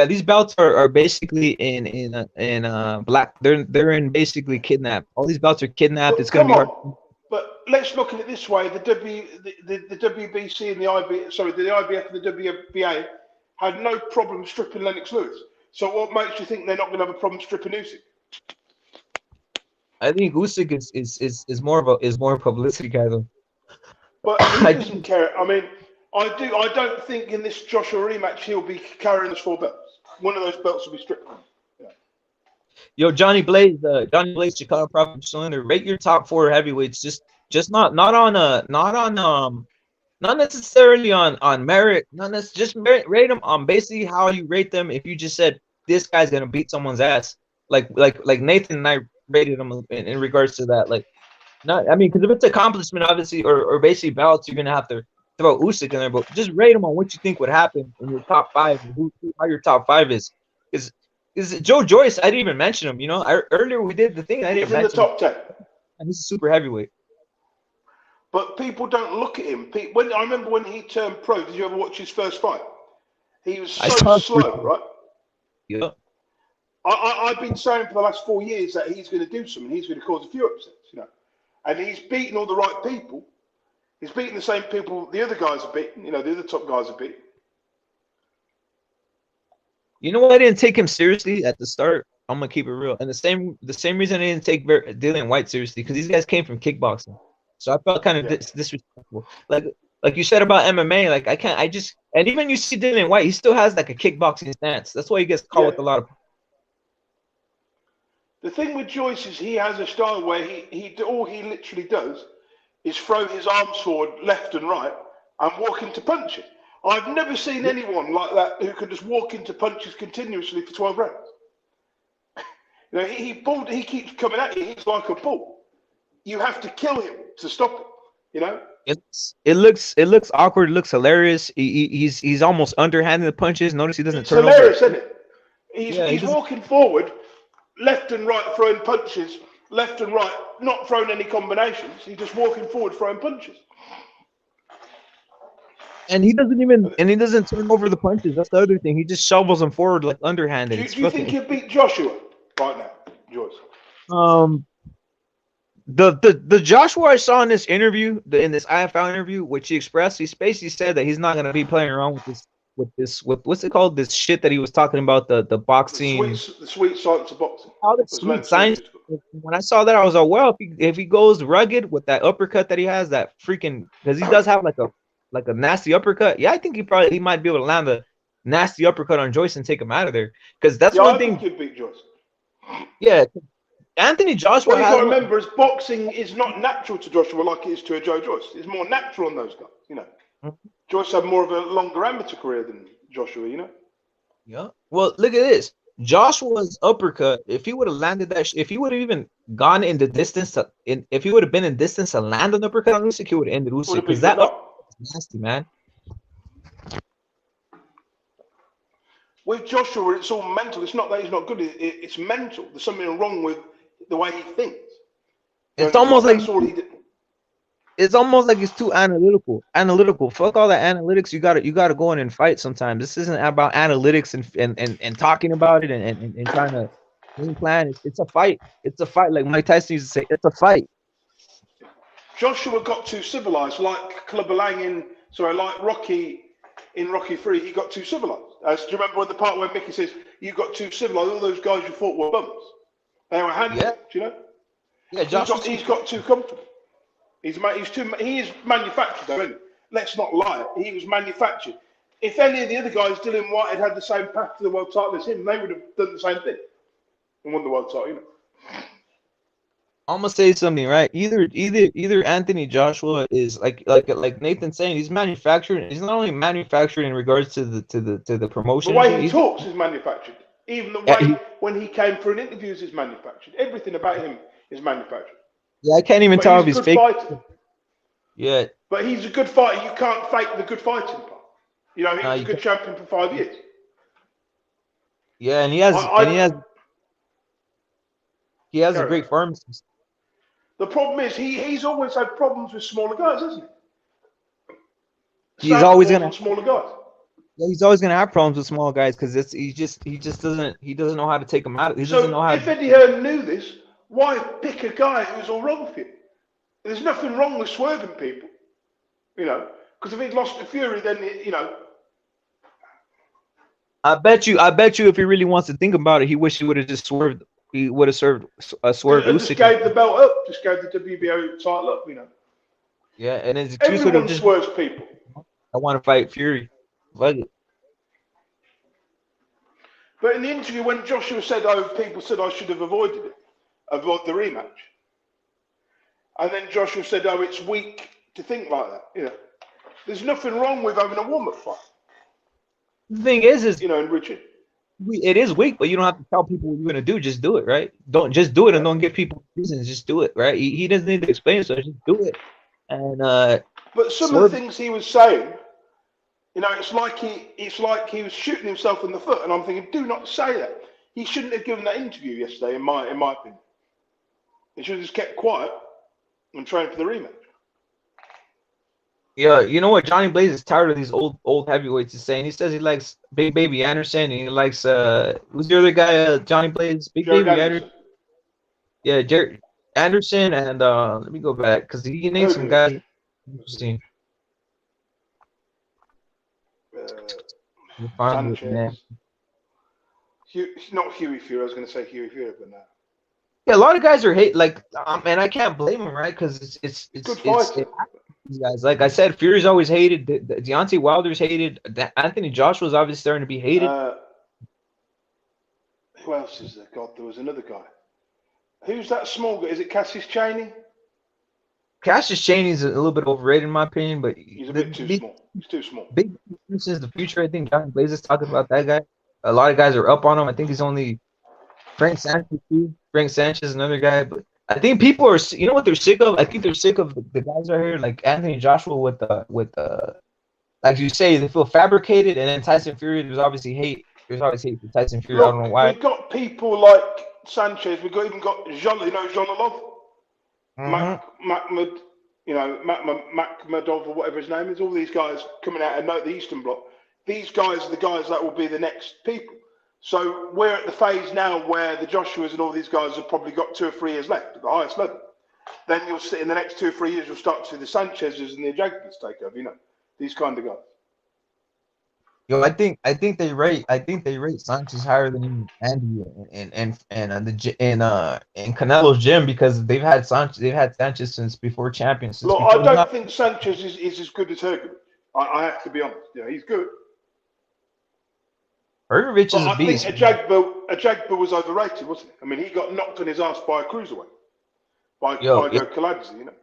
These belts are basically in black. They're in basically kidnapped. All these belts are kidnapped. But it's gonna be hard. But let's look at it this way: the WBC and the IBF and the WBA had no problem stripping Lennox Lewis. So what makes you think they're not going to have a problem stripping Usyk? I think Usyk is more a publicity guy though. But he doesn't care. I mean, I don't think in this Joshua rematch he'll be carrying those 4 belts. One of those belts will be stripped. Yeah. Yo, Johnny Blaze, Chicago Profit Cylinder, rate your top 4 heavyweights. Just not necessarily on merit. Just rate them on basically how you rate them. If you just said this guy's gonna beat someone's ass, like Nathan and I rated him in regards to that. Like, not I mean, because if it's accomplishment, obviously, or basically ballots, you're gonna have to throw Usyk in there. But just rate him on what you think would happen in your top 5, and how your top 5 is. Is Joe Joyce? I didn't even mention him. You know, earlier we did the thing. I didn't mention in the top 10, and he's a super heavyweight. But people don't look at him. I remember when he turned pro. Did you ever watch his first fight? He was so slow, right? Yeah. I've been saying for the last 4 years that he's going to do something. He's going to cause a few upsets, you know. And he's beaten all the right people. He's beaten the same people the other guys are beaten. You know, the other top guys are beaten. You know what? I didn't take him seriously at the start. I'm gonna keep it real. And the same reason I didn't take Dillian White seriously, because these guys came from kickboxing. So I felt kind of disrespectful. Like you said about MMA, like and even you see Dillian White, he still has like a kickboxing stance. That's why he gets caught with a lot of. The thing with Joyce is he has a style where all he literally does is throw his arms forward left and right and walk into punches. I've never seen anyone like that who can just walk into punches continuously for 12 rounds. You know, he keeps coming at you. He's like a bull. You have to kill him to stop him. You know. It looks awkward. It looks hilarious. He's almost underhanding the punches. Notice he doesn't turn hilarious, over. Isn't it? He's walking forward, left and right, throwing punches, left and right, not throwing any combinations. He's just walking forward, throwing punches. And he doesn't turn over the punches. That's the other thing. He just shovels them forward like underhanded. Do you think he'll beat Joshua right now, Joyce? The Joshua I saw in this interview, in this IFL interview, which he expressed, he basically said that he's not going to be playing around with what's it called? This shit that he was talking about, the boxing. The sweet science of boxing. How the sweet science. When I saw that, I was like, well, if he goes rugged with that uppercut that he has, that freaking, because he does have like a nasty uppercut. Yeah, I think he might be able to land a nasty uppercut on Joyce and take him out of there. Because that's one thing. I think he'd beat Joyce. Yeah. Anthony Joshua. What you got to remember is boxing is not natural to Joshua like it is to a Joe Joyce. It's more natural on those guys, you know. Mm-hmm. Joyce had more of a longer amateur career than Joshua, you know. Yeah. Well, look at this. Joshua's uppercut. If he would have landed that, if he would have even gone in the distance, if he would have been in distance to land an uppercut on Usyk, he would have ended Usyk. Because that was nasty, man. With Joshua, it's all mental. It's not that he's not good. It's mental. There's something wrong with the way he thinks. It's almost like that's all he did. it's almost like it's too analytical. Analytical. Fuck all the analytics. You gotta go in and fight sometimes. This isn't about analytics and talking about it and trying to game plan. It's a fight. It's a fight. Like Mike Tyson used to say, it's a fight. Joshua got too civilized, like Clubber Lang like Rocky in Rocky 3, he got too civilized. Do you remember the part where Mickey says, you got too civilized, all those guys you fought were bums. They were handpicked, you know? Yeah, he's got too comfortable. He is manufactured, though, isn't he? Let's not lie. He was manufactured. If any of the other guys, Dylan White, had the same path to the world title as him, they would have done the same thing and won the world title, you know? I'm gonna say something, right? Either Anthony Joshua is like Nathan saying, he's manufactured. He's not only manufactured in regards to the promotion. The way he talks is manufactured. Even the way when he came for an interview is manufactured. Everything about him is manufactured. Yeah, I can't even tell if he's fake. Fighter. Yeah, but he's a good fighter. You can't fake the good fighting part. You know, he was a good champion for 5 years. Yeah, and he has a great pharmacist. The problem is he's always had problems with smaller guys, hasn't he? He's always gonna smaller guys. Yeah, he's always gonna have problems with small guys because he just doesn't know how to take them out. He doesn't know how. If Eddie Hearn knew this, why pick a guy who's all wrong with you? There's nothing wrong with swerving people, you know. Because if he'd lost to Fury, then you know. I bet you, if he really wants to think about it, he wished he would have just swerved. He would have swerved Usyk. Just gave the belt up. Just gave the WBO title up. You know. Yeah, and his excuse would have just swerves people. I want to fight Fury. Fuck it. But in the interview, when Joshua said, people said I should have avoided the rematch. And then Joshua said, it's weak to think like that. You know, there's nothing wrong with having a warm-up fight. The thing is, you know, in Richard. It is weak, but you don't have to tell people what you're gonna do. Just do it, right? Don't just do it and don't give people reasons. Just do it, right? He doesn't need to explain it, so just do it. And but some of the things he was saying, you know, it's like he was shooting himself in the foot. And I'm thinking, do not say that. He shouldn't have given that interview yesterday, in my opinion. He should have just kept quiet and trained for the rematch. Yeah, you know what? Johnny Blaze is tired of these old heavyweights. Is saying he says he likes Big Baby Anderson and he likes who's the other guy? Johnny Blaze, Big Jared Baby Anderson. Yeah, Jared Anderson and let me go back because he named some guys. Interesting. Sanchez. Not Huey Fury. I was going to say Huey Fury, but no. Yeah, a lot of guys are and I can't blame them, right? Because it's good fight. These guys, like I said, Fury's always hated. Deontay Wilder's hated. Anthony Joshua's obviously starting to be hated. Who else is there? God, there was another guy. Who's that small guy? Is it Cassius Chaney? Cassius Chaney's a little bit overrated in my opinion, but he's a bit too small. He's too small. Big is the future. I think Johnny Blaze is talking about that guy. A lot of guys are up on him. I think he's only Frank Sanchez too. Frank Sanchez, another guy, but I think people are, you know what they're sick of? I think they're sick of the guys right here, like Anthony Joshua with like you say, they feel fabricated, and then Tyson Fury, there's obviously hate. There's always hate for Tyson Fury. Look, I don't know why. We've got people like Sanchez. We've even got Jean, you know, Jean Love, Makhmud, you know, Makhmudov or whatever his name is. All these guys coming out of the Eastern Bloc. These guys are the guys that will be the next people. So we're at the phase now where the Joshuas and all these guys have probably got 2 or 3 years left at the highest level. Then you'll see in the next 2 or 3 years, you'll start to see the Sanchez's and the Ajagbis take over, you know, these kind of guys. Yo, I think they rate Sanchez higher than Andy and Canelo's gym because they've had Sanchez since before champions. Look, I don't think Sanchez is as good as Hergovich. I have to be honest. You know, he's good. Hergovich is a beast. I think Ajagba was overrated, wasn't he? I mean, he got knocked on his ass by a cruiserweight, by Kaladze, you know.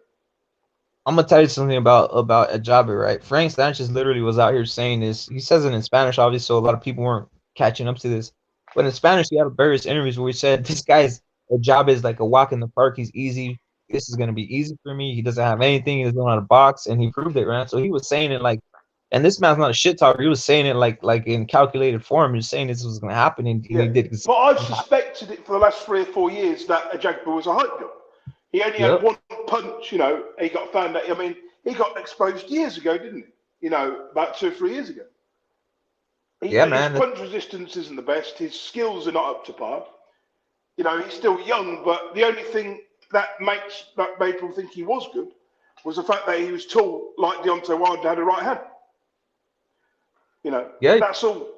I'm gonna tell you something about Ajagba, right? Frank Sanchez literally was out here saying this. He says it in Spanish, obviously, so a lot of people weren't catching up to this. But in Spanish, he had various interviews where he said, "This guy's Ajagba is like a walk in the park. He's easy. This is gonna be easy for me. He doesn't have anything. He doesn't know how to box, and he proved it, right?" So he was saying it like. And this man's not a shit talker. He was saying it like in calculated form. He was saying this was going to happen, and he did. But I've suspected it for the last 3 or 4 years that Ajagba was a hype guy. He only had punch, you know, he got found out. I mean, he got exposed years ago, didn't he? You know, about 2 or 3 years ago. Yeah, His man. punch resistance isn't the best. His skills are not up to par. You know, he's still young, but the only thing that made people think he was good was the fact that he was tall, like Deontay Wilder had a right hand. You know, Yeah. that's all.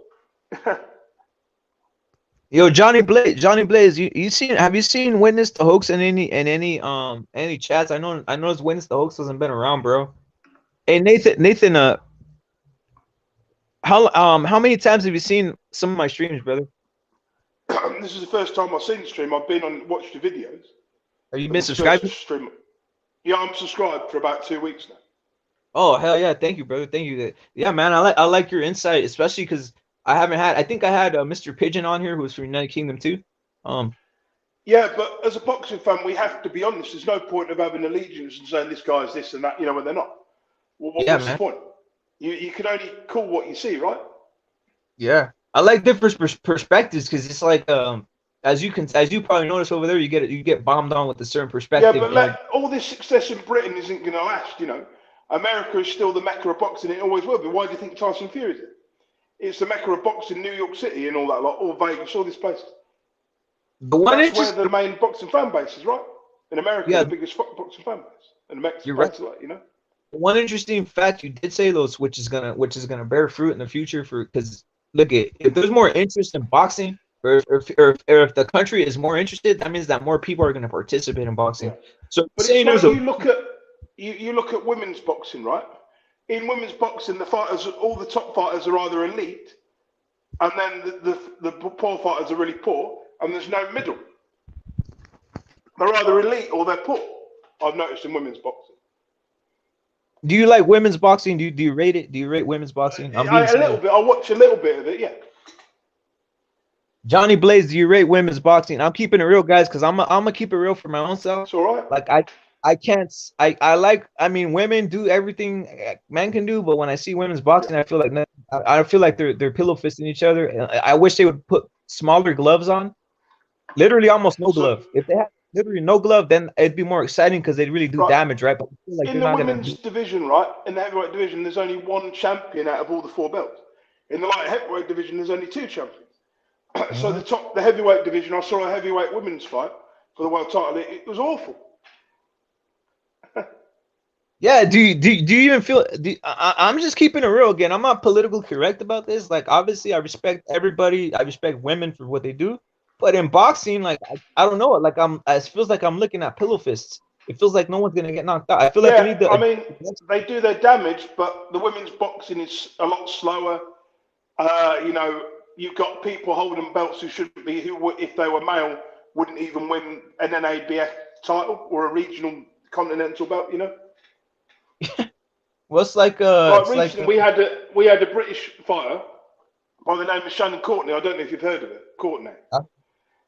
Yo, Johnny Blaze, have you seen Witness the Hoax in any chats? I know it's Witness the Hoax hasn't been around, bro. Hey Nathan, how many times have you seen some of my streams, brother? This is the first time I've seen the stream. I've been on watched the videos. Have you been subscribed? Yeah, I'm subscribed for about 2 weeks now. Oh hell yeah! Thank you, brother. Thank you. Yeah, man. I like your insight, especially because I think I had Mr. Pigeon on here who was from United Kingdom too. Yeah, but as a boxing fan, we have to be honest. There's no point of having allegiance and saying this guy's this and that, you know, when they're not. Well, what's the point? You can only call what you see, right? Yeah, I like different perspectives because it's like as you probably notice over there, you get bombed on with a certain perspective. Yeah, but all this success in Britain isn't going to last. You know, America is still the mecca of boxing. It always will be. Why do you think Tyson Fury is it? It's the mecca of boxing, New York City and all that lot, all Vegas, all this place. That's where the main boxing fan base is, right? In America, the biggest boxing fan base, and the Mexican fans, like, you know. One interesting fact you did say, though, which is gonna bear fruit in the future, because look at if there's more interest in boxing, or if the country is more interested, that means that more people are gonna participate in boxing. Yeah. So, but it's like you look at women's boxing, right? In women's boxing, the fighters, all the top fighters are either elite, and then the poor fighters are really poor. And there's no middle. They're either elite or they're poor. I've noticed in women's boxing. Do you like women's boxing? Do you rate it? Do you rate women's boxing? A little bit. I watch a little bit of it. Yeah. Johnny Blaze, do you rate women's boxing? I'm keeping it real, guys, because I'm gonna keep it real for my own self. It's all right. Like I mean, women do everything men can do, but when I see women's boxing, I feel like they're pillow fisting each other. I wish they would put smaller gloves on. Literally almost no glove. If they had literally no glove, then it'd be more exciting because they'd really do damage, right? But I feel like in the women's division, right? In the heavyweight division, there's only one champion out of all the 4 belts. In the light heavyweight division, there's only 2 champions. So the heavyweight division, I saw a heavyweight women's fight for the world title. It was awful. Yeah, do you even feel? I'm just keeping it real again. I'm not politically correct about this. Like, obviously, I respect everybody. I respect women for what they do. But in boxing, like I don't know, like it feels like I'm looking at pillow fists. It feels like no one's gonna get knocked out. I feel like I need to. I mean, they do their damage, but the women's boxing is a lot slower. You know, you've got people holding belts who shouldn't be, who if they were male wouldn't even win an NABF title or a regional continental belt. You know. Well, it's like recently we had a British fighter by the name of Shannon Courtenay. I don't know if you've heard of it, Courtenay.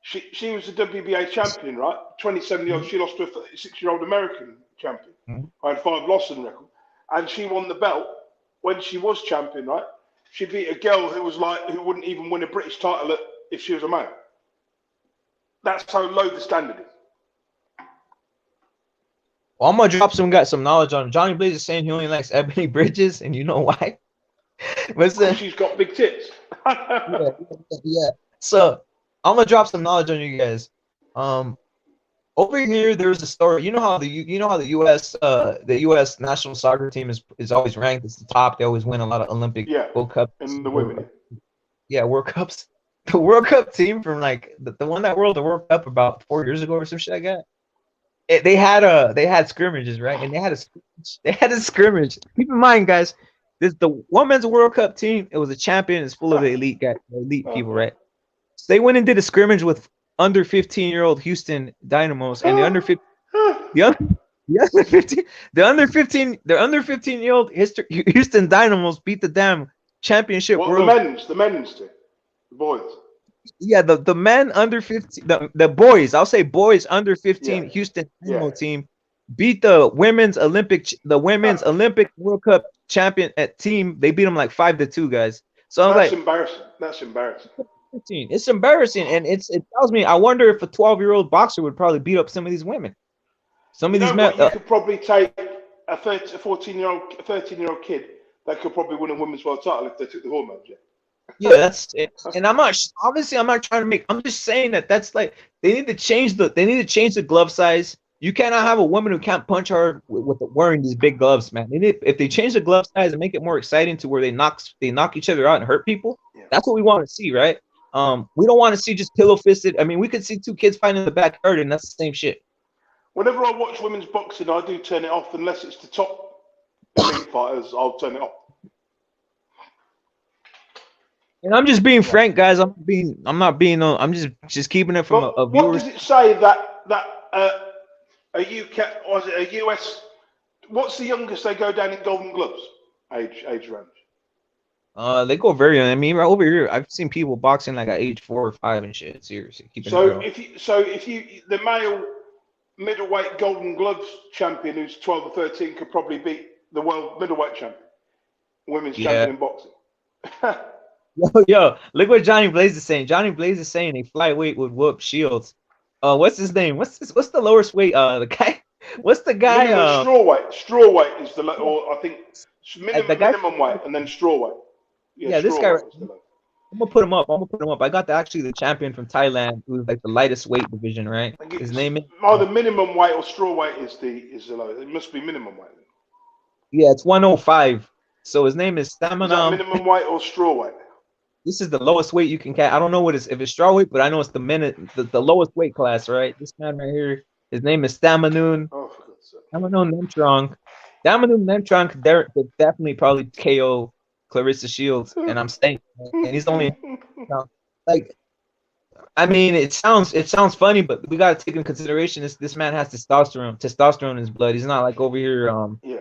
She was the WBA champion, right? 27-year-old. She lost to a 36-year-old American champion. I had 5 losses in record, and she won the belt when she was champion, right? She beat a girl who wouldn't even win a British title if she was a male. That's how low the standard is. Well, I'm gonna drop some knowledge on him. Johnny Blaze is saying he only likes Ebony Bridges, and you know why? She's got big tits. yeah. So I'm gonna drop some knowledge on you guys. Over here, there's a story. You know how the U.S. national soccer team is always ranked as the top. They always win a lot of Olympic World Cups. And the women. Yeah, World Cups. The World Cup team from like the one that won the World Cup about 4 years ago or some shit like that. They had scrimmages, right? And they had a scrimmage. Keep in mind, guys, the women's World Cup team. It was a champion. It's full of the elite people, right? So they went and did a scrimmage with under 15-year-old Houston Dynamos, and the under 15-year-old Houston Dynamos beat the damn championship world. The men's team, the boys. Yeah, the men under 15, the boys. I'll say boys under 15 Houston Dynamo team beat the women's Olympic World Cup champion team. They beat them like 5-2, guys. So that's embarrassing. That's embarrassing. It's embarrassing, and it tells me I wonder if a 12-year-old boxer would probably beat up some of these women. Some You of these know men. what? You could probably take a 13-year-old kid that could probably win a women's world title if they took the hormones. Yeah. Yeah, that's it. And I'm not obviously I'm not trying to make. I'm just saying that's like they need to change the glove size. You cannot have a woman who can't punch hard wearing these big gloves, man. If they change the glove size and make it more exciting to where they knock each other out and hurt people, Yeah. that's what we want to see, right? We don't want to see just pillow fisted. I mean, we could see two kids fighting in the backyard, and that's the same shit. Whenever I watch women's boxing, I do turn it off unless it's the top elite fighters. I'll turn it off. And I'm just being frank, guys. I'm I'm just keeping it from a viewer. What does it say that a UK or is it a US? What's the youngest they go down in Golden Gloves age range? They go very. I mean, right over here, I've seen people boxing like at age 4 or 5 and shit. Seriously, keeping it real. If the male middleweight Golden Gloves champion, who's 12 or 13, could probably beat the world middleweight champion, women's champion in boxing. Yo, look what Johnny Blaze is saying. Johnny Blaze is saying a flyweight would whoop Shields. What's his name? What's the lowest weight? The guy. What's the guy? Strawweight is or I think minimum weight, and then strawweight. Yeah, this guy. I'm gonna put him up. I got the champion from Thailand, who's like the lightest weight division, right? His name is either minimum weight or strawweight is the lowest. It must be minimum weight. Yeah, it's 105. So his name is Stamina. Is that minimum weight or strawweight? This is the lowest weight you can catch. I don't know if it's strawweight, but I know it's the lowest weight class, right? This man right here, his name is Stamanoon. Oh, for God's sake. Stamanoon Nemtrong. Stamanoon Nemtrong, they're definitely probably KO Clarissa Shields, and I'm saying, and he's only like, I mean, it sounds funny, but we gotta take into consideration this man has testosterone in his blood. He's not like over here. Yeah.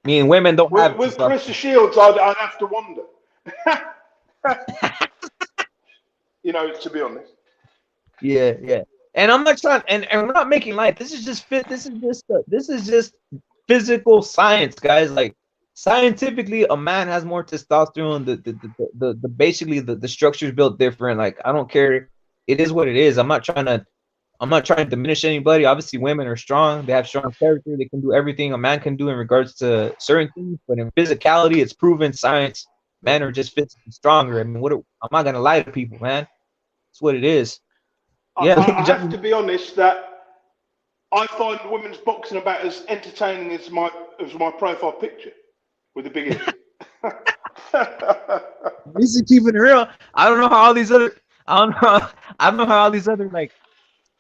I mean, women don't have. With Clarissa Shields, I'd have to wonder. You know, to be honest. Yeah. And I'm not trying, and we're not making light. This is just physical science, guys. Like scientifically, a man has more testosterone. The basically the structure's built different. Like I don't care. It is what it is. I'm not trying to diminish anybody. Obviously, women are strong. They have strong character. They can do everything a man can do in regards to certain things. But in physicality, it's proven science. Men are just physically stronger. I mean, I'm not gonna lie to people, man. It's what it is. Yeah, I have to be honest that I find women's boxing about as entertaining as my profile picture with the big This is keeping it real. I don't know how all these other. I don't know how all these other like.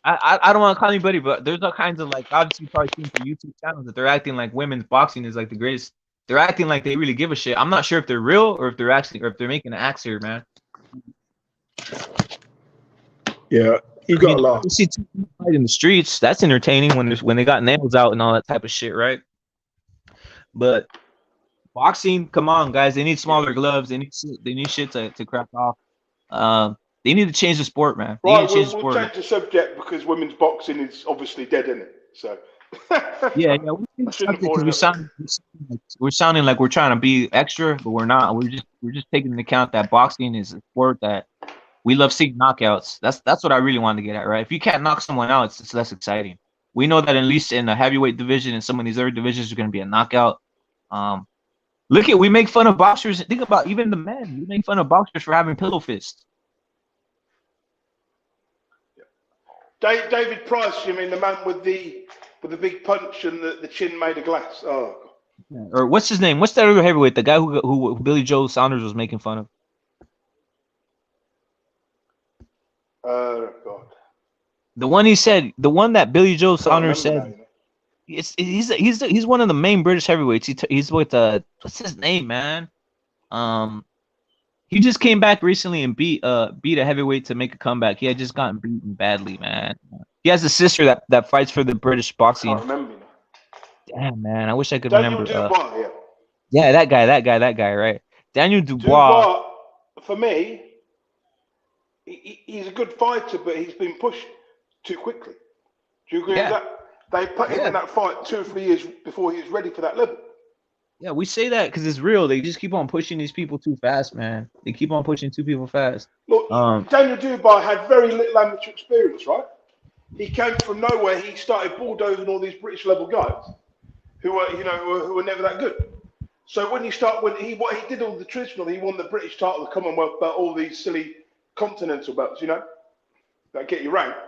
I don't want to call anybody, but there's all kinds of like obviously you've probably seen for YouTube channels that they're acting like women's boxing is like the greatest. They're acting like they really give a shit. I'm not sure if they're real or if they're making an axe here, man. Yeah, you got a lot. You see two people fight in the streets. That's entertaining when they got nails out and all that type of shit, right? But boxing, come on, guys. They need smaller gloves. They need shit to crack off. They need to change the sport, man. Right, we'll change the subject because women's boxing is obviously dead, isn't it? So. yeah. We're sounding like we're trying to be extra, but we're not. We're just taking into account that boxing is a sport that we love seeing knockouts. That's what I really wanted to get at, right? If you can't knock someone out, it's less exciting. We know that at least in the heavyweight division and some of these other divisions, there's going to be a knockout. We make fun of boxers. Think about even the men. We make fun of boxers for having pillow fists. David Price, you mean the man with the big punch and the chin made of glass? Oh. Or what's his name? What's that other heavyweight? The guy who Billy Joe Saunders was making fun of. Oh God. The one that Billy Joe Saunders said. He's one of the main British heavyweights. He's with what's his name, man? He just came back recently and beat a heavyweight to make a comeback. He had just gotten beaten badly, man. He has a sister that fights for the British boxing. I remember. Damn, man, I wish I could Daniel remember. Dubois, yeah, that guy, right? Daniel Dubois. For me, he's a good fighter, but he's been pushed too quickly. Do you agree with that? They put him in that fight 2 or 3 years before he was ready for that level. Yeah, we say that because it's real. They just keep on pushing these people too fast, man. They keep on pushing two people fast. Look, Daniel Dubois had very little amateur experience, right? he came from nowhere. He started bulldozing all these British level guys who were never that good. So when he did all the traditional, he won the British title, the Commonwealth belt, all these silly continental belts, that get you ranked.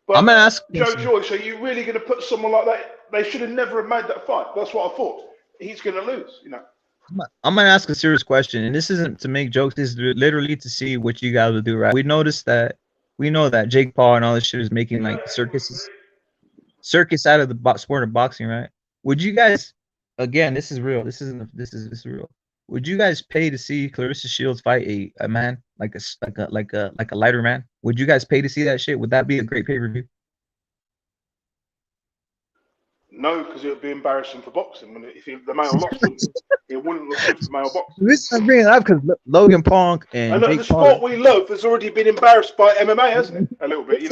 But I'm gonna ask Joe Joyce, are you really going to put someone like that? They should have never have made that fight. That's what I thought. He's going to lose, I'm gonna ask a serious question, and this isn't to make jokes. This is literally to see what you guys will do. Right? We know that Jake Paul and all this shit is making like circus out of the sport of boxing, right? Would you guys, again, this is real. This is real. Would you guys pay to see Clarissa Shields fight a man like a lighter man? Would you guys pay to see that shit? Would that be a great pay-per-view? No, because it would be embarrassing for boxing. If the male lost, it wouldn't look good for male boxing. This is bringing it up because Logan Paul and Jake the sport we love has already been embarrassed by MMA, hasn't it? A little bit,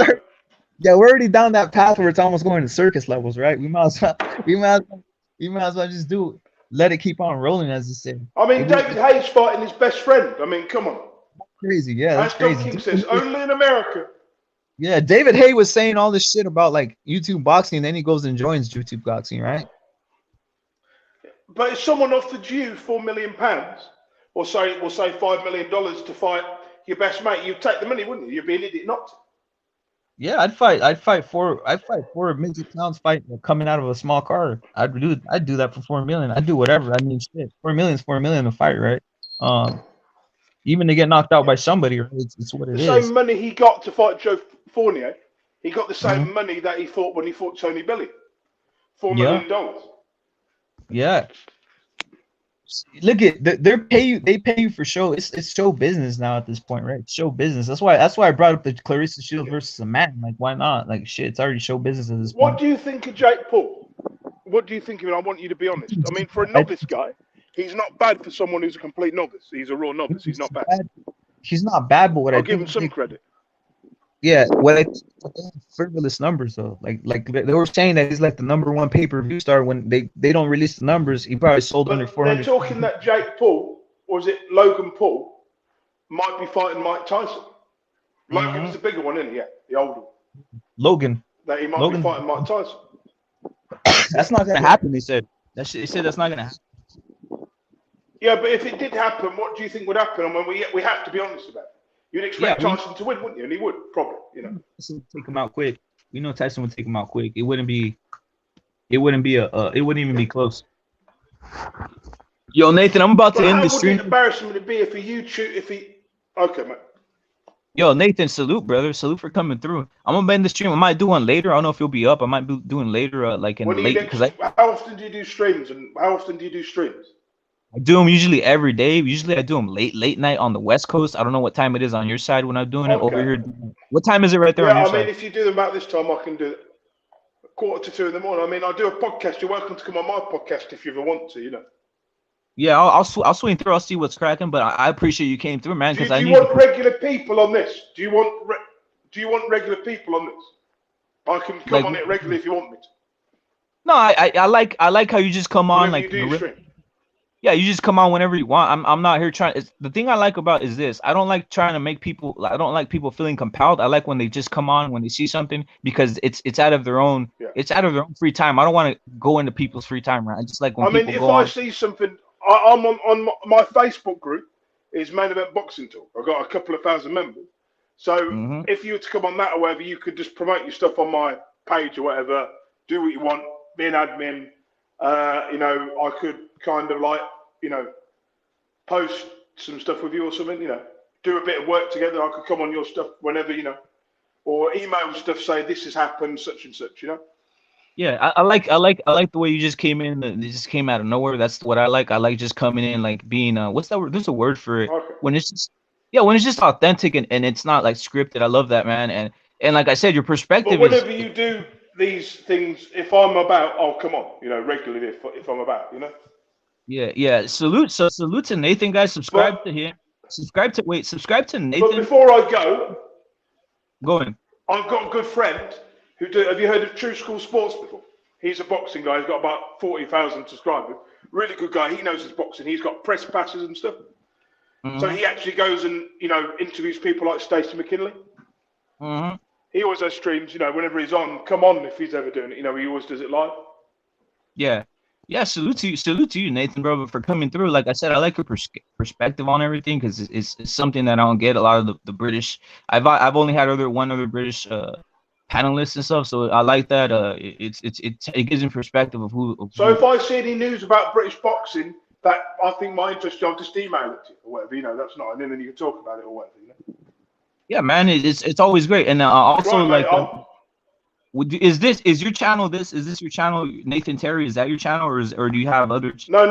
Yeah, we're already down that path where it's almost going to circus levels, right? We might as well just do it. Let it keep on rolling, as you say. I mean, David Hayes fighting his best friend. I mean, come on. Crazy, yeah. That's Don crazy. King says, only in America. Yeah, David Hay was saying all this shit about like YouTube boxing, and then he goes and joins YouTube boxing, right? But if someone offered you £4 million, or say $5 million to fight your best mate, you'd take the money, wouldn't you? You'd be an idiot not to. Yeah, I'd fight four midget clowns fight coming out of a small car. I'd do that for $4 million. I'd do whatever. I mean, shit, $4 million is $4 million to fight, right? Even to get knocked out by somebody, right? It's what it is. The same money he got to fight Joe Fournier, he got the same money that he fought when he fought Tony Bellew. $4 million. Yeah. Look at they pay you for show. It's show business now at this point, right? It's show business. That's why I brought up the Clarissa Shields versus a man. Like, why not? Like, shit, it's already show business at this point. What do you think of Jake Paul? What do you think of him? I want you to be honest. I mean, for a novice guy, he's not bad for someone who's a complete novice. He's a raw novice. He's not bad. He's not bad, but I'll give him some credit. Yeah, frivolous numbers though. Like they were saying that he's like the #1 pay-per-view star when they don't release the numbers. He probably sold under 400. They're talking that Jake Paul, or is it Logan Paul, might be fighting Mike Tyson. Logan's the bigger one, isn't he? Yeah, the older one. Logan. That he might be fighting Mike Tyson. That's not gonna happen. They said that's not gonna happen. Yeah, but if it did happen, what do you think would happen? I mean, we have to be honest about it. You'd expect Tyson to win, wouldn't you? And he would, probably, Tyson would take him out quick. We know Tyson would take him out quick. It wouldn't even be close. Yo, Nathan, I'm about to end the stream. How would it embarrassing to be if he okay, mate. Yo, Nathan, salute, brother. Salute for coming through. I'm gonna end the stream. I might do one later. I don't know if you'll be up. I might be doing later, like in late. How often do you do streams? And how often do you do streams? I do them usually every day. Usually I do them late night on the West Coast. I don't know what time it is on your side when I'm doing it over here. What time is it right there on your side? I mean, if you do them about this time, I can do it 1:45 in the morning. I mean, I do a podcast. You're welcome to come on my podcast if you ever want to, Yeah, I'll swing through. I'll see what's cracking. But I appreciate you came through, man. Because do you want regular people on this? Do you want regular people on this? I can come on it regularly if you want me to. No, I like how you just come on like. Yeah, you just come on whenever you want. I'm not here trying. The thing I like about is this. I don't like trying to make people. I don't like people feeling compelled. I like when they just come on when they see something because it's out of their own. Yeah. It's out of their own free time. I don't want to go into people's free time. Right? I just like when people go on. If I see something, I'm on my Facebook group is Main Event Boxing Talk. I've got a couple of thousand members. So if you were to come on that or whatever, you could just promote your stuff on my page or whatever. Do what you want. Be an admin. I could kind of like, post some stuff with you or something, do a bit of work together. I could come on your stuff whenever, or email stuff, say this has happened, such and such, Yeah, I like the way you just came in. It just came out of nowhere. That's what I like. I like just coming in, like being what's that word? There's a word for it. Okay. When it's just authentic and it's not like scripted. I love that, man. And like I said, your perspective. But whenever you do these things, if I'm about, I'll come on, regularly if I'm about, Yeah. Salute to Nathan, guys. Subscribe to him. Subscribe to Nathan. But before I go, in. I've got a good friend have you heard of True School Sports before? He's a boxing guy. He's got about 40,000 subscribers. Really good guy. He knows his boxing. He's got press passes and stuff. So he actually goes and, interviews people like Stacey McKinley. He always has streams, you know, whenever he's on, come on if he's ever doing it. You know, he always does it live. Yeah. Yeah, salute to you, Nathan, bro, for coming through. Like I said, I like your perspective on everything because it's something that I don't get. A lot of the British, I've only had one other British panelists and stuff, so I like that. It gives me perspective of who. So if I see any news about British boxing that I think might interest you, I'll just email it to you or whatever. You know, that's not, and then you can talk about it or whatever. You know? Yeah, man, it's always great, and also Right, like. mate, Is your channel your channel, Nathan Terry? Is that your channel, or do you have other? No.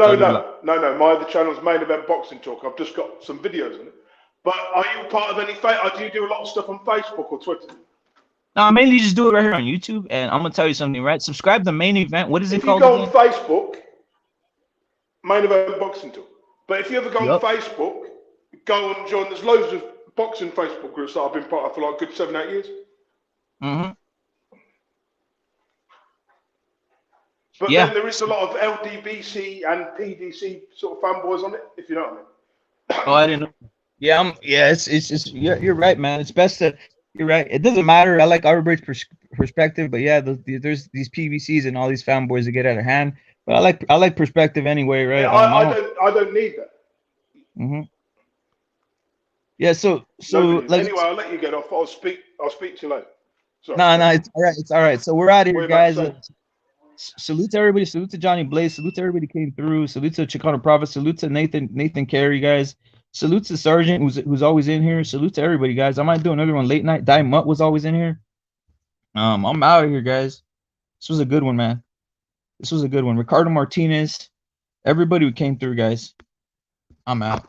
My other channel's Main Event Boxing Talk. I've just got some videos on it. But are you part of any? Do you do a lot of stuff on Facebook or Twitter? No, I mainly just do it right here on YouTube, and I'm gonna tell you something, right? Subscribe to Main Event. What is it called? If you go on Facebook, Main Event Boxing Talk. But if you ever go on Facebook, go and join. There's loads of boxing Facebook groups that I've been part of for like a good 7-8 years. Mm-hmm. But then there is a lot of LDBC and PDC sort of fanboys on it, if you know what I mean. Oh, I didn't know. Yeah, it's just you're right, man. It's best to you're right. It doesn't matter. I like everybody's perspective, but yeah, there's these PVCs and all these fanboys that get out of hand. But I like perspective anyway, right? Yeah, I don't need that. Mm-hmm. Yeah, so like anyway, I'll let you get off. I'll speak to you later. Sorry. No, it's all right. It's all right. So we're out of here, guys. Salute to everybody. Salute to Johnny Blaze. Salute to everybody who came through. Salute to Chicano Prophet. Salute to Nathan Carey, guys. Salute to Sergeant, who's always in here. Salute to everybody, guys. I might do another one late night. Die Mutt was always in here. I'm out of here, guys. This was a good one, man. This was a good one. Ricardo Martinez. Everybody who came through, guys. I'm out.